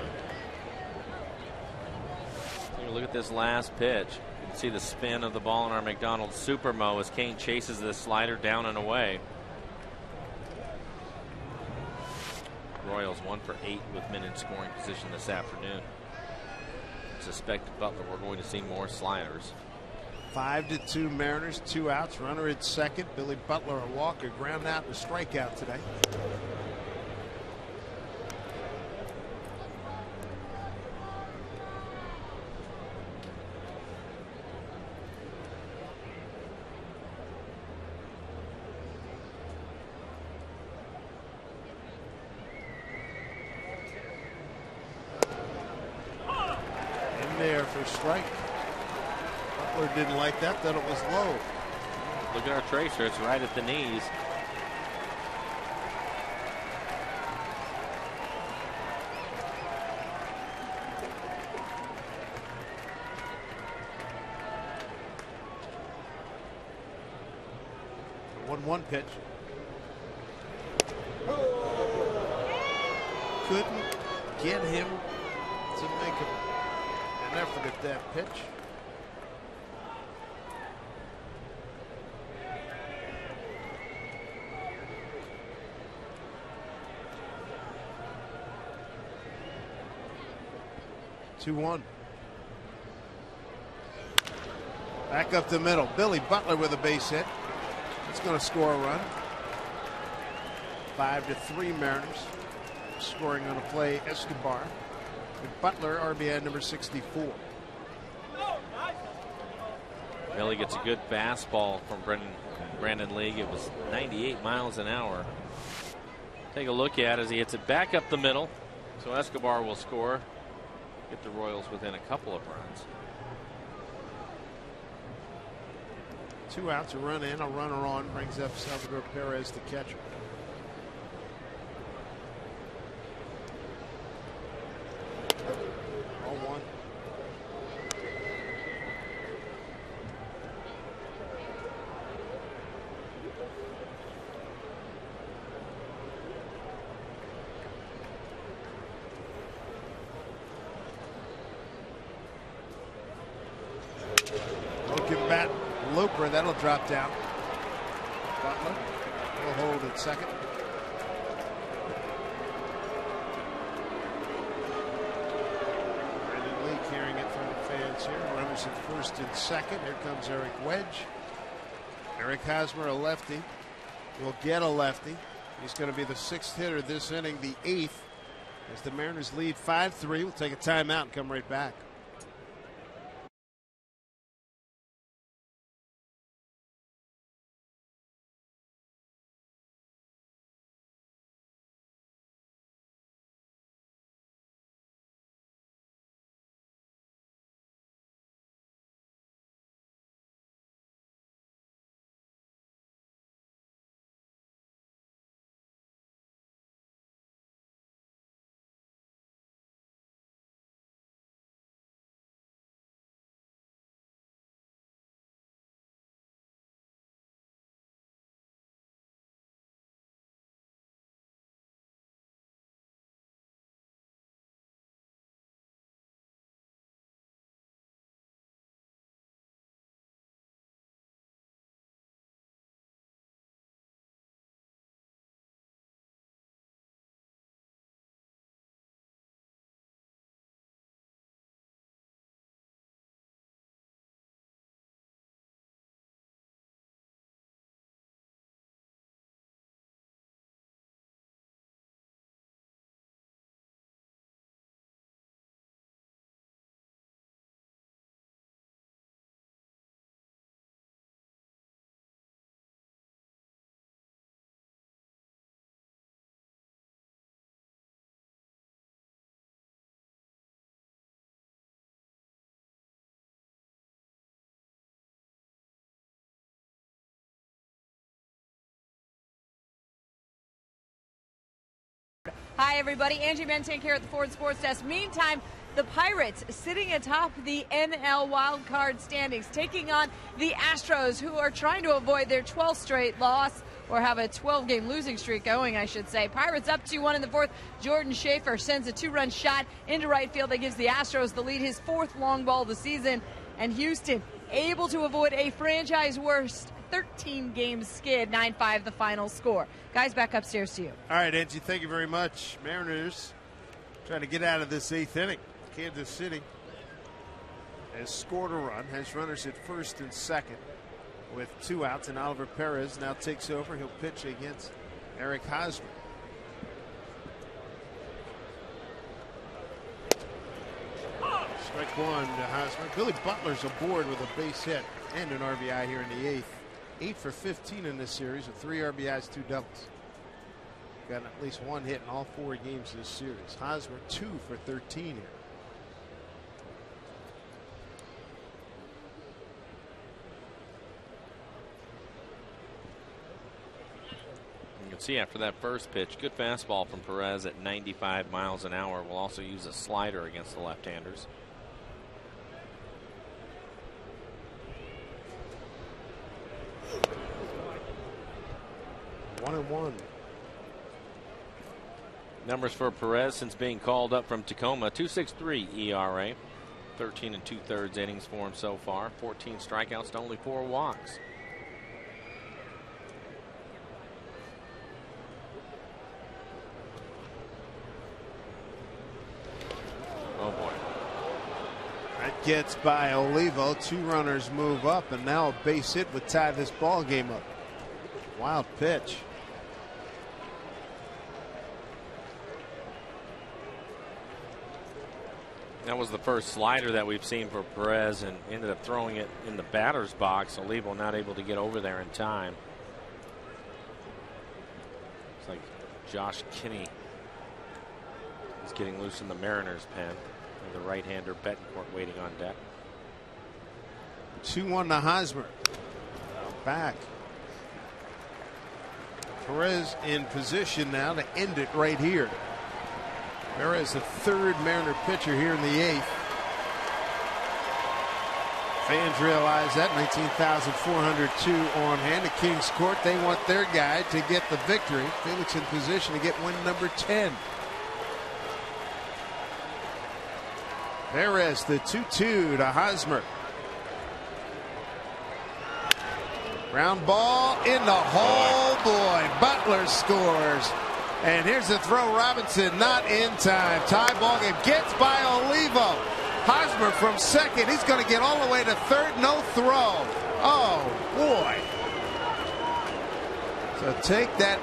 Look at this last pitch. You can see the spin of the ball in our McDonald's Supermo as Cain chases this slider down and away. Royals 1 for 8 with men in scoring position this afternoon. Suspect Butler we're going to see more sliders. 5-2 Mariners, 2 outs, runner at 2nd. Billy Butler a walk, a ground out, and a strikeout today. there for strike. Butler didn't like that, thought it was low. Look at our tracer, it's right at the knees. The 1-1 pitch. Couldn't get him to make an effort at that pitch. Two-one. Back up the middle. Billy Butler with a base hit. It's going to score a run. 5-3 Mariners. Scoring on a play, Escobar. With Butler, RBI number 64. Billy gets a good fastball from Brandon League. It was 98 miles an hour. Take a look at it as he hits it back up the middle. So Escobar will score. Get the Royals within a couple of runs. 2 outs, a run in, a runner on, brings up Salvador Perez, the catcher. All one. Looking bat. Loper, that'll drop down. Butler will hold at second. Brandon Lee carrying it from the fans here. Runners at first and second. Here comes Eric Wedge. Eric Hosmer, a lefty, will get a lefty. He's going to be the 6th hitter this inning, the 8th, as the Mariners lead 5-3. We'll take a timeout and come right back. Hi, everybody. Angie Bentank here at the Ford Sports Desk. Meantime, the Pirates sitting atop the NL wildcard standings, taking on the Astros, who are trying to avoid their 12th straight loss, or have a 12-game losing streak going, I should say. Pirates up 2-1 in the 4th. Jordan Schaefer sends a 2-run shot into right field that gives the Astros the lead, his 4th long ball of the season. And Houston able to avoid a franchise-worst 13-game skid, 9-5 the final score. Guys, back upstairs to you. All right, Angie, thank you very much. Mariners trying to get out of this 8th inning. Kansas City has scored a run, has runners at first and second with 2 outs, and Oliver Perez now takes over. He'll pitch against Eric Hosmer. Strike one to Hosmer. Billy Butler's aboard with a base hit and an RBI here in the 8th. 8 for 15 in this series with 3 RBIs, 2 doubles. Got at least 1 hit in all 4 games this series. Hosmer 2 for 13 here. can see after that first pitch, good fastball from Perez at 95 miles an hour. Will also use a slider against the left-handers. One and one. Numbers for Perez since being called up from Tacoma: 2.63 ERA, 13 2/3 innings for him so far, 14 strikeouts to only 4 walks. Oh boy. That gets by Olivo. 2 runners move up, and now a base hit would tie this ball game up. Wild pitch. That was the first slider that we've seen for Perez, and ended up throwing it in the batter's box. Olivo not able to get over there in time. It's like Josh Kinney is getting loose in the Mariners' pen. And the right-hander Betancourt waiting on deck. 2-1 to Hosmer. Back. Perez in position now to end it right here. Perez, the 3rd Mariner pitcher here in the 8th. Fans realize that. 19,402 on hand at Kings Court. They want their guy to get the victory. Felix in position to get win number 10. Perez, the 2-2 to Hosmer. Ground ball in the hole. Boy, Butler scores. And here's the throw. Robinson not in time. Tie ball game. Gets by Olivo. Hosmer from second. He's going to get all the way to 3rd. No throw. Oh, boy. So take that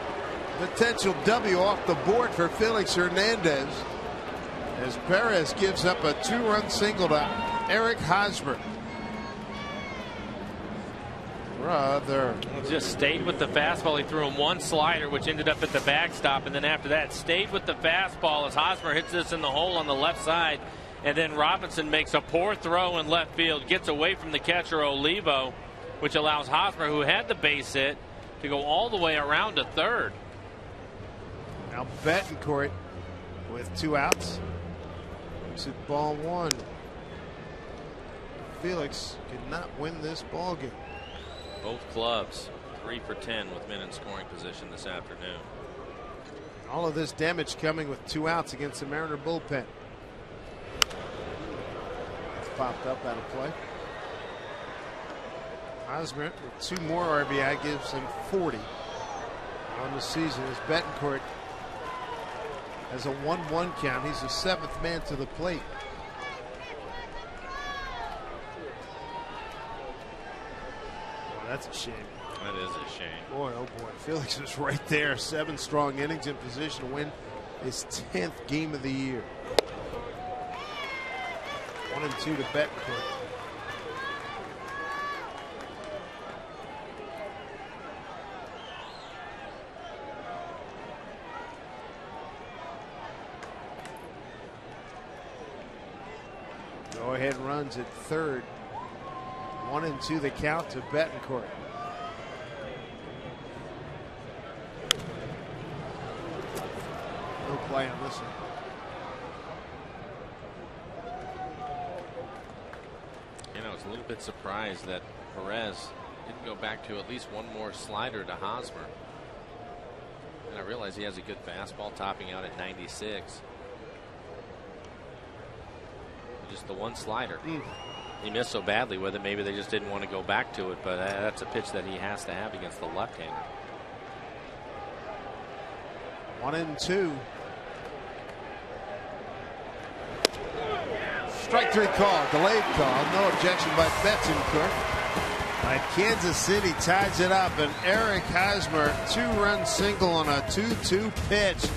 potential W off the board for Felix Hernandez, as Perez gives up a 2-run single to Eric Hosmer. Brother. Just stayed with the fastball. He threw him 1 slider, which ended up at the backstop, and then after that stayed with the fastball as Hosmer hits this in the hole on the left side, and then Robinson makes a poor throw in left field, gets away from the catcher Olivo, which allows Hosmer, who had the base hit, to go all the way around to 3rd. Now Betancourt with 2 outs. Makes it ball 1. Felix could not win this ball game. Both clubs 3 for 10 with men in scoring position this afternoon. All of this damage coming with 2 outs against the Mariner bullpen. It's popped up out of play. Hosmer with 2 more RBI gives him 40 on the season, as Betancourt has a 1-1 count. He's the 7th man to the plate. That's a shame. That is a shame. Boy, oh boy. Felix is right there. 7 strong innings, in position to win his 10th game of the year. 1-2 to Betancourt. Go ahead runs at 3rd. 1-2 the count to Betancourt. No play on this one. You know, I was a little bit surprised that Perez didn't go back to at least 1 more slider to Hosmer. And I realize he has a good fastball topping out at 96. Just the 1 slider. He missed so badly with it, maybe they just didn't want to go back to it, but that's a pitch that he has to have against the left-hander. 1-2. Strike 3 call, delayed call, no objection by Betancourt. But Kansas City ties it up, and Eric Hosmer 2-run single on a 2-2 pitch.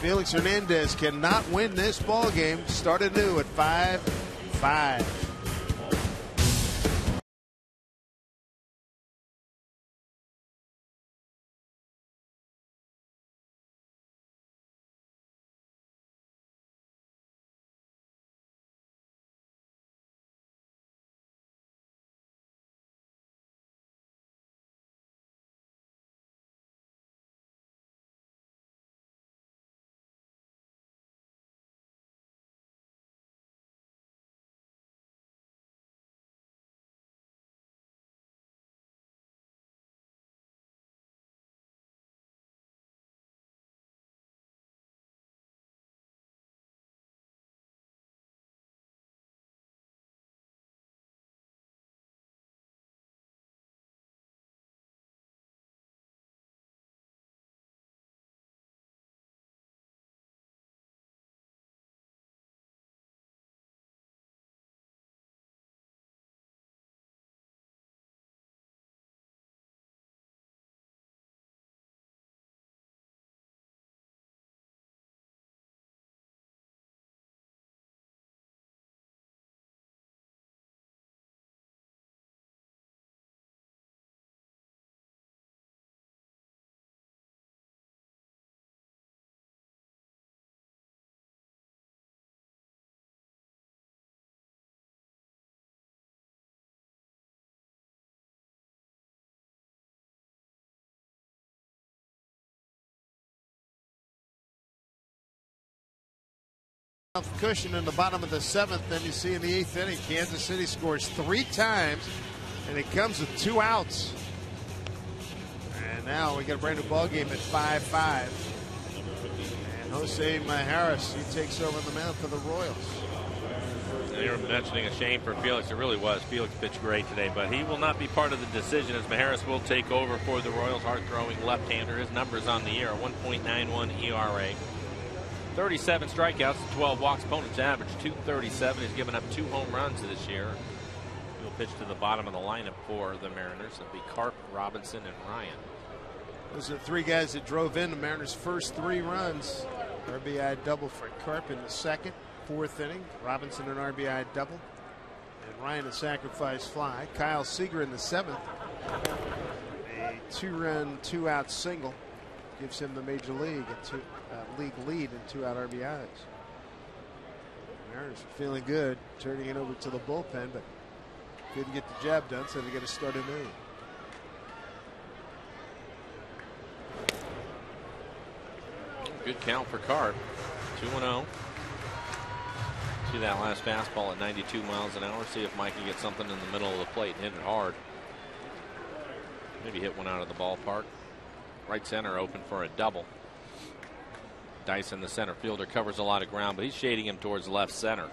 Felix Hernandez cannot win this ball game. Start anew at 5-5. Cushion in the bottom of the 7th. Then you see in the 8th inning, Kansas City scores 3 times, and it comes with 2 outs. And now we got a brand new ball game at 5-5. And Jose Majerus, he takes over the mound for the Royals. You were mentioning a shame for Felix. It really was. Felix pitched great today, but he will not be part of the decision as Majerus will take over for the Royals. Hard-throwing left-hander. His numbers on the year are 1.91 ERA. 37 strikeouts and 12 walks. Opponent's average .237. He's given up 2 home runs this year. He'll pitch to the bottom of the lineup for the Mariners. It'll be Carp, Robinson, and Ryan. Those are 3 guys that drove in the Mariners' first 3 runs. RBI double for Carp in the 2nd, 4th inning. Robinson an RBI double. And Ryan a sacrifice fly. Kyle Seager in the 7th. A 2-run, 2-out single. Gives him the major league league lead in 2-out RBIs. Mariners are feeling good, turning it over to the bullpen, but couldn't get the job done, so they got to start anew. Good count for Carp. 2-0. See that last fastball at 92 miles an hour. See if Mike can get something in the middle of the plate and hit it hard. Maybe hit one out of the ballpark. Right center open for a double. Dyson, the center fielder, covers a lot of ground, but he's shading him towards left center.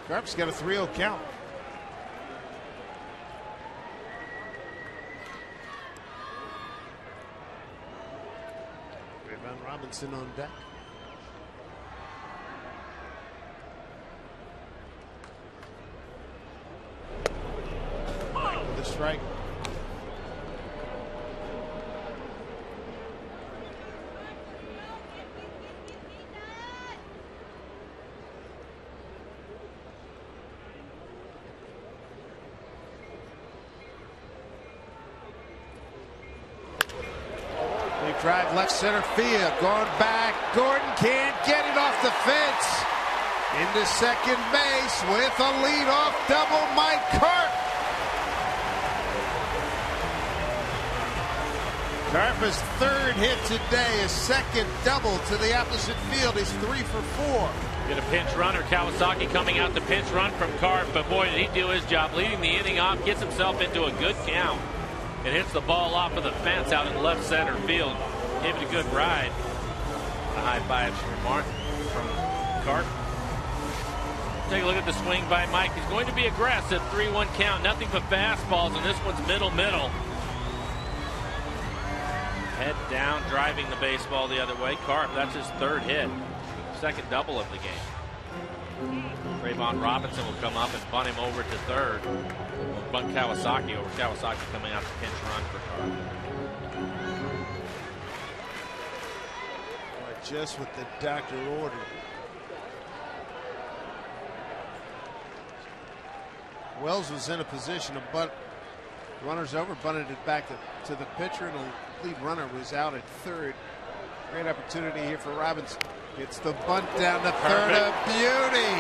Carp's got a 3-0 count. Robinson on deck. With a strike. Drive left center field, going back. Gordon can't get it off the fence. Into second base with a leadoff double, Mike Carp. Carp's 3rd hit today, his 2nd double to the opposite field. He's 3 for 4. Get a pinch runner. Kawasaki coming out the pinch run from Carp, but boy, did he do his job leading the inning off. Gets himself into a good count. It hits the ball off of the fence out in left center field. Gave it a good ride. A high 5 from Carp. Take a look at the swing by Mike. He's going to be aggressive. 3-1 count. Nothing but fastballs, and this one's middle. Head down, driving the baseball the other way. Carp, that's his 3rd hit. 2nd double of the game. Trayvon Robinson will come up and bunt him over to 3rd. Bunt Kawasaki over. Kawasaki coming out to pinch run for Carp. Just what the doctor ordered. Wells was in a position to bunt. Runners over, bunted it back to the pitcher, and the lead runner was out at 3rd. Great opportunity here for Robinson. Gets the bunt down to 3rd. A beauty.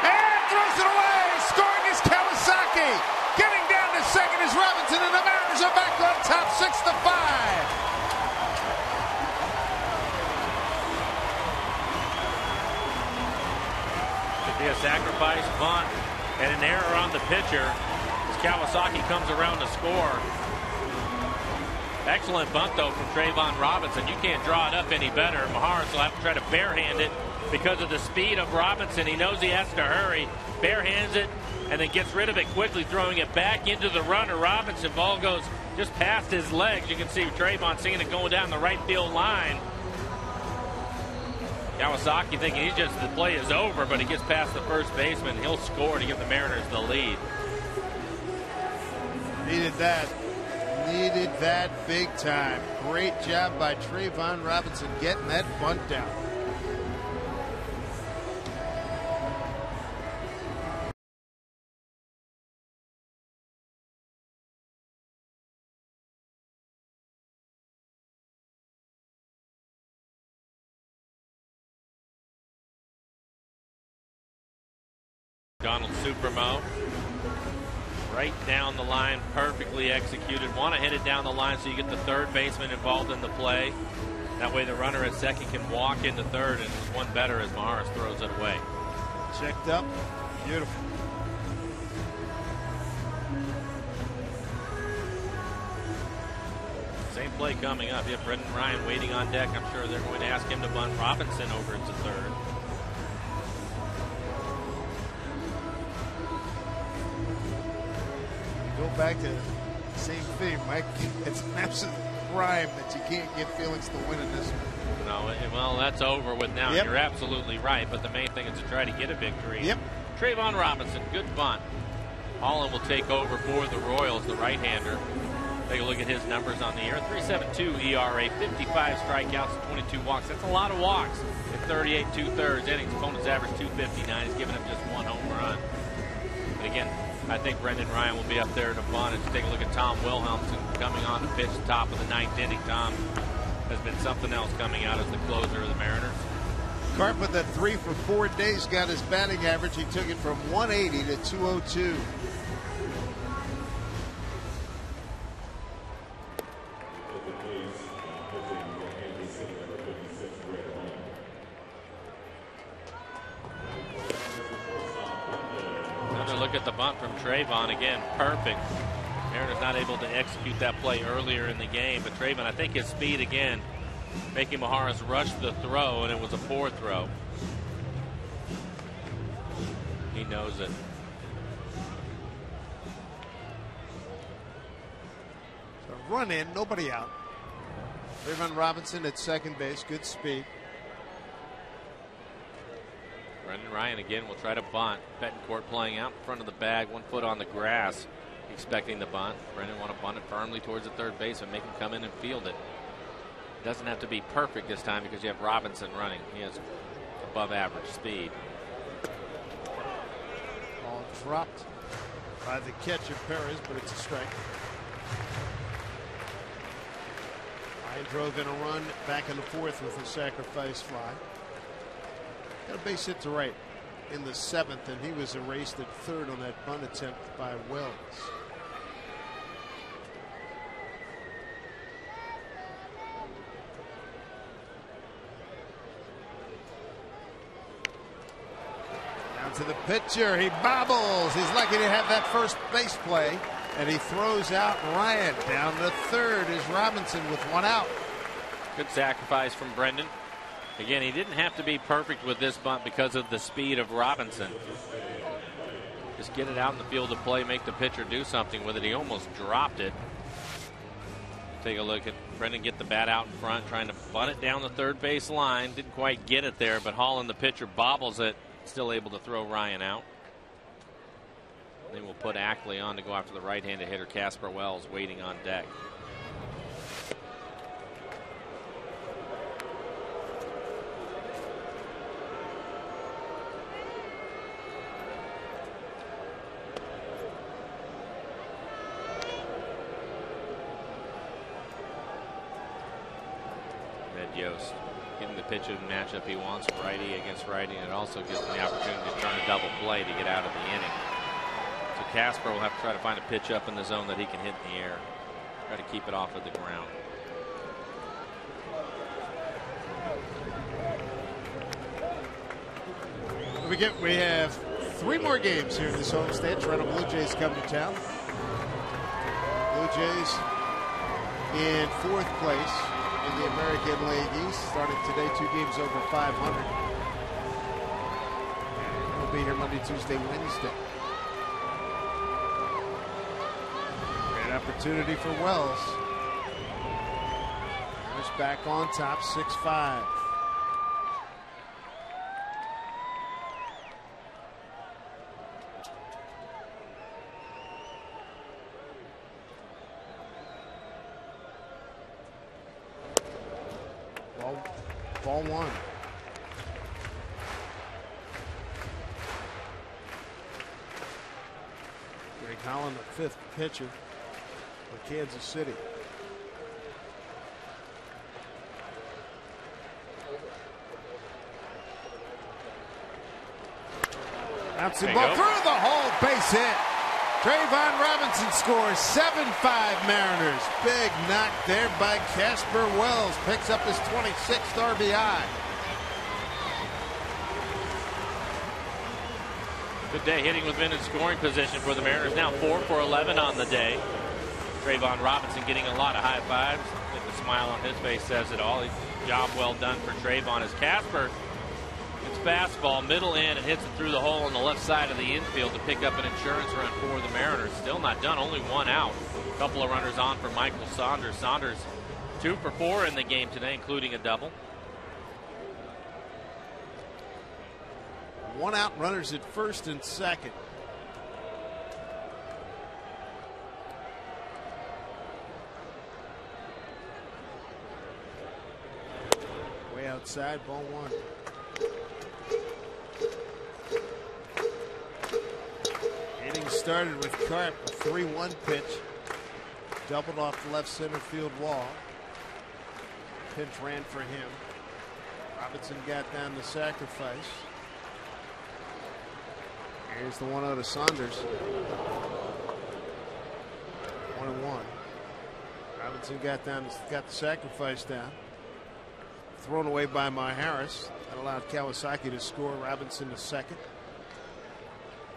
And throws it away. Scoring is Kawasaki. Getting down to 2nd is Robinson, and the Mariners are back on top 6-5. Be a sacrifice bunt and an error on the pitcher as Kawasaki comes around to score. Excellent bunt though from Trayvon Robinson. You can't draw it up any better. Majerus will have to try to barehand it because of the speed of Robinson. He knows he has to hurry. Barehands it and then gets rid of it quickly, throwing it back into the runner. Robinson, ball goes just past his legs. You can see Trayvon seeing it going down the right field line. Kawasaki thinking the play is over, but he gets past the first baseman. He'll score to give the Mariners the lead. Needed that big time. Great job by Trayvon Robinson getting that bunt down. Supermo. Right down the line, perfectly executed. Want to hit it down the line so you get the third baseman involved in the play. That way the runner at second can walk into third, and it's one better as Maharis throws it away. Checked up. Beautiful. Same play coming up. You have Brendan Ryan waiting on deck. I'm sure they're going to ask him to bunt Robinson over to third. Go back to the same theme, Mike. It's an absolute crime that you can't get Felix to win in this one. No, well, that's over with now. Yep. You're absolutely right, but the main thing is to try to get a victory. Yep. Trayvon Robinson, good bunt. Holland will take over for the Royals, the right-hander. Take a look at his numbers on the year. 3.72 ERA, 55 strikeouts, 22 walks. That's a lot of walks in 38 2/3 innings. Opponent's average 259. He's given him just one home run. But again, I think Brendan Ryan will be up there to bunt. And take a look at Tom Wilhelmsen coming on to pitch the top of the ninth inning. Tom has been something else coming out as the closer of the Mariners. Carp with that 3 for 4 days got his batting average. He took it from 180 to 202. Look at the bunt from Trayvon again, perfect. Mariners not able to execute that play earlier in the game, but Trayvon, I think his speed again, making Maharis rush the throw, and it was a poor throw. He knows it. So run in, nobody out. Trayvon Robinson at second base, good speed. Brendan Ryan again will try to bunt. Betancourt playing out in front of the bag, 1 foot on the grass, expecting the bunt. Brendan want to bunt it firmly towards the third base and make him come in and field it. Doesn't have to be perfect this time because you have Robinson running. He has above average speed. Ball dropped by the catcher Perez, but it's a strike. Ryan drove in a run back in the fourth with a sacrifice fly. Got a base hit to right in the seventh, and he was erased at third on that bunt attempt by Wells. Down to the pitcher. He bobbles. He's lucky to have that first base play, and he throws out Ryan. Down to third is Robinson with 1 out. Good sacrifice from Brendan. Again, he didn't have to be perfect with this bunt because of the speed of Robinson. Just get it out in the field of play, make the pitcher do something with it. He almost dropped it. Take a look at Brendan get the bat out in front, trying to bunt it down the third base line. Didn't quite get it there, but Holland, the pitcher, bobbles it. Still able to throw Ryan out. Then we'll put Ackley on to go after the right-handed hitter, Casper Wells, waiting on deck. Yost getting the pitch of the matchup he wants, righty against righty, and it also gives him the opportunity to turn a double play to get out of the inning. So Casper will have to try to find a pitch up in the zone that he can hit in the air, try to keep it off of the ground. We have 3 more games here in this homestand. Toronto Blue Jays come to town. Blue Jays in 4th place in the American League East, starting today, 2 games over 500. We'll be here Monday, Tuesday, Wednesday. Great opportunity for Wells. He's back on top, 6-5. Ball 1. Greg Holland, the 5th pitcher for Kansas City. Bouncing ball through the hole, base hit. Trayvon Robinson scores 7-5 Mariners. Big knock there by Casper Wells. Picks up his 26th RBI. Good day hitting with men in scoring position for the Mariners. Now 4 for 11 on the day. Trayvon Robinson getting a lot of high fives. I think the smile on his face says it all. Job well done for Trayvon as Casper gets fastball middle in and hits it through the hole on the left side of the infield to pick up an insurance run for the Mariners. Still not done, only one out. A couple of runners on for Michael Saunders. Saunders 2 for 4 in the game today, including a double. One out, runners at first and second. Way outside, ball 1. Hitting started with Karp, a 3-1 pitch. Doubled off the left center field wall. Pitch ran for him. Robinson got down the sacrifice. Here's the 1-0 to Saunders. 1-1. Robinson got the sacrifice down. Thrown away by Harris. That allowed Kawasaki to score. Robinson to second.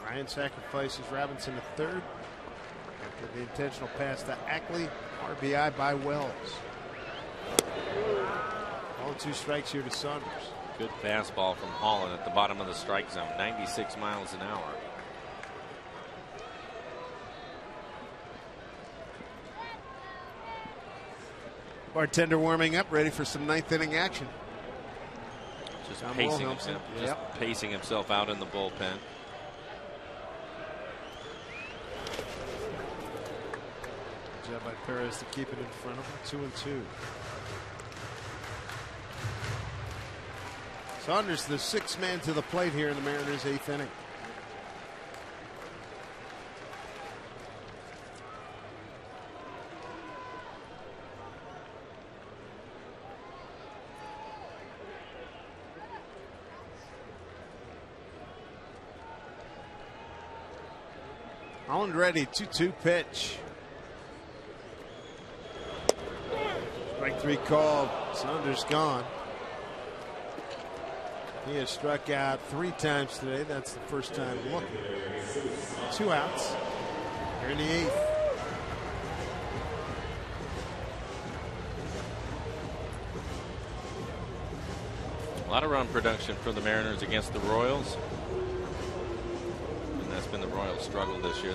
Ryan sacrifices Robinson to third. After the intentional pass to Ackley. RBI by Wells. All 2 strikes here to Saunders. Good fastball from Holland at the bottom of the strike zone, 96 miles an hour. Bartender warming up, ready for some 9th inning action. Just pacing himself out in the bullpen. Good job by Perez to keep it in front of him. 2-2. Saunders, the 6th man to the plate here in the Mariners' 8th inning. Holland ready, 2-2 pitch. Strike 3 called. Saunders gone. He has struck out 3 times today. That's the first time looking. 2 outs. Here in the 8th. A lot of run production for the Mariners against the Royals. And that's been the Royals' struggle this year.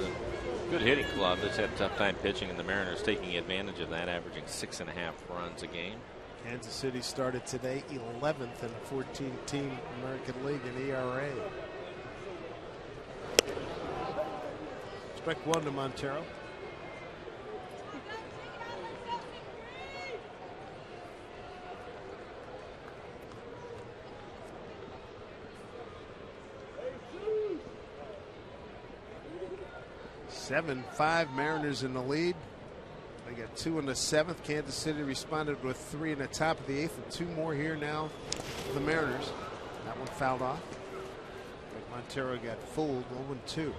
Good hitting club that's had a tough time pitching, and the Mariners taking advantage of that, averaging 6.5 runs a game. Kansas City started today 11th in a 14-team American League in ERA. Strike 1 to Montero. Seven, 5 Mariners in the lead. They got 2 in the 7th. Kansas City responded with 3 in the top of the 8th, and 2 more here now for the Mariners. That one fouled off. But Montero got fooled. 0-2.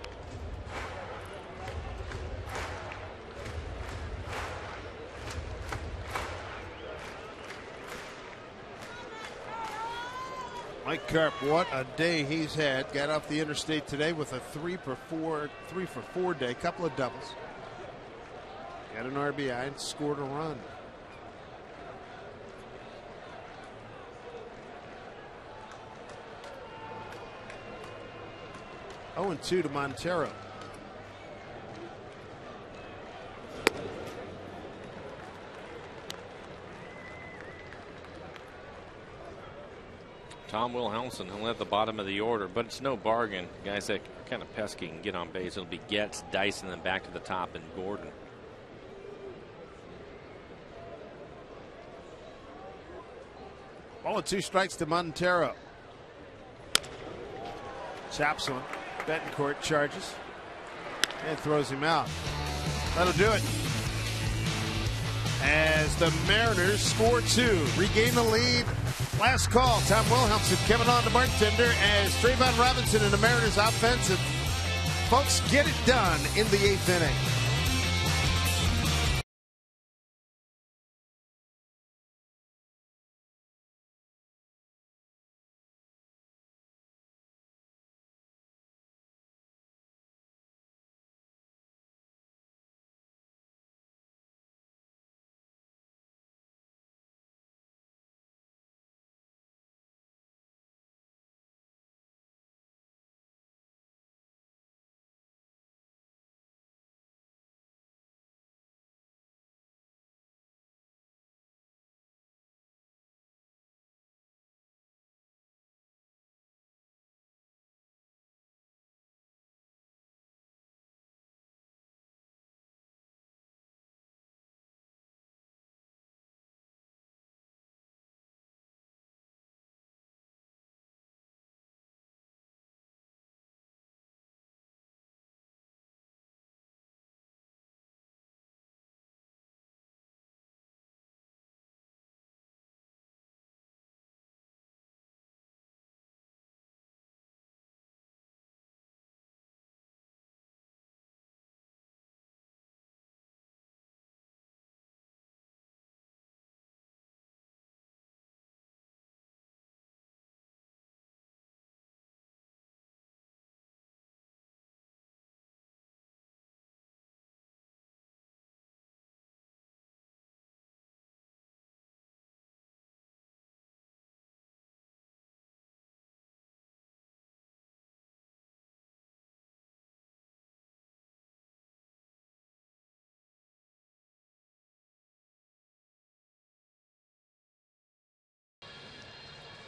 Mike Karp, what a day he's had. Got off the interstate today with a 3 for 4 day. Couple of doubles. Got an RBI and scored a run. Oh, and 2 to Montero. Tom Wilhelmsen, he'll at the bottom of the order, but it's no bargain. Guys that are kind of pesky can get on base. It'll be Getz, Dyson, and then back to the top, and Gordon. Ball and 2 strikes to Montero. Chops one. Betancourt charges and throws him out. That'll do it. As the Mariners score 2, regain the lead Last call. Tom Wilhelmsen coming on the bartender as Trayvon Robinson and the Mariners offensive folks get it done in the 8th inning.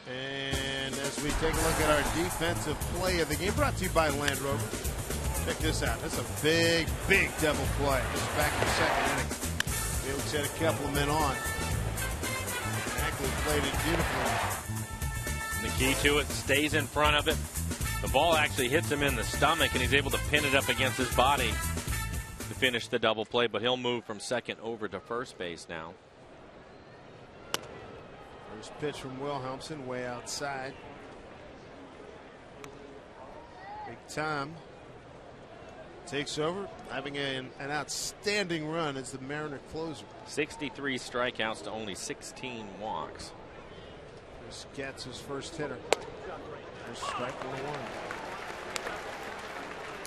And as we take a look at our defensive play of the game, brought to you by Land Rover. Check this out. That's a big, big double play. This is back in the 2nd inning. Felix had a couple of men on. Ackley played it beautifully. And the key to it, stays in front of it. The ball actually hits him in the stomach, and he's able to pin it up against his body to finish the double play. But he'll move from second over to first base now. First pitch from Wilhelmsen, way outside. Big Tom takes over, having an outstanding run as the Mariner closer. 63 strikeouts to only 16 walks. This gets his first hitter. First strike, 1-1.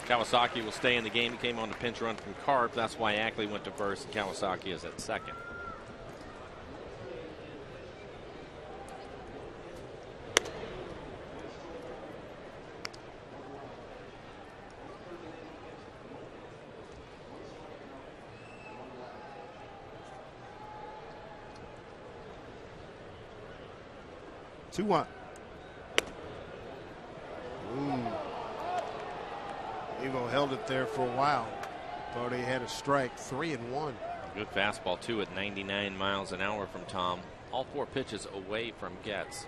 Kawasaki will stay in the game. He came on the pinch run from Karp. That's why Ackley went to first, and Kawasaki is at second. Two one. Evo held it there for a while. Thought he had a strike. 3-1. Good fastball too at 99 miles an hour from Tom. All 4 pitches away from Getz.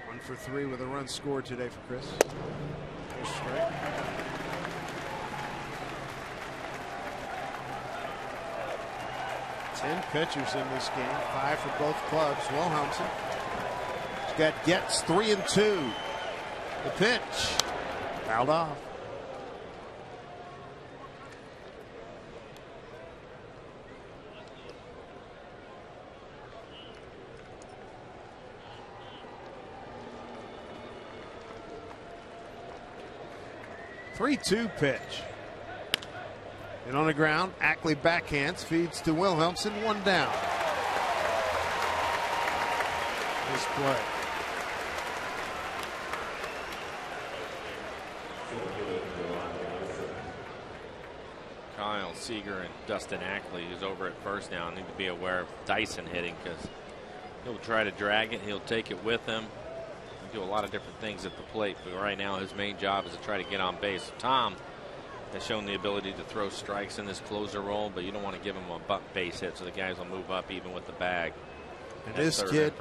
1 for 3 with a run scored today for Chris. First strike. Ten pitchers in this game. 5 for both clubs. Wilhelmsen. He's got Getz 3-2. The pitch. Fouled off. Three-two pitch. And on the ground, Ackley backhands, feeds to Wilhelmsen, 1 down. This play. Kyle Seager and Dustin Ackley, who's over at first now, need to be aware of Dyson hitting, because he'll try to drag it. He'll take it with him. He'll do a lot of different things at the plate, but right now his main job is to try to get on base. Tom has shown the ability to throw strikes in this closer role, but you don't want to give him a base hit, so the guys will move up even with the bag. And this kid,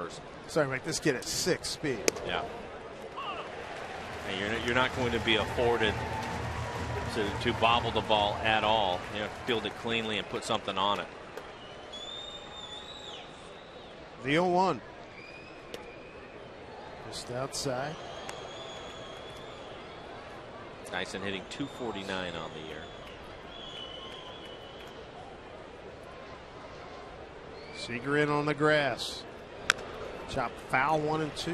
sorry, Mike, this kid at 6 speed. Yeah. And you're not going to be afforded to bobble the ball at all. You have to field it cleanly and put something on it. The 0-1. Just outside. Dyson hitting .249 on the year. Seager in on the grass. Chop foul 1 and 2.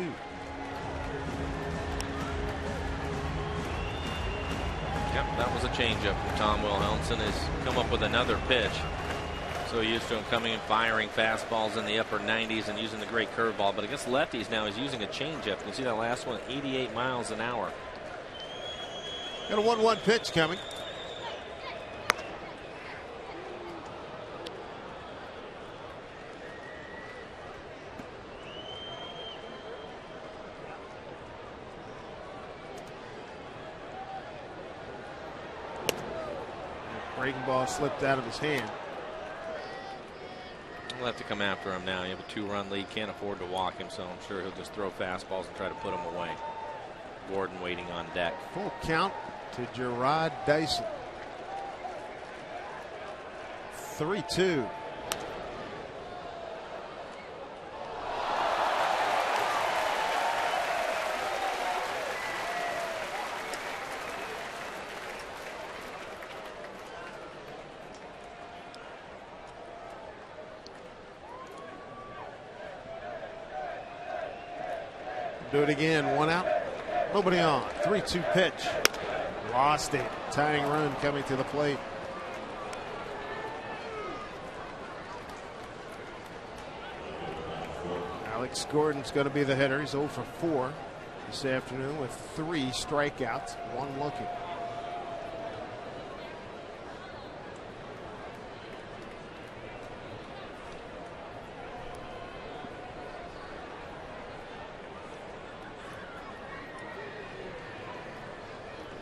Yep, that was a changeup from Tom Wilhelmsen. Has come up with another pitch. So used to him coming and firing fastballs in the upper 90s and using the great curveball. But against lefties now he's using a changeup. You can see that last one, 88 miles an hour. Got a 1-1 pitch coming. Breaking ball slipped out of his hand. We'll have to come after him now. You have a 2-run lead. Can't afford to walk him, so I'm sure he'll just throw fastballs and try to put him away. Gordon waiting on deck. Full count to Gerard Dyson. 3-2. Do it again. 1 out. Nobody on. 3-2 pitch. Lost it. Tying run coming to the plate. Alex Gordon's going to be the hitter. He's 0 for 4 this afternoon with 3 strikeouts, 1 looking.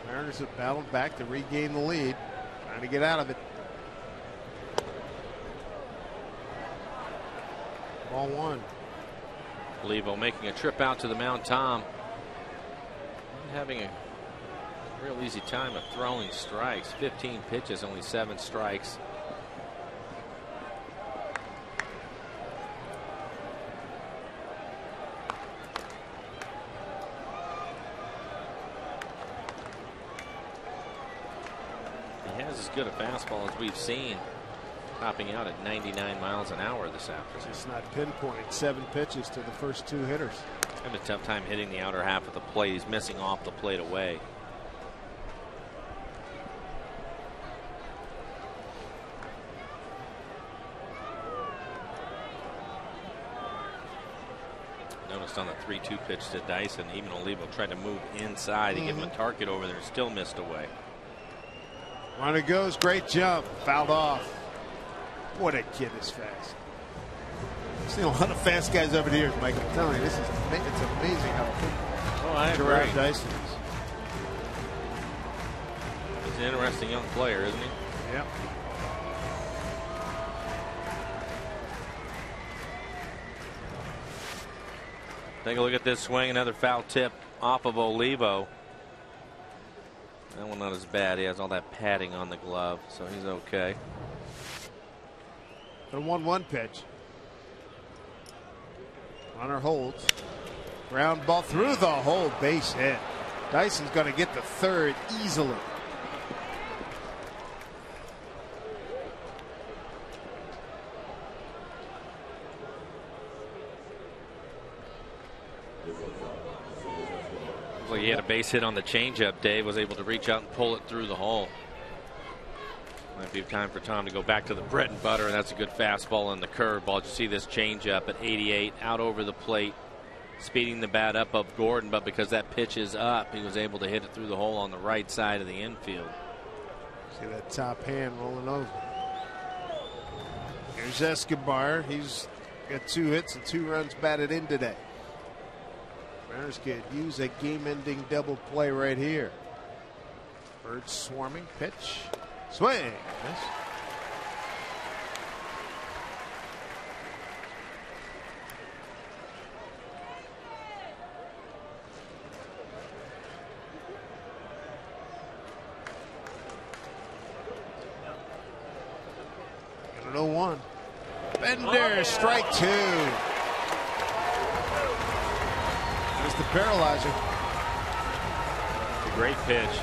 Mariners have battled back to regain the lead, trying to get out of it. Ball 1. Levo making a trip out to the mound. Tom having a real easy time of throwing strikes. 15 pitches, only 7 strikes. He has as good a fastball as we've seen, topping out at 99 miles an hour this afternoon. Just not pinpointing. 7 pitches to the first 2 hitters. Having a tough time hitting the outer half of the plate. He's missing off the plate away. Noticed on the 3-2 pitch to Dyson, even Olivo tried to move inside and give him a target over there, still missed away. Runner goes, great jump, fouled off. What a kid is fast. I've seen a lot of fast guys over the years, Mike. I'm telling you, it's amazing how quick Gerard Dyson is. He's an interesting young player, isn't he? Yep. Take a look at this swing. Another foul tip off of Olivo. That one not as bad. He has all that padding on the glove, so he's okay. A 1-1 pitch. Runner holds. Ground ball through the hole. Base hit. Dyson's going to get the 3rd easily. Well, he had a base hit on the changeup. Dave was able to reach out and pull it through the hole. Might be time for Tom to go back to the bread and butter, and that's a good fastball and the curveball. You see this changeup at 88 out over the plate, speeding the bat up of Gordon, but because that pitch is up, he was able to hit it through the hole on the right side of the infield. See that top hand rolling over. Here's Escobar. He's got 2 hits and 2 runs batted in today. Mariners could use a game-ending double play right here. Birds swarming. Pitch. Swing. Miss. And an 0-1. Bender, strike 2. the paralyzer. A great pitch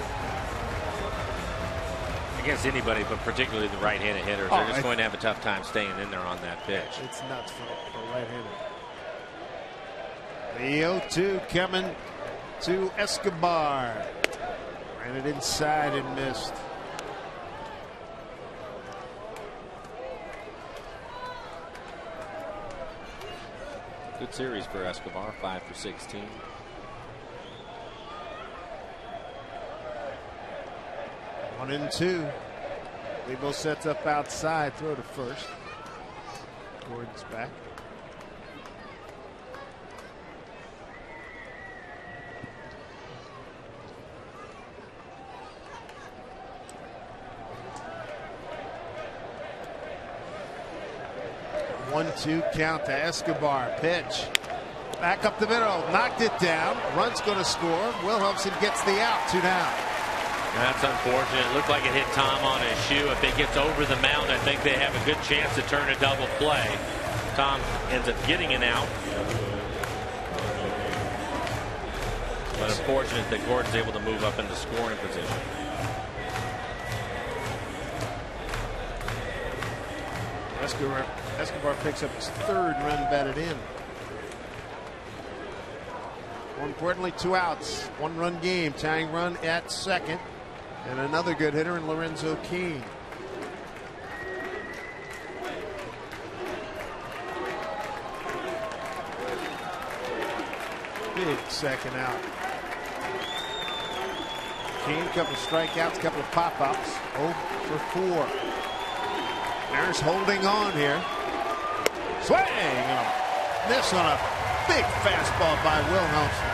against anybody, but particularly the right-handed hitters. They're just going to have a tough time staying in there on that pitch. It's nuts for right-handed. The 0-2 coming to Escobar. Ran it inside and missed. Good series for Escobar, 5 for 16. One and two. Lebo sets up outside, throw to first. Gordon's back. One-two count to Escobar. Pitch. Back up the middle. Knocked it down. Run's going to score. Wilhelmsen gets the out. 2 down. That's unfortunate. It looked like it hit Tom on his shoe. If it gets over the mound, I think they have a good chance to turn a double play. Tom ends up getting an out. But unfortunate that Gordon's able to move up into scoring position. Escobar picks up his 3rd run batted in. More importantly, 2 outs. 1-run game. Tying run at second. And another good hitter in Lorenzo Keene. Big second out. Keene, couple of strikeouts, couple of pop-ups. 0 for 4. Mariners holding on here. Swing! And a miss on a big fastball by Wilhelmsen.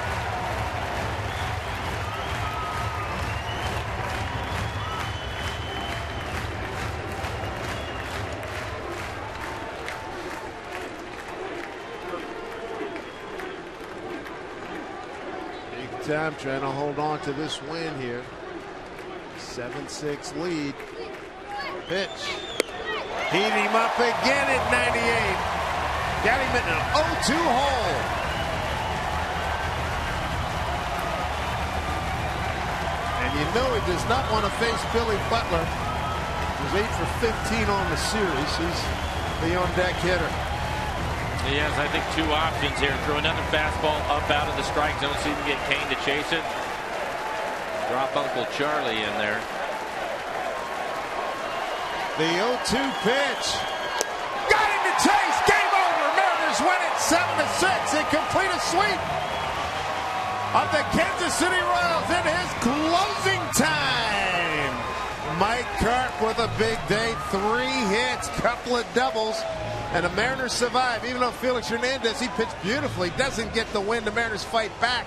Big time trying to hold on to this win here. 7-6 lead. Pitch. Heat him up again at 98. Got him in an 0-2 hole. And you know he does not want to face Billy Butler. He's 8 for 15 on the series. He's the on-deck hitter. He has, I think, 2 options here. Throw another fastball up out of the strike zone, see if he can get Kane to chase it. Drop Uncle Charlie in there. The 0-2 pitch. Got him to chase. Game over. Mariners win it 7-6. They complete a sweep of the Kansas City Royals in his closing time. Mike Karp with a big day. 3 hits, couple of doubles, and the Mariners survive. Even though Felix Hernandez, he pitched beautifully, doesn't get the win. The Mariners fight back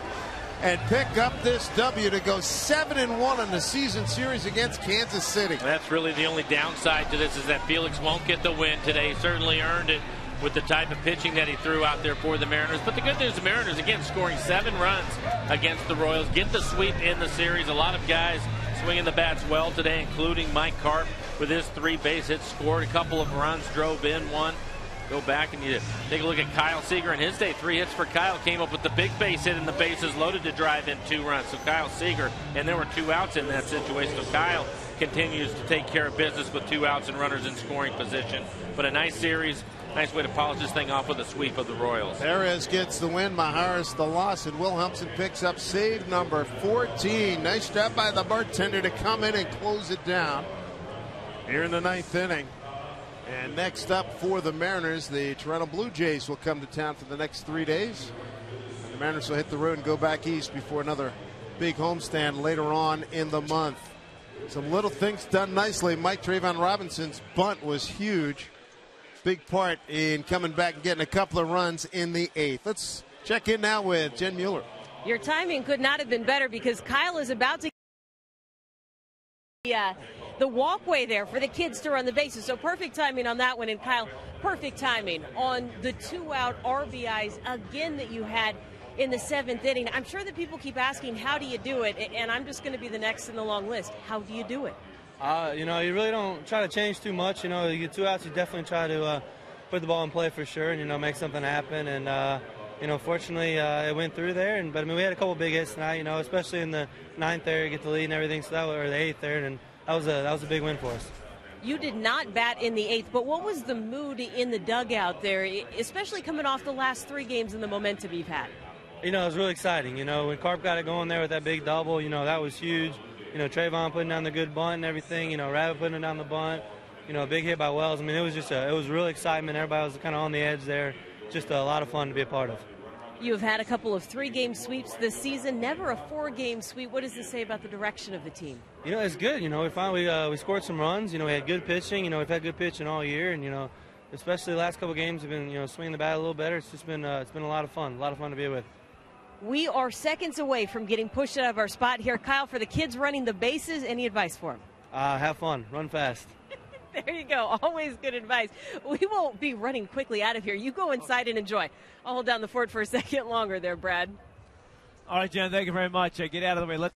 and pick up this W to go 7-1 in the season series against Kansas City. That's really the only downside to this, is that Felix won't get the win today. He certainly earned it with the type of pitching that he threw out there for the Mariners. But the good news, the Mariners, again, scoring 7 runs against the Royals, get the sweep in the series. A lot of guys swinging the bats well today, including Mike Karp with his 3 base hits, scored a couple of runs, drove in 1. Go back and you take a look at Kyle Seager in his day. 3 hits for Kyle, came up with the big base hit and the bases loaded to drive in 2 runs. So Kyle Seager, and there were 2 outs in that situation. So Kyle continues to take care of business with 2 outs and runners in scoring position. But a nice series, nice way to polish this thing off with a sweep of the Royals. Perez gets the win, Maharis the loss, and Wilhelmsen picks up save number 14. Nice job by the bartender to come in and close it down here in the 9th inning. And next up for the Mariners, the Toronto Blue Jays will come to town for the next 3 days. And the Mariners will hit the road and go back east before another big homestand later on in the month. Some little things done nicely. Mike Trayvon Robinson's bunt was huge. Big part in coming back and getting a couple of runs in the 8th. Let's check in now with Jen Mueller. Your timing could not have been better, because Kyle is about to the walkway there for the kids to run the bases. So perfect timing on that one. And Kyle, perfect timing on the 2-out RBIs again that you had in the 7th inning. I'm sure that people keep asking, how do you do it? And I'm just going to be the next in the long list. How do you do it? You really don't try to change too much. You get 2 outs, you definitely try to put the ball in play for sure, and make something happen. And fortunately it went through there. But I mean, we had a couple big hits tonight, especially in the 9th there, get the lead and everything. So or the 8th there, and that was a big win for us. You did not bat in the 8th, but what was the mood in the dugout there, especially coming off the last 3 games and the momentum you've had? It was really exciting. When Carp got it going there with that big double, that was huge. Trayvon putting down the good bunt and everything. Rabbit putting it down the bunt. A big hit by Wells. I mean, it was real excitement. Everybody was kind of on the edge there. Just a lot of fun to be a part of. You have had a couple of 3-game sweeps this season, never a 4-game sweep. What does this say about the direction of the team? It's good. We scored some runs. We had good pitching. We've had good pitching all year, and especially the last couple of games, we've been swinging the bat a little better. It's just been a lot of fun. A lot of fun to be with. We are seconds away from getting pushed out of our spot here. Kyle, for the kids running the bases, any advice for them? Have fun. Run fast. There you go. Always good advice. We won't be running quickly out of here. You go inside and enjoy. I'll hold down the fort for a second longer there, Brad. All right, Jen, thank you very much. Get out of the way.